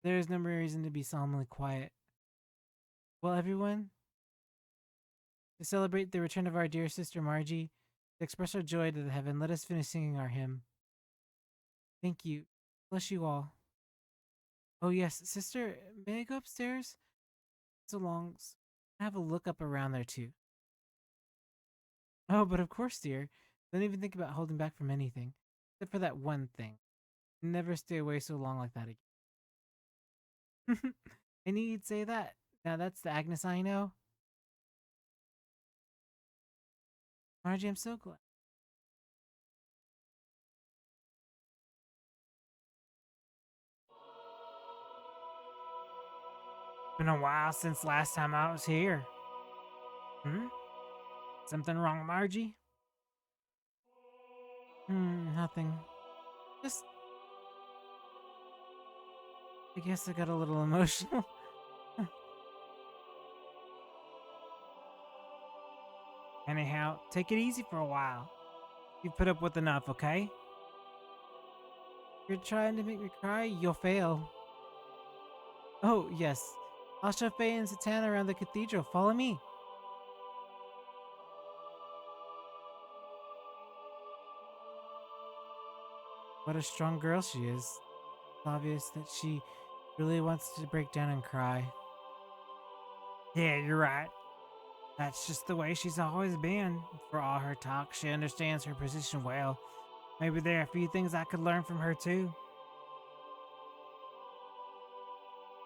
Speaker 1: There is no reason to be solemnly quiet. Well, everyone, to celebrate the return of our dear sister Margie, to express our joy to the heaven, let us finish singing our hymn. Thank you. Bless you all. Oh yes, sister, may I go upstairs? So long. Have a look up around there too. Oh, but of course, dear. Don't even think about holding back from anything. Except for that one thing. Never stay away so long like that again. I knew you'd say that. Now that's the Agnes I know. Margie, I'm so glad. Been a while since last time I was here. Hmm? Something wrong, Margie? Nothing. Just... I guess I got a little emotional. Anyhow, take it easy for a while. You put up with enough, okay? You're trying to make me cry, you'll fail. Oh, yes. I'll show Faye and Satana around the cathedral. Follow me. What a strong girl she is. It's obvious that she really wants to break down and cry. Yeah, you're right. That's just the way she's always been. For all her talk, she understands her position well. Maybe there are a few things I could learn from her too.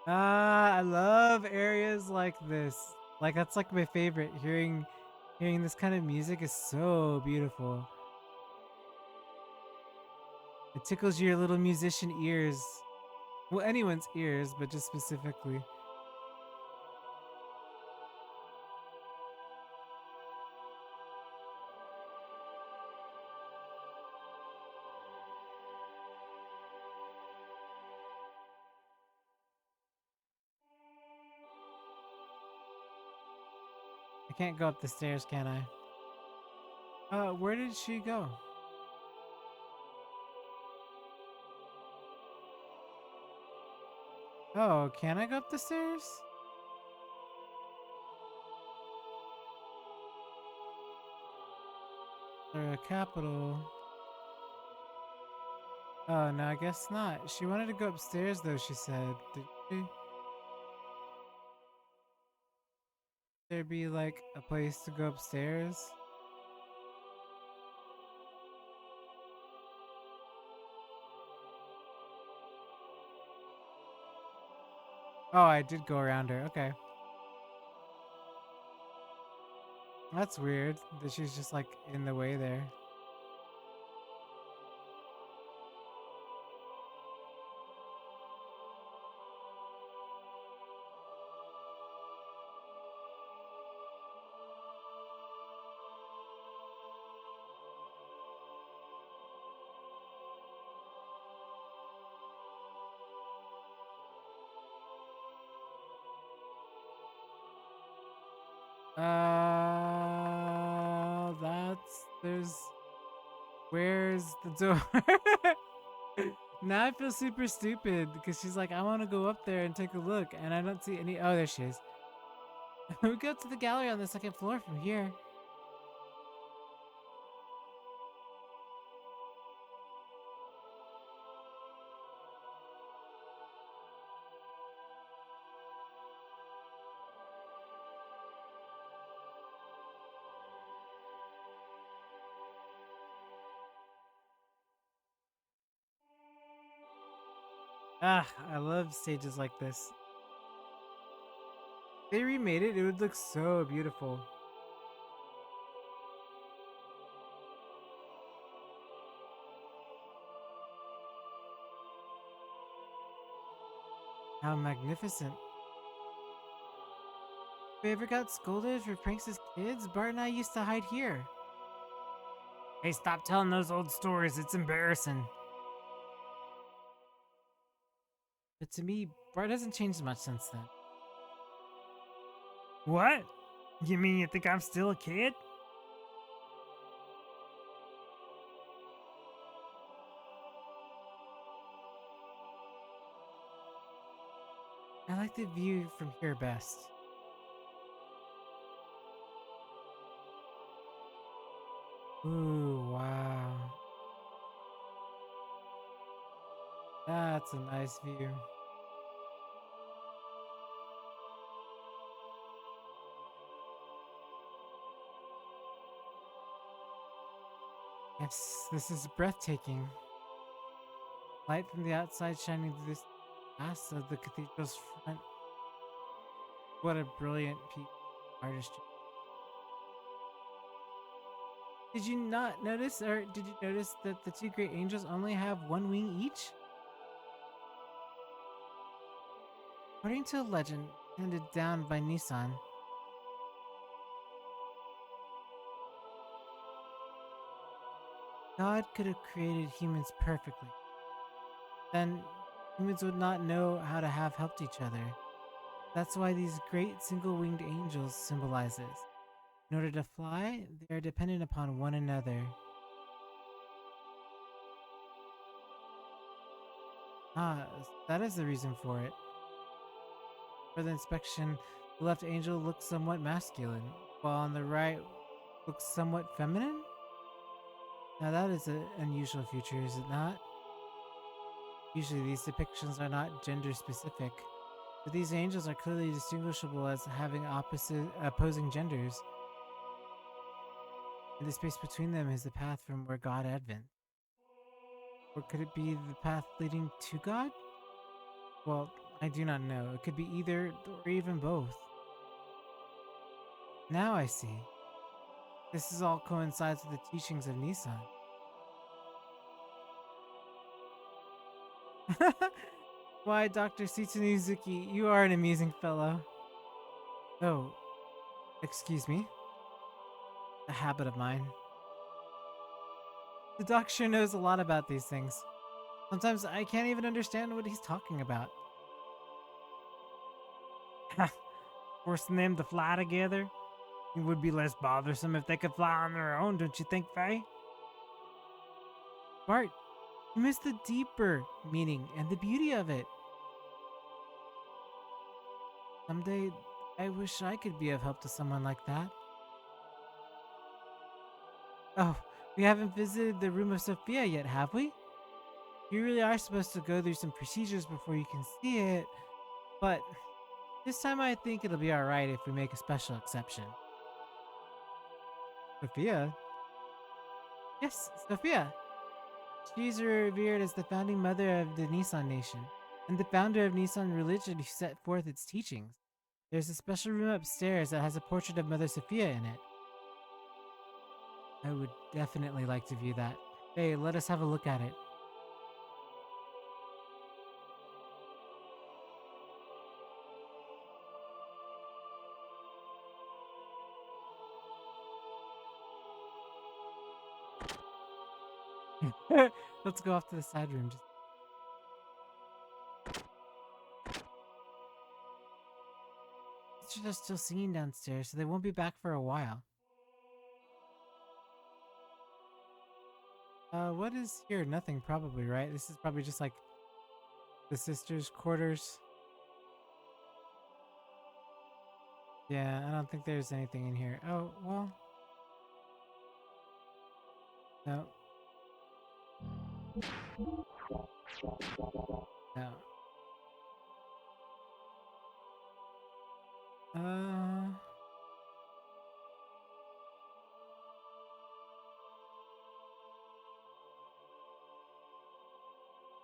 Speaker 1: I love areas like this. Like that's like my favorite. Hearing this kind of music is so beautiful. It tickles your little musician ears. Well, anyone's ears, but just specifically. I can't go up the stairs, can I? Where did she go? Oh, can I go up the stairs? Or a capital. Oh, no, I guess not. She wanted to go upstairs, though, she said. Did she? There be, like, a place to go upstairs? Oh, I did go around her. Okay. That's weird that she's just like in the way there. There's. Where's the door? Now I feel super stupid because she's like, I want to go up there and take a look, and I don't see any. Oh, there she is. We go to the gallery on the second floor from here. Ah, I love stages like this. If they remade it, it would look so beautiful. How magnificent. If we ever got scolded for pranks as kids, Bart and I used to hide here.
Speaker 3: Hey, stop telling those old stories. It's embarrassing.
Speaker 1: But to me, Bart hasn't changed much since then.
Speaker 3: What? You mean you think I'm still a kid?
Speaker 1: I like the view from here best. Ooh, wow. That's a nice view. Yes, this is breathtaking. Light from the outside shining through this glass of the cathedral's front. What a brilliant piece of artistry. Did you not notice, or did you notice that the two great angels only have one wing each? According to a legend handed down by Nissan, God could have created humans perfectly. Then humans would not know how to have helped each other. That's why these great single-winged angels symbolize this. In order to fly, they are dependent upon one another. Ah, that is the reason for it. For the inspection, the left angel looks somewhat masculine, while on the right looks somewhat feminine? Now that is an unusual feature, is it not? Usually these depictions are not gender specific, but these angels are clearly distinguishable as having opposing genders. And the space between them is the path from where God advent. Or could it be the path leading to God? Well, I do not know. It could be either or even both. Now I see. This is all coincides with the teachings of Nissan. Why, Dr. Sitsunuzuki, you are an amusing fellow. Oh, excuse me. A habit of mine. The doc sure knows a lot about these things. Sometimes I can't even understand what he's talking about.
Speaker 3: Forcing them to fly together? It would be less bothersome if they could fly on their own, don't you think, Faye?
Speaker 1: Bart, you missed the deeper meaning and the beauty of it. Someday, I wish I could be of help to someone like that. Oh, we haven't visited the room of Sophia yet, have we? You really are supposed to go through some procedures before you can see it, but this time I think it'll be alright if we make a special exception. Sophia? Yes, Sophia. She's revered as the founding mother of the Nissan Nation.
Speaker 2: and the founder of Nissan religion who set forth its teachings. There's a special room upstairs that has a portrait of Mother Sophia in it. I would definitely like to view that. Hey, let us have a look at it. Let's go off to the side room. They're still singing downstairs, so they won't be back for a while. What is here? Nothing, probably, right? This is probably just like the sisters' quarters. Yeah, I don't think there's anything in here. Oh, well. No. No.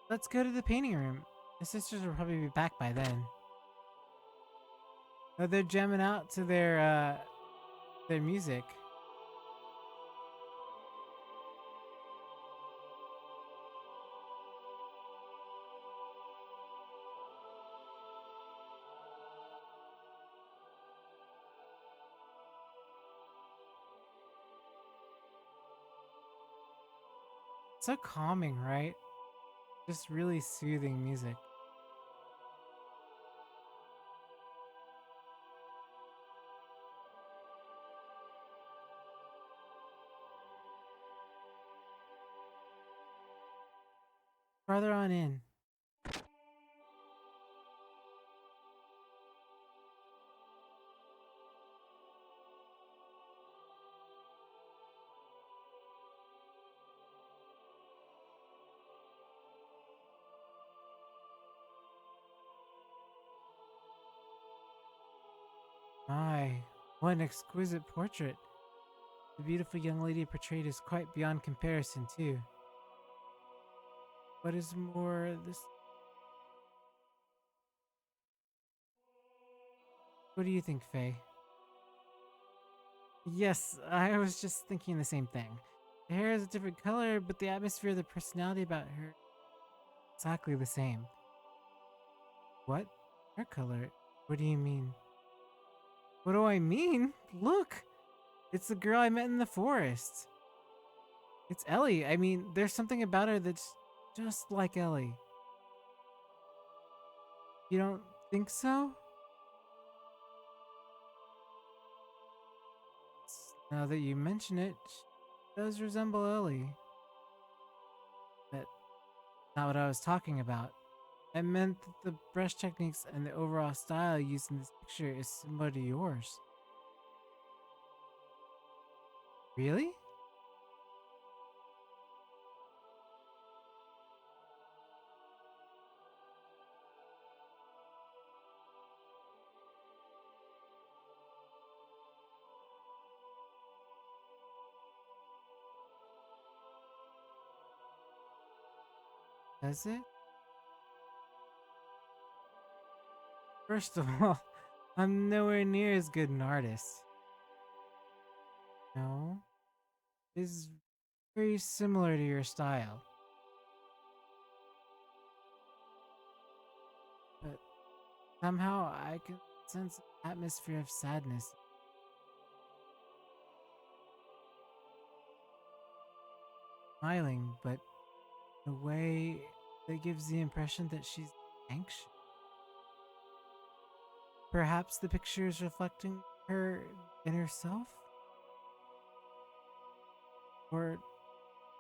Speaker 2: Let's go to the painting room. The sisters will probably be back by then. Oh, they're jamming out to their music. So calming, right? Just really soothing music. Farther on in. My, what an exquisite portrait. The beautiful young lady portrayed is quite beyond comparison, too. What is more, this... What do you think, Faye? Yes, I was just thinking the same thing. The hair is a different color, but the atmosphere, the personality about her, exactly the same. What? Hair color? What do you mean? What do I mean? Look! It's the girl I met in the forest. It's Ellie. I mean, there's something about her that's just like Ellie. You don't think so? Now that you mention it, she does resemble Ellie. But not what I was talking about. I meant that the brush techniques and the overall style used in this picture is similar to yours. Really? Does it? First of all, I'm nowhere near as good an artist. No? It's very similar to your style. But somehow I can sense an atmosphere of sadness. Smiling, but in a way that gives the impression that she's anxious. Perhaps the picture is reflecting her inner self? Or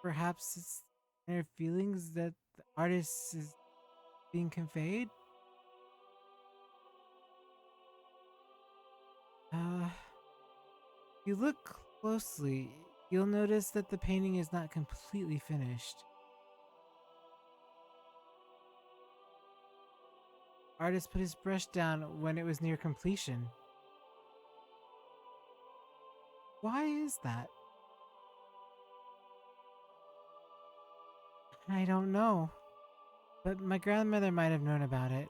Speaker 2: perhaps it's inner feelings that the artist is being conveyed? If you look closely, you'll notice that the painting is not completely finished. Artist put his brush down when it was near completion. Why is that? I don't know. but my grandmother might have known about it.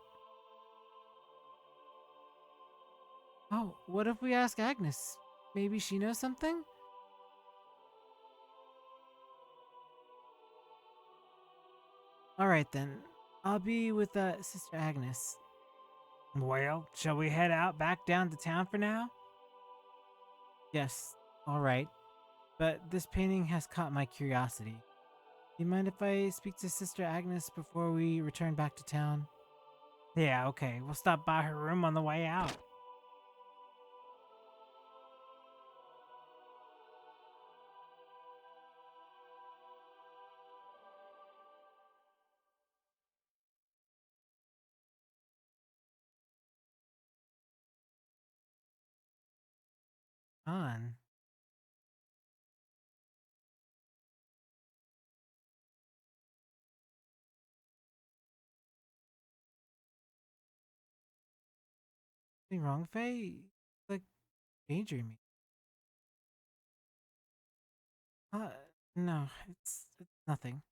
Speaker 2: Oh, what if we ask Agnes? Maybe she knows something? Alright then. I'll be with Sister Agnes.
Speaker 3: Well, shall we head out back down to town for now?
Speaker 2: Yes, alright. But this painting has caught my curiosity. Do you mind if I speak to Sister Agnes before we return back to town?
Speaker 3: Yeah, okay. We'll stop by her room on the way out.
Speaker 2: On. Anything wrong, Faye? Like, daydreaming. Uh, no, it's nothing.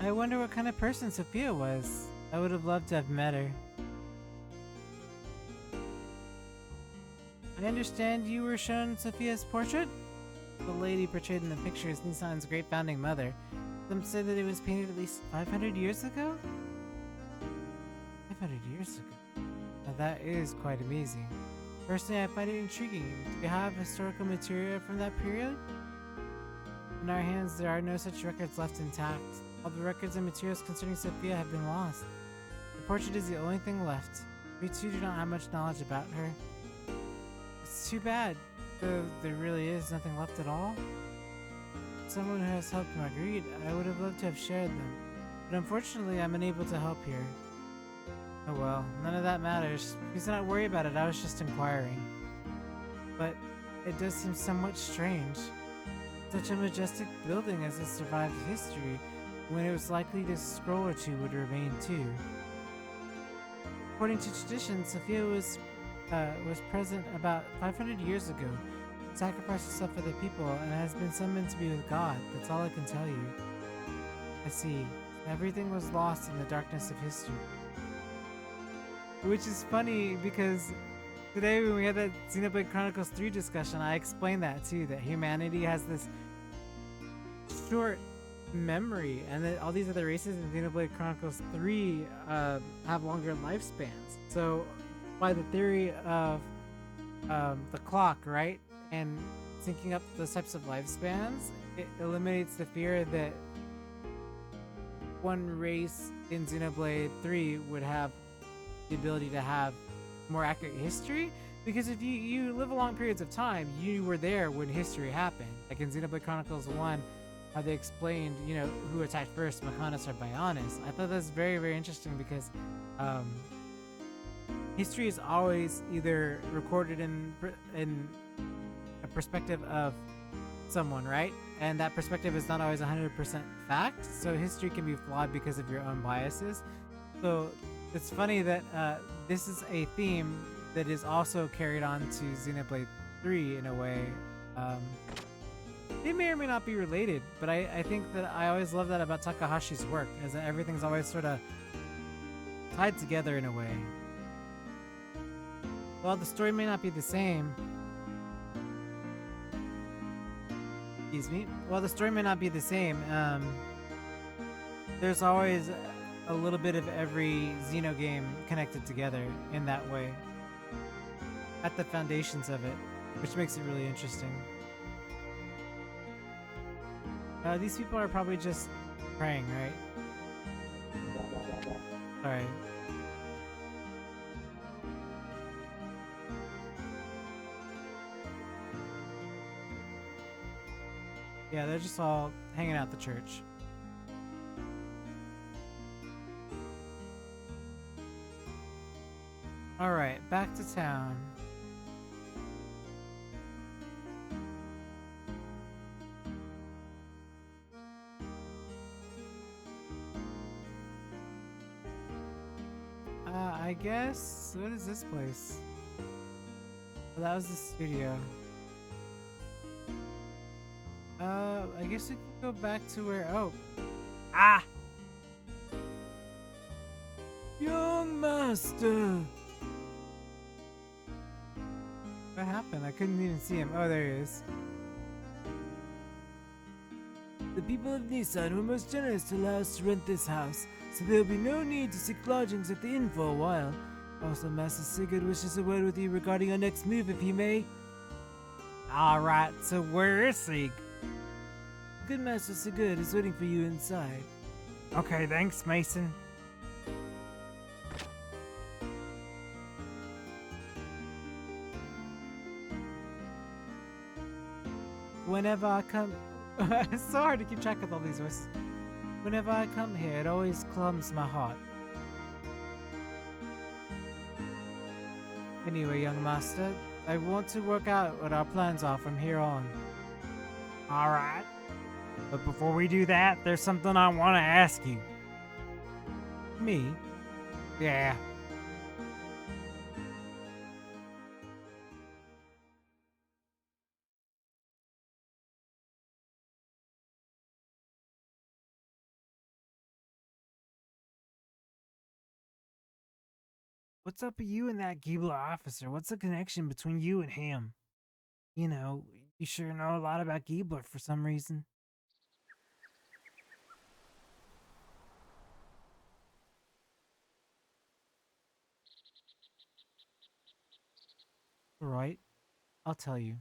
Speaker 2: I wonder what kind of person Sophia was. I would have loved to have met her. I understand you were shown Sophia's portrait? The lady portrayed in the picture is Nissan's great founding mother. Some say that it was painted at least 500 years ago? 500 years ago? Now that is quite amazing. Personally, I find it intriguing. Do you have historical material from that period? In our hands, there are no such records left intact. All the records and materials concerning Sophia have been lost. The portrait is the only thing left. We too do not have much knowledge about her. It's too bad, though there really is nothing left at all. Someone who has helped Marguerite, I would have loved to have shared them, but unfortunately I'm unable to help here. Oh well, none of that matters. Please do not worry about it, I was just inquiring. But it does seem somewhat strange. Such a majestic building as it survived history, when it was likely this scroll or two would remain too. According to tradition, Sophia was present about 500 years ago, sacrificed herself for the people, and has been summoned to be with God. That's all I can tell you. I see. Everything was lost in the darkness of history. Which is funny because today when we had that Xenoblade Chronicles 3 discussion, I explained that too, that humanity has this short memory, and that all these other races in Xenoblade Chronicles 3 have longer lifespans. So by the theory of the clock, right, and syncing up those types of lifespans, it eliminates the fear that one race in Xenoblade 3 would have the ability to have more accurate history, because if you live along periods of time, you were there when history happened. Like in Xenoblade Chronicles 1, how they explained, you know, who attacked first, Mechonis or Bionis. I thought that was very, very interesting because history is always either recorded in a perspective of someone, right? And that perspective is not always 100% fact, so history can be flawed because of your own biases. So it's funny that this is a theme that is also carried on to Xenoblade 3 in a way. They may or may not be related, but I think that I always love that about Takahashi's work, is that everything's always sort of tied together in a way. While the story may not be the same, while the story may not be the same, there's always a little bit of every Xeno game connected together in that way, at the foundations of it, which makes it really interesting. These people are probably just praying, right? Alright. Yeah, they're just all hanging out at the church.
Speaker 1: Alright, back to town. I guess. What is this place? Oh, that was the studio. I guess we can go back to where. Oh. Ah!
Speaker 5: Young master!
Speaker 1: What happened? I couldn't even see him. Oh, there he is.
Speaker 5: The people of Nissan were most generous to allow us to rent this house, so there will be no need to seek lodgings at the inn for a while. Also, Master Sigurd wishes a word with you regarding our next move, if he may.
Speaker 1: Alright, so where is he?
Speaker 5: Good Master Sigurd is waiting for you inside.
Speaker 3: Okay, thanks, Mason.
Speaker 1: Whenever I come. It's so hard to keep track of all these voices. Whenever I come here, it always clums my heart. Anyway, young master, I want to work out what our plans are from here on.
Speaker 3: Alright. But before we do that, there's something I want to ask you.
Speaker 1: Me?
Speaker 3: Yeah. What's up with you and that Giebler officer? What's the connection between you and him? You know, you sure know a lot about Giebler for some reason.
Speaker 1: Right. I'll tell you.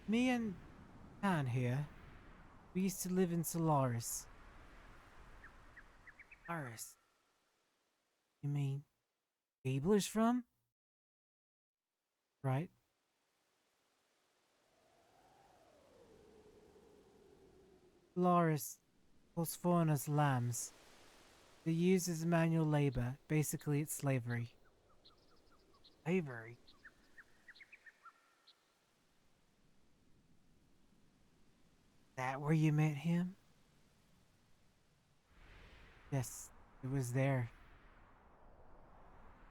Speaker 1: Me and Tan here, we used to live in Solaris.
Speaker 3: Iris.
Speaker 1: You mean Gabler's from? Right. Solaris calls foreigners lambs. They use as manual labor. Basically, it's slavery.
Speaker 3: Slavery? That where you met him?
Speaker 1: Yes, it was there.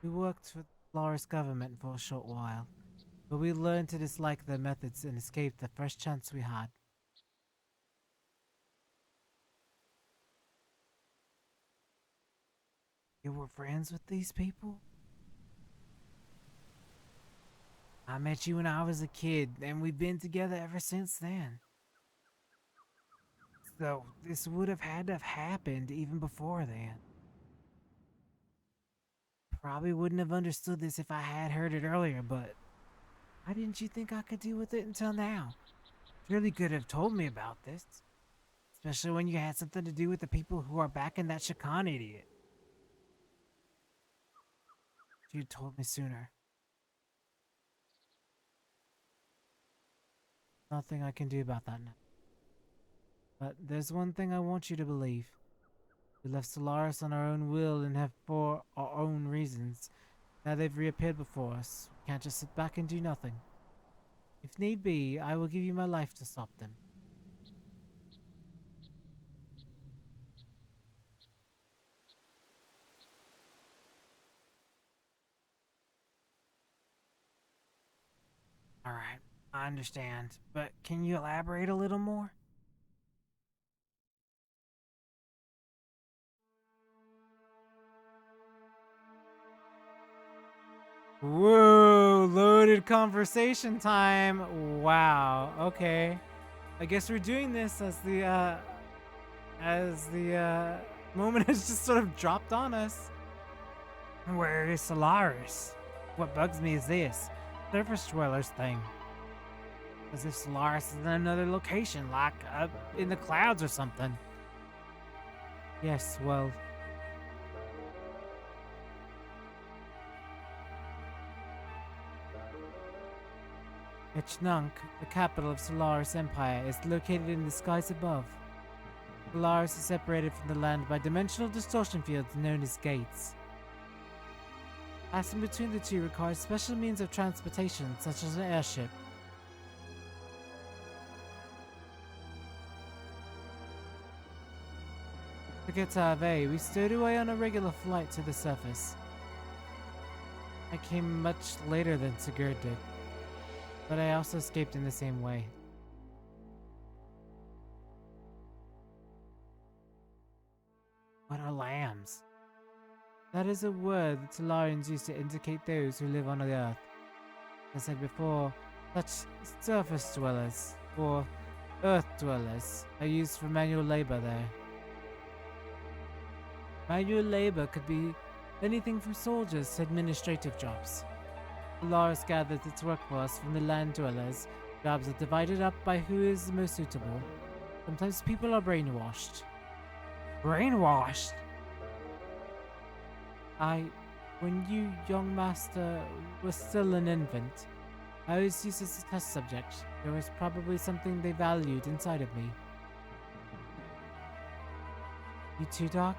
Speaker 1: We worked for the Solaris government for a short while, but we learned to dislike their methods and escaped the first chance we had.
Speaker 3: You were friends with these people?
Speaker 1: I met you when I was a kid, and we've been together ever since then.
Speaker 3: So this would have had to have happened even before then.
Speaker 1: Probably wouldn't have understood this if I had heard it earlier, but why didn't you think I could deal with it until now?
Speaker 3: Surely could have told me about this.
Speaker 1: Especially when you had something to do with the people who are backing that Shakan idiot. If you'd told me sooner. Nothing I can do about that now. But there's one thing I want you to believe. We left Solaris on our own will and have for our own reasons. Now they've reappeared before us. We can't just sit back and do nothing. If need be, I will give you my life to stop them.
Speaker 3: Alright, I understand. But can you elaborate a little more?
Speaker 1: Whoa, loaded conversation time. Wow, okay. I guess we're doing this as the moment has just sort of dropped on us.
Speaker 3: Where is Solaris? What bugs me is this surface dwellers thing. As if Solaris is in another location, like up in the clouds or something.
Speaker 1: Yes, well, Echnunk, the capital of Solaris Empire, is located in the skies above.
Speaker 2: Solaris is separated from the land by dimensional distortion fields known as gates. Passing between the two requires special means of transportation, such as an airship. To get to Ave, we stowed away on a regular flight to the surface. I came much later than Sigurd did, but I also escaped in the same way. What are lambs? That is a word that Solarians use to indicate those who live on the earth. As I said before, such surface dwellers, or earth dwellers, are used for manual labor there. Manual labor could be anything from soldiers to administrative jobs. Solaris gathers its workforce from the land dwellers. Jobs are divided up by who is the most suitable. Sometimes people are brainwashed.
Speaker 3: Brainwashed?
Speaker 2: When you, young master, were still an infant, I was used as a test subject. There was probably something they valued inside of me. You too, Doc?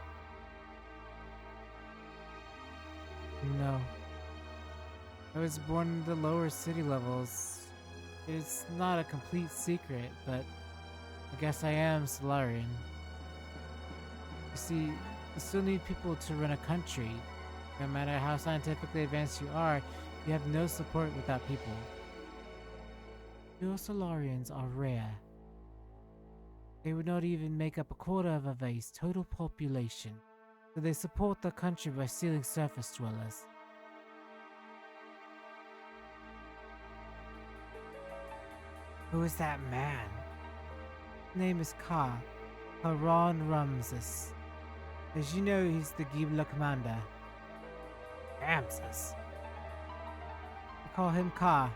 Speaker 2: No. I was born in the lower city levels. It's not a complete secret, but I guess I am Solarian. You see, you still need people to run a country. No matter how scientifically advanced you are, you have no support without people. Pure Solarians are rare. They would not even make up a quarter of Ave's total population, so they support the country by stealing surface dwellers.
Speaker 3: Who is that man?
Speaker 2: His name is Karan Ramses. As you know, he's the Gibla commander.
Speaker 3: Ramses?
Speaker 2: We call him Ka.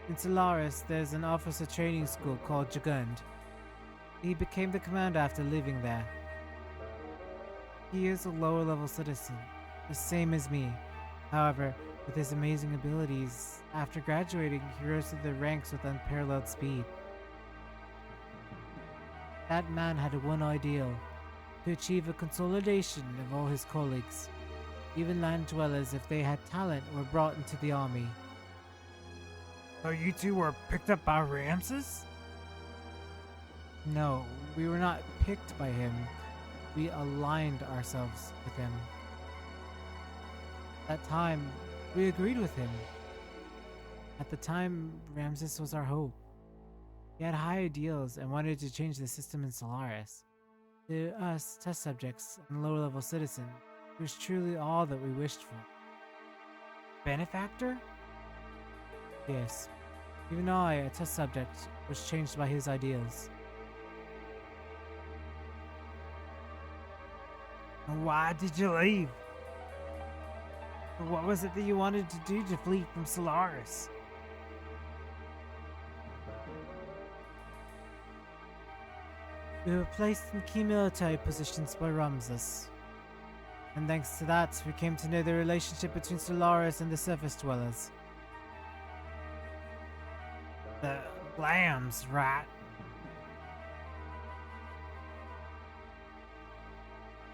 Speaker 2: In Solaris, there's an officer training school called Jagund. He became the commander after leaving there. He is a lower level citizen, the same as me. However, with his amazing abilities, after graduating, he rose to the ranks with unparalleled speed. That man had one ideal: to achieve a consolidation of all his colleagues. Even land dwellers, if they had talent, were brought into the army.
Speaker 3: So you two were picked up by Ramses?
Speaker 2: No, we were not picked by him. We aligned ourselves with him. At that time, we agreed with him. At the time, Ramses was our hope. He had high ideals and wanted to change the system in Solaris. To us, test subjects and lower-level citizens, it was truly all that we wished for.
Speaker 3: Benefactor?
Speaker 2: Yes. Even I, a test subject, was changed by his ideals.
Speaker 3: Why did you leave? What was it that you wanted to do to flee from Solaris?
Speaker 2: We were placed in key military positions by Ramses. And thanks to that, we came to know the relationship between Solaris and the surface dwellers.
Speaker 3: The lambs, right?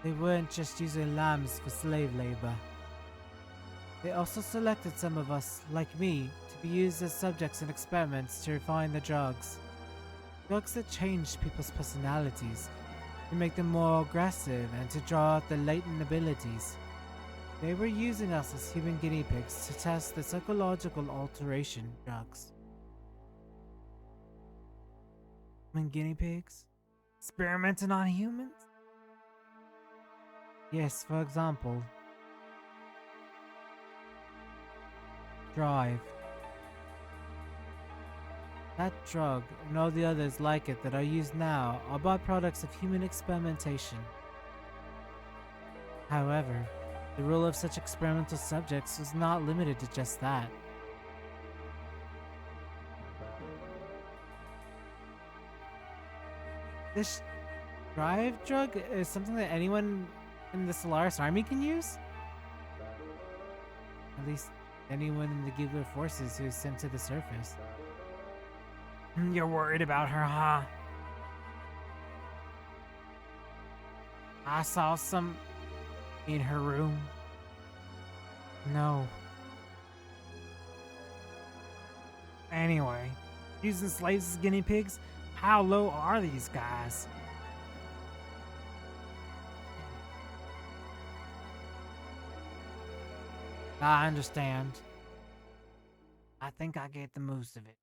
Speaker 2: They weren't just using lambs for slave labor. They also selected some of us, like me, to be used as subjects in experiments to refine the drugs. Drugs that changed people's personalities, to make them more aggressive and to draw out their latent abilities. They were using us as human guinea pigs to test the psychological alteration drugs.
Speaker 3: Human guinea pigs? Experimenting on humans?
Speaker 2: Yes, for example, Drive. That drug and all the others like it that are used now are byproducts of human experimentation. However, the role of such experimental subjects was not limited to just that. This Drive drug is something that anyone in the Solaris army can use? At least anyone in the Gibbler forces who is sent to the surface.
Speaker 3: You're worried about her, huh?
Speaker 2: I saw some in her room. No. Anyway, using slaves as guinea pigs? How low are these guys? I understand. I think I get the most of it.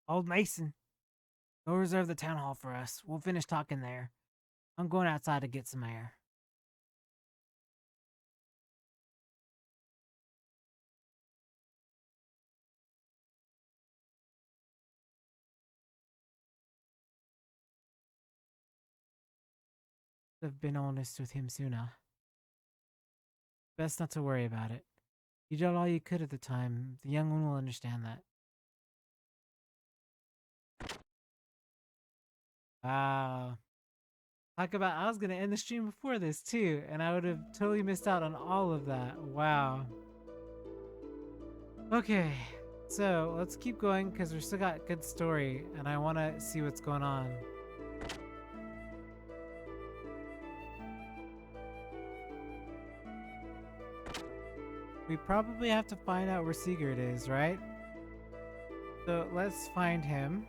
Speaker 2: Old Mason, go reserve the town hall for us. We'll finish talking there. I'm going outside to get some air. I've been honest with him sooner. Best not to worry about it. You did all you could at the time. The young one will understand that. Wow. Talk about, I was going to end the stream before this too, and I would have totally missed out on all of that. Wow. Okay, so let's keep going because we still got good story, and I want to see what's going on. We probably have to find out where Sigurd is, right? So let's find him.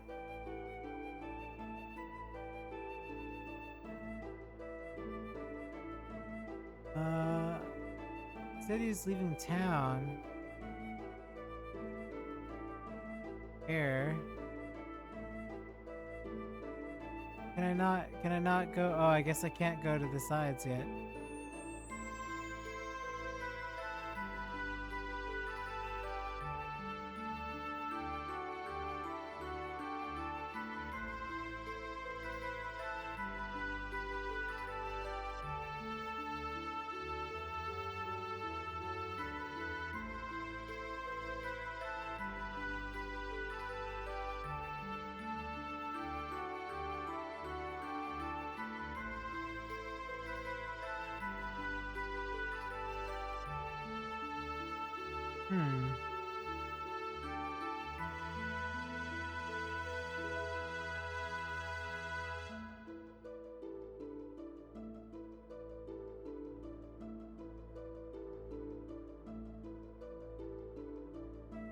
Speaker 2: Said he's leaving town. Here. Can I not go? Oh, I guess I can't go to the sides yet.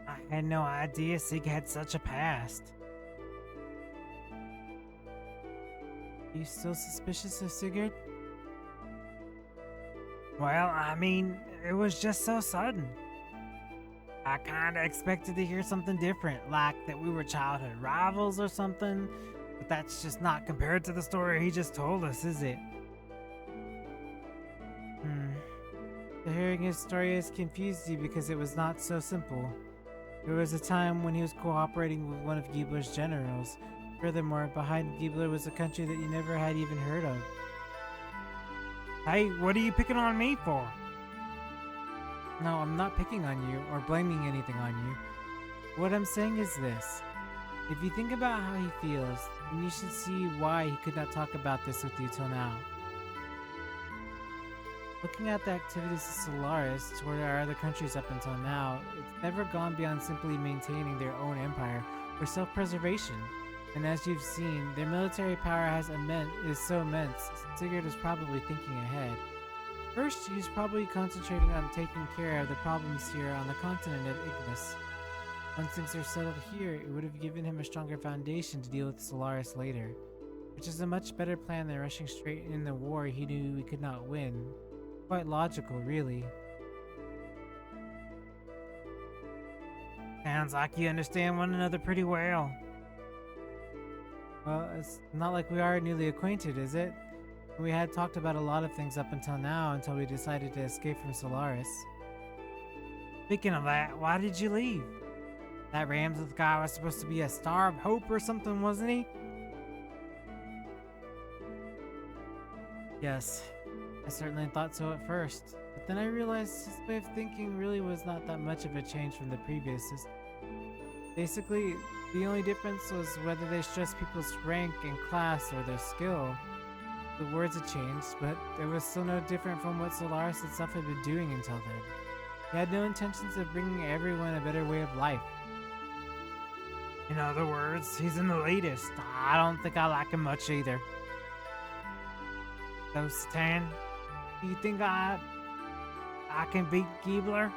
Speaker 2: I had no idea Sig had such a past. Are you still suspicious of Sigurd? Well, I mean, it was just so sudden. I kinda expected to hear something different, like that we were childhood rivals or something, but that's just not compared to the story he just told us, is it? So hearing his story has confused you because it was not so simple. There was a time when he was cooperating with one of Giebler's generals. Furthermore, behind Giebler was a country that you never had even heard of. Hey, what are you picking on me for? No, I'm not picking on you or blaming anything on you. What I'm saying is this. If you think about how he feels, then you should see why he could not talk about this with you till now. Looking at the activities of Solaris toward our other countries up until now, it's never gone beyond simply maintaining their own empire or self-preservation. And as you've seen, their military power is so immense, Sigurd is probably thinking ahead. First, he's probably concentrating on taking care of the problems here on the continent of Ignis. Once things are settled here, it would have given him a stronger foundation to deal with Solaris later, which is a much better plan than rushing straight in the war he knew we could not win. Quite logical, really. Sounds like you understand one another pretty well. Well, it's not like we are newly acquainted, is it? We had talked about a lot of things up until now, until we decided to escape from Solaris. Speaking of that, why did you leave? That Ramseth guy was supposed to be a star of hope or something, wasn't he? Yes, I certainly thought so at first, but then I realized his way of thinking really was not that much of a change from the previous system. Basically, the only difference was whether they stressed people's rank and class or their skill. The words had changed, but it was still no different from what Solaris itself had been doing until then. He had no intentions of bringing everyone a better way of life.
Speaker 3: In other words, he's an elitist. I don't think I like him much either. So, Stan, do you think I can beat Giebler?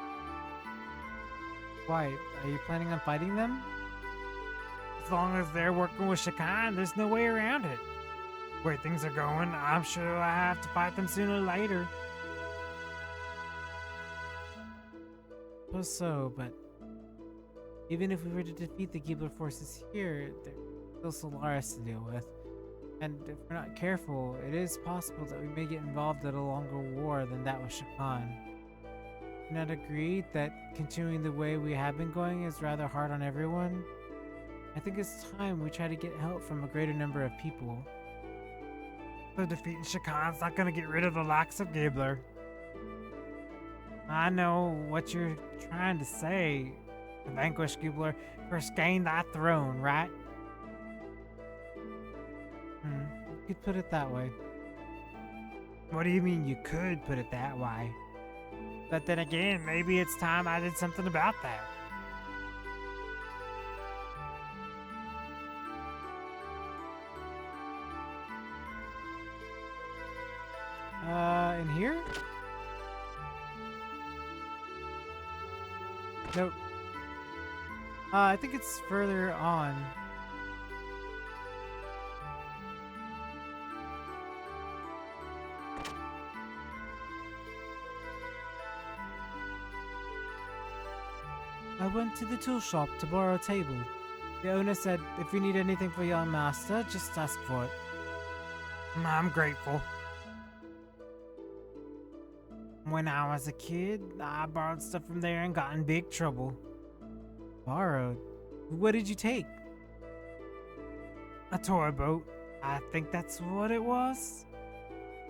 Speaker 1: Why? Are you planning on fighting them?
Speaker 3: As long as they're working with Shakan, there's no way around it. The way things are going, I'm sure I have to fight them sooner or later.
Speaker 1: Suppose so, but even if we were to defeat the Giebler forces here, there's still Solaris to deal with. And if we're not careful, it is possible that we may get involved in a longer war than that with Shakan. Not agreed that continuing the way we have been going is rather hard on everyone? I think it's time we try to get help from a greater number of people.
Speaker 3: So defeating Shakan's not gonna get rid of the likes of Giebler. I know what you're trying to say. To vanquish Giebler, first gain thy throne, right?
Speaker 1: You could put it that way.
Speaker 3: What do you mean you could put it that way? But then again, maybe it's time I did something about that.
Speaker 1: In here? Nope. I think it's further on. I went to the tool shop to borrow a table. The owner said, if you need anything for your master, just ask for it.
Speaker 3: I'm grateful. When I was a kid, I borrowed stuff from there and got in big trouble.
Speaker 1: Borrowed? What did you take?
Speaker 3: A toy boat. I think that's what it was.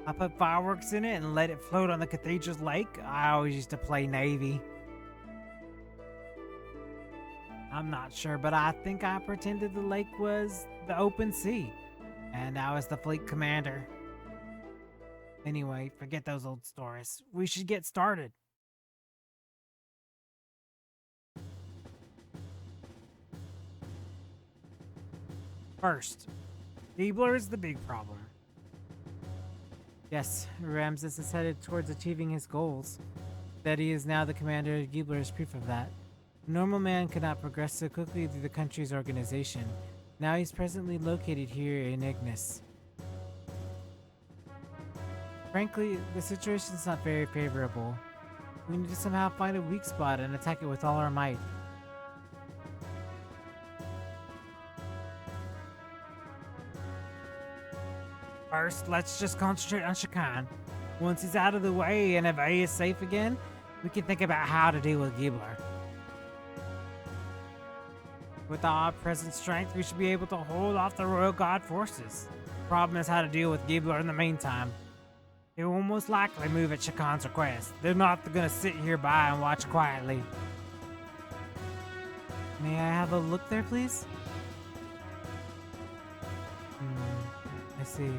Speaker 3: I put fireworks in it and let it float on the cathedral's lake. I always used to play Navy. I'm not sure, but I think I pretended the lake was the open sea, and I was the fleet commander. Anyway, forget those old stories. We should get started. First, Giebler is the big problem.
Speaker 1: Yes, Ramses is headed towards achieving his goals. That he is now the commander of Giebler is proof of that. A normal man could not progress so quickly through the country's organization. Now he's presently located here in Ignis. Frankly, the situation is not very favorable. We need to somehow find a weak spot and attack it with all our might.
Speaker 3: First, let's just concentrate on Shakan. Once he's out of the way and Eve is safe again, we can think about how to deal with Giebler. With our present strength, we should be able to hold off the Royal Guard forces. Problem is how to deal with Giebler in the meantime. They will most likely move at Shakan's request. They're not gonna sit here by and watch quietly.
Speaker 1: May I have a look there, please? I see.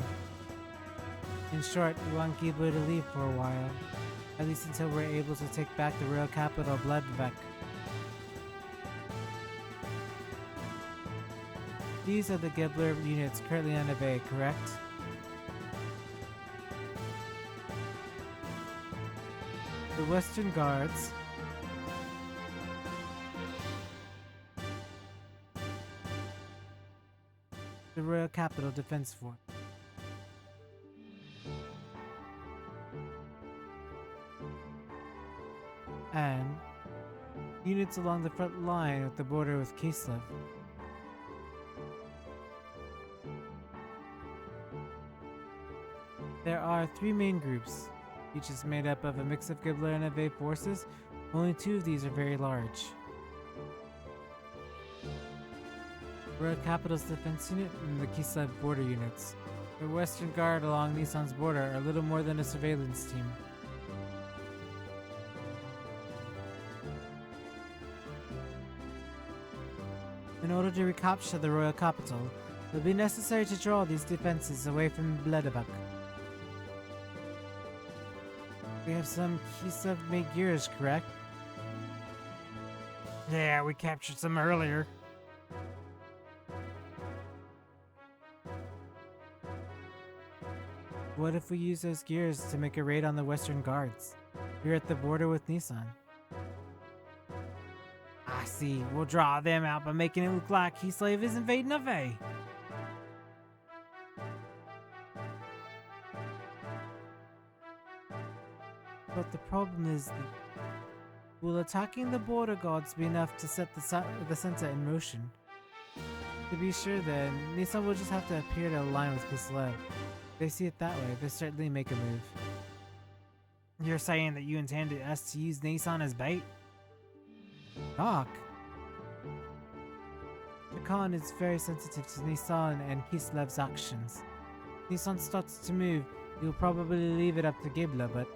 Speaker 1: In short, we want Giebler to leave for a while. At least until we're able to take back the royal capital, Bloodbeck. These are the Giebler units currently on Eve, correct? The Western Guards. The Royal Capital Defense Force. And units along the front line with the border with Kislev. There are 3 main groups. Each is made up of a mix of Giebler and Eve forces. Only 2 of these are very large. Royal Capital's defense unit and the Kislev border units. The Western Guard along Nissan's border are little more than a surveillance team. In order to recapture the Royal Capital, it will be necessary to draw these defenses away from Bloodbeck. We have some Kislev Xenogears, correct?
Speaker 3: Yeah, we captured some earlier.
Speaker 1: What if we use those gears to make a raid on the Western Guards? We're at the border with Nissan.
Speaker 2: I see. We'll draw them out by making it look like Kislev is invading a Vey.
Speaker 1: But the problem is, will attacking the border guards be enough to set the center in motion? To be sure then, Nissan will just have to appear to align with Kislev. If they see it that way, they'll certainly make a move.
Speaker 2: You're saying that you intended us to use Nissan as bait?
Speaker 1: Doc! The Khan is very sensitive to Nissan and Kislev's actions. If Nissan starts to move, he'll probably leave it up to Gibla, but...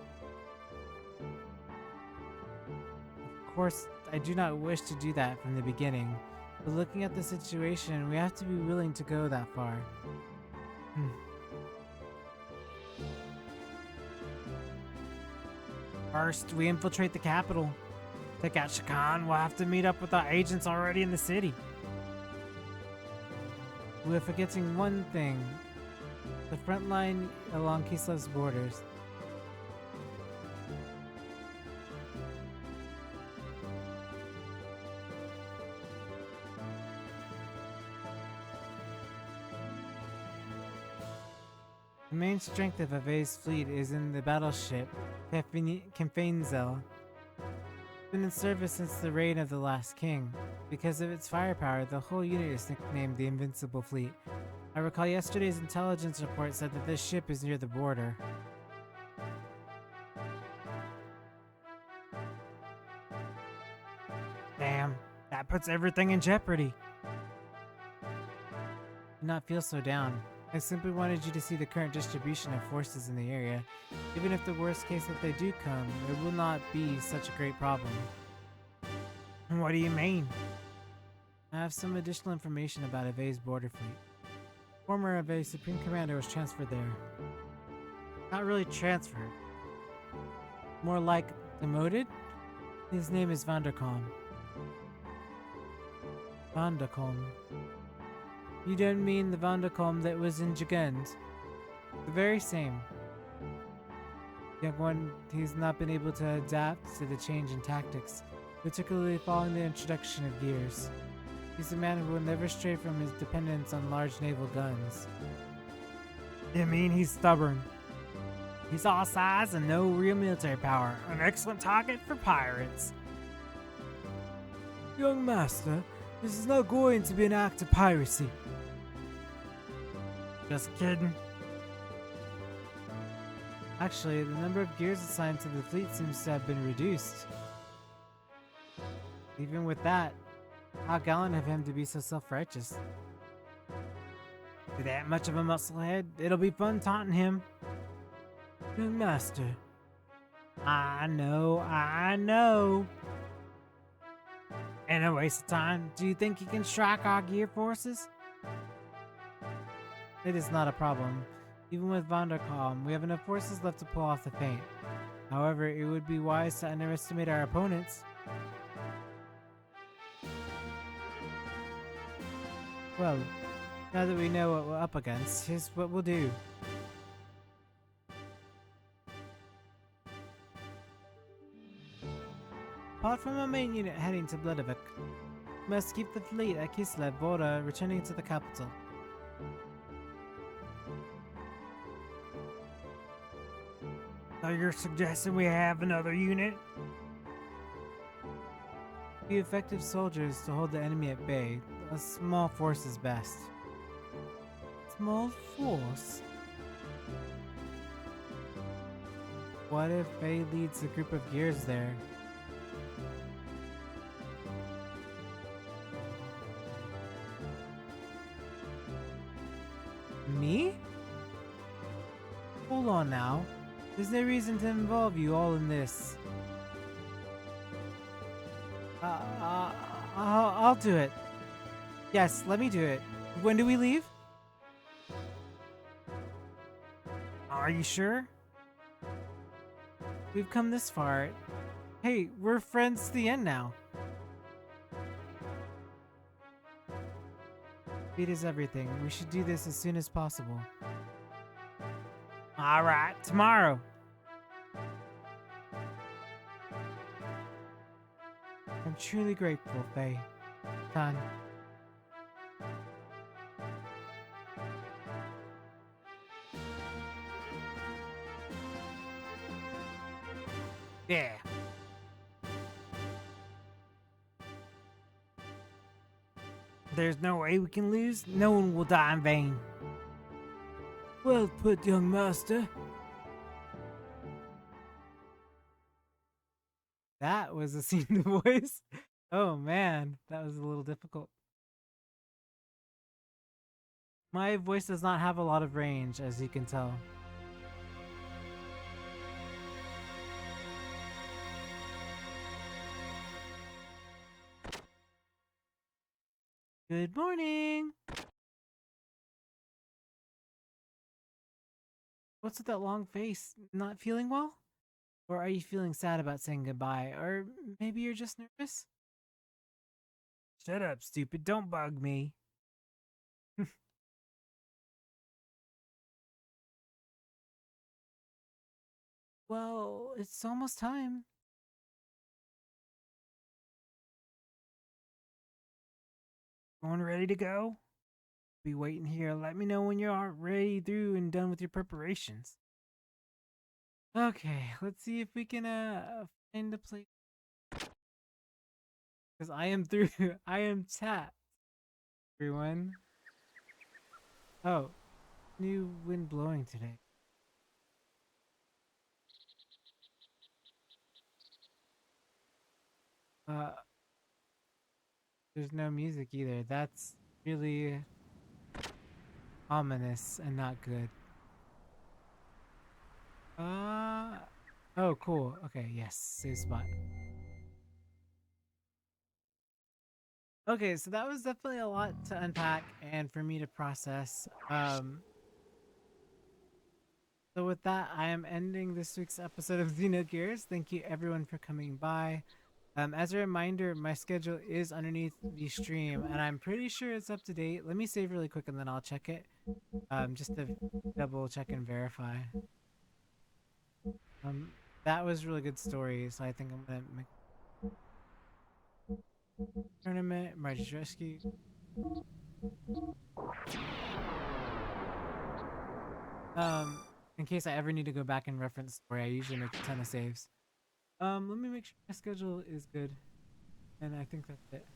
Speaker 1: Of course, I do not wish to do that from the beginning, but looking at the situation, we have to be willing to go that far.
Speaker 2: First, we infiltrate the capital. Take out Shakan, we'll have to meet up with our agents already in the city.
Speaker 1: We're forgetting one thing. The front line along Kislev's borders. The main strength of Ave's fleet is in the battleship Kempfenzel. It's been in service since the reign of the last king. Because of its firepower, the whole unit is nicknamed the Invincible Fleet. I recall yesterday's intelligence report said that this ship is near the border.
Speaker 2: Damn, that puts everything in jeopardy.
Speaker 1: Do not feel so down. I simply wanted you to see the current distribution of forces in the area. Even if the worst case that they do come, it will not be such a great problem.
Speaker 2: What do you mean?
Speaker 1: I have some additional information about Ave's border fleet. Former Ave Supreme Commander was transferred there. Not really transferred. More like demoted? His name is Vanderkom. Vanderkom. You don't mean the Vanderkom that was in Jugend? The very same. Young one, he's not been able to adapt to the change in tactics, particularly following the introduction of gears. He's a man who will never stray from his dependence on large naval guns.
Speaker 2: You mean he's stubborn? He's all size and no real military power. An excellent target for pirates.
Speaker 5: Young master, this is not going to be an act of piracy.
Speaker 2: Just kidding.
Speaker 1: Actually, the number of gears assigned to the fleet seems to have been reduced. Even with that, how gallant of him to be so self-righteous.
Speaker 2: With that much of a musclehead, it'll be fun taunting him.
Speaker 5: Young master.
Speaker 2: I know. And a waste of time. Do you think he can strike our gear forces?
Speaker 1: It is not a problem. Even with Vanderkom, we have enough forces left to pull off the feint. However, it would be wise to underestimate our opponents. Well, now that we know what we're up against, here's what we'll do. Apart from our main unit heading to Bledovik, we must keep the fleet at Kislev border returning to the capital.
Speaker 2: So you're suggesting we have another unit?
Speaker 1: Be effective soldiers to hold the enemy at bay. A small force is best. Small force? What if Faye leads a group of gears there? Me? Hold on now. There's no reason to involve you all in this. I'll do it. Yes, let me do it. When do we leave?
Speaker 2: Are you sure?
Speaker 1: We've come this far. Hey, we're friends to the end now. Speed is everything. We should do this as soon as possible.
Speaker 3: All right, tomorrow.
Speaker 1: I'm truly grateful, Faye. Done.
Speaker 3: Yeah. There's no way we can lose. No one will die in vain.
Speaker 4: Well put, young master.
Speaker 1: That was a scene voice. Oh man, that was a little difficult. My voice does not have a lot of range, as you can tell. Good morning. What's with that long face? Not feeling well? Or are you feeling sad about saying goodbye? Or maybe you're just nervous?
Speaker 3: Shut up, stupid. Don't bug me.
Speaker 1: Well, it's almost time.
Speaker 3: Going ready to go? Be waiting here. Let me know when you're ready through and done with your preparations.
Speaker 1: Okay, let's see if we can find a place. Because I am through. I am tapped. Everyone. Oh, new wind blowing today. Uh, there's no music either. That's really ominous and not good. Oh, cool. Okay, yes, save spot. Okay, so that was definitely a lot to unpack and for me to process. So with that, I am ending this week's episode of Xenogears. Thank you everyone for coming by. As a reminder, my schedule is underneath the stream, and I'm pretty sure it's up to date. Let me save really quick, and then I'll check it, just to double check and verify. That was really good story, so I think I'm gonna make tournament, Margie's Rescue. In case I ever need to go back and reference the story, I usually make a ton of saves. Let me make sure my schedule is good, and I think that's it.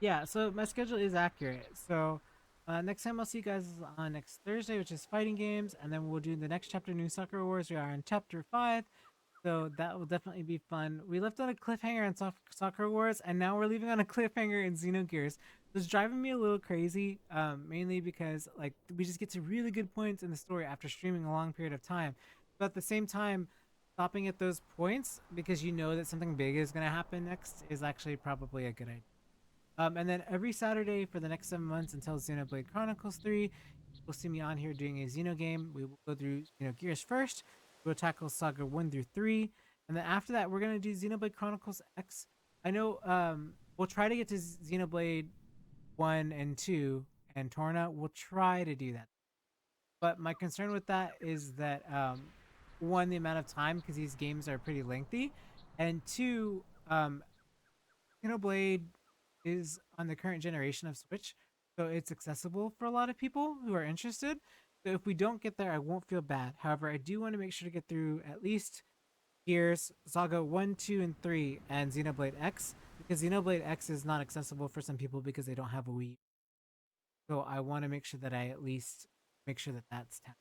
Speaker 1: Yeah, so my schedule is accurate. So next time I'll see you guys on next Thursday, which is fighting games, and then we'll do the next chapter, New Soccer Wars. We are on chapter 5, so that will definitely be fun. We left on a cliffhanger on Soccer Wars, and now we're leaving on a cliffhanger in Xenogears. It's driving me a little crazy, mainly because like we just get to really good points in the story after streaming a long period of time, but at the same time, stopping at those points because you know that something big is going to happen next is actually probably a good idea. And then every Saturday for the next 7 months until Xenoblade Chronicles 3, you'll see me on here doing a Xeno game. We will go through Gears first. We'll tackle Saga 1 through 3. And then after that, we're going to do Xenoblade Chronicles X. I know we'll try to get to Xenoblade 1 and 2 and Torna. We'll try to do that. But my concern with that is that, one, the amount of time, because these games are pretty lengthy. And two, Xenoblade is on the current generation of Switch, so it's accessible for a lot of people who are interested. So if we don't get there, I won't feel bad. However, I do want to make sure to get through at least Gears, Saga 1, 2, and 3, and Xenoblade X, because Xenoblade X is not accessible for some people because they don't have a Wii. So I want to make sure that I at least make sure that that's tapped.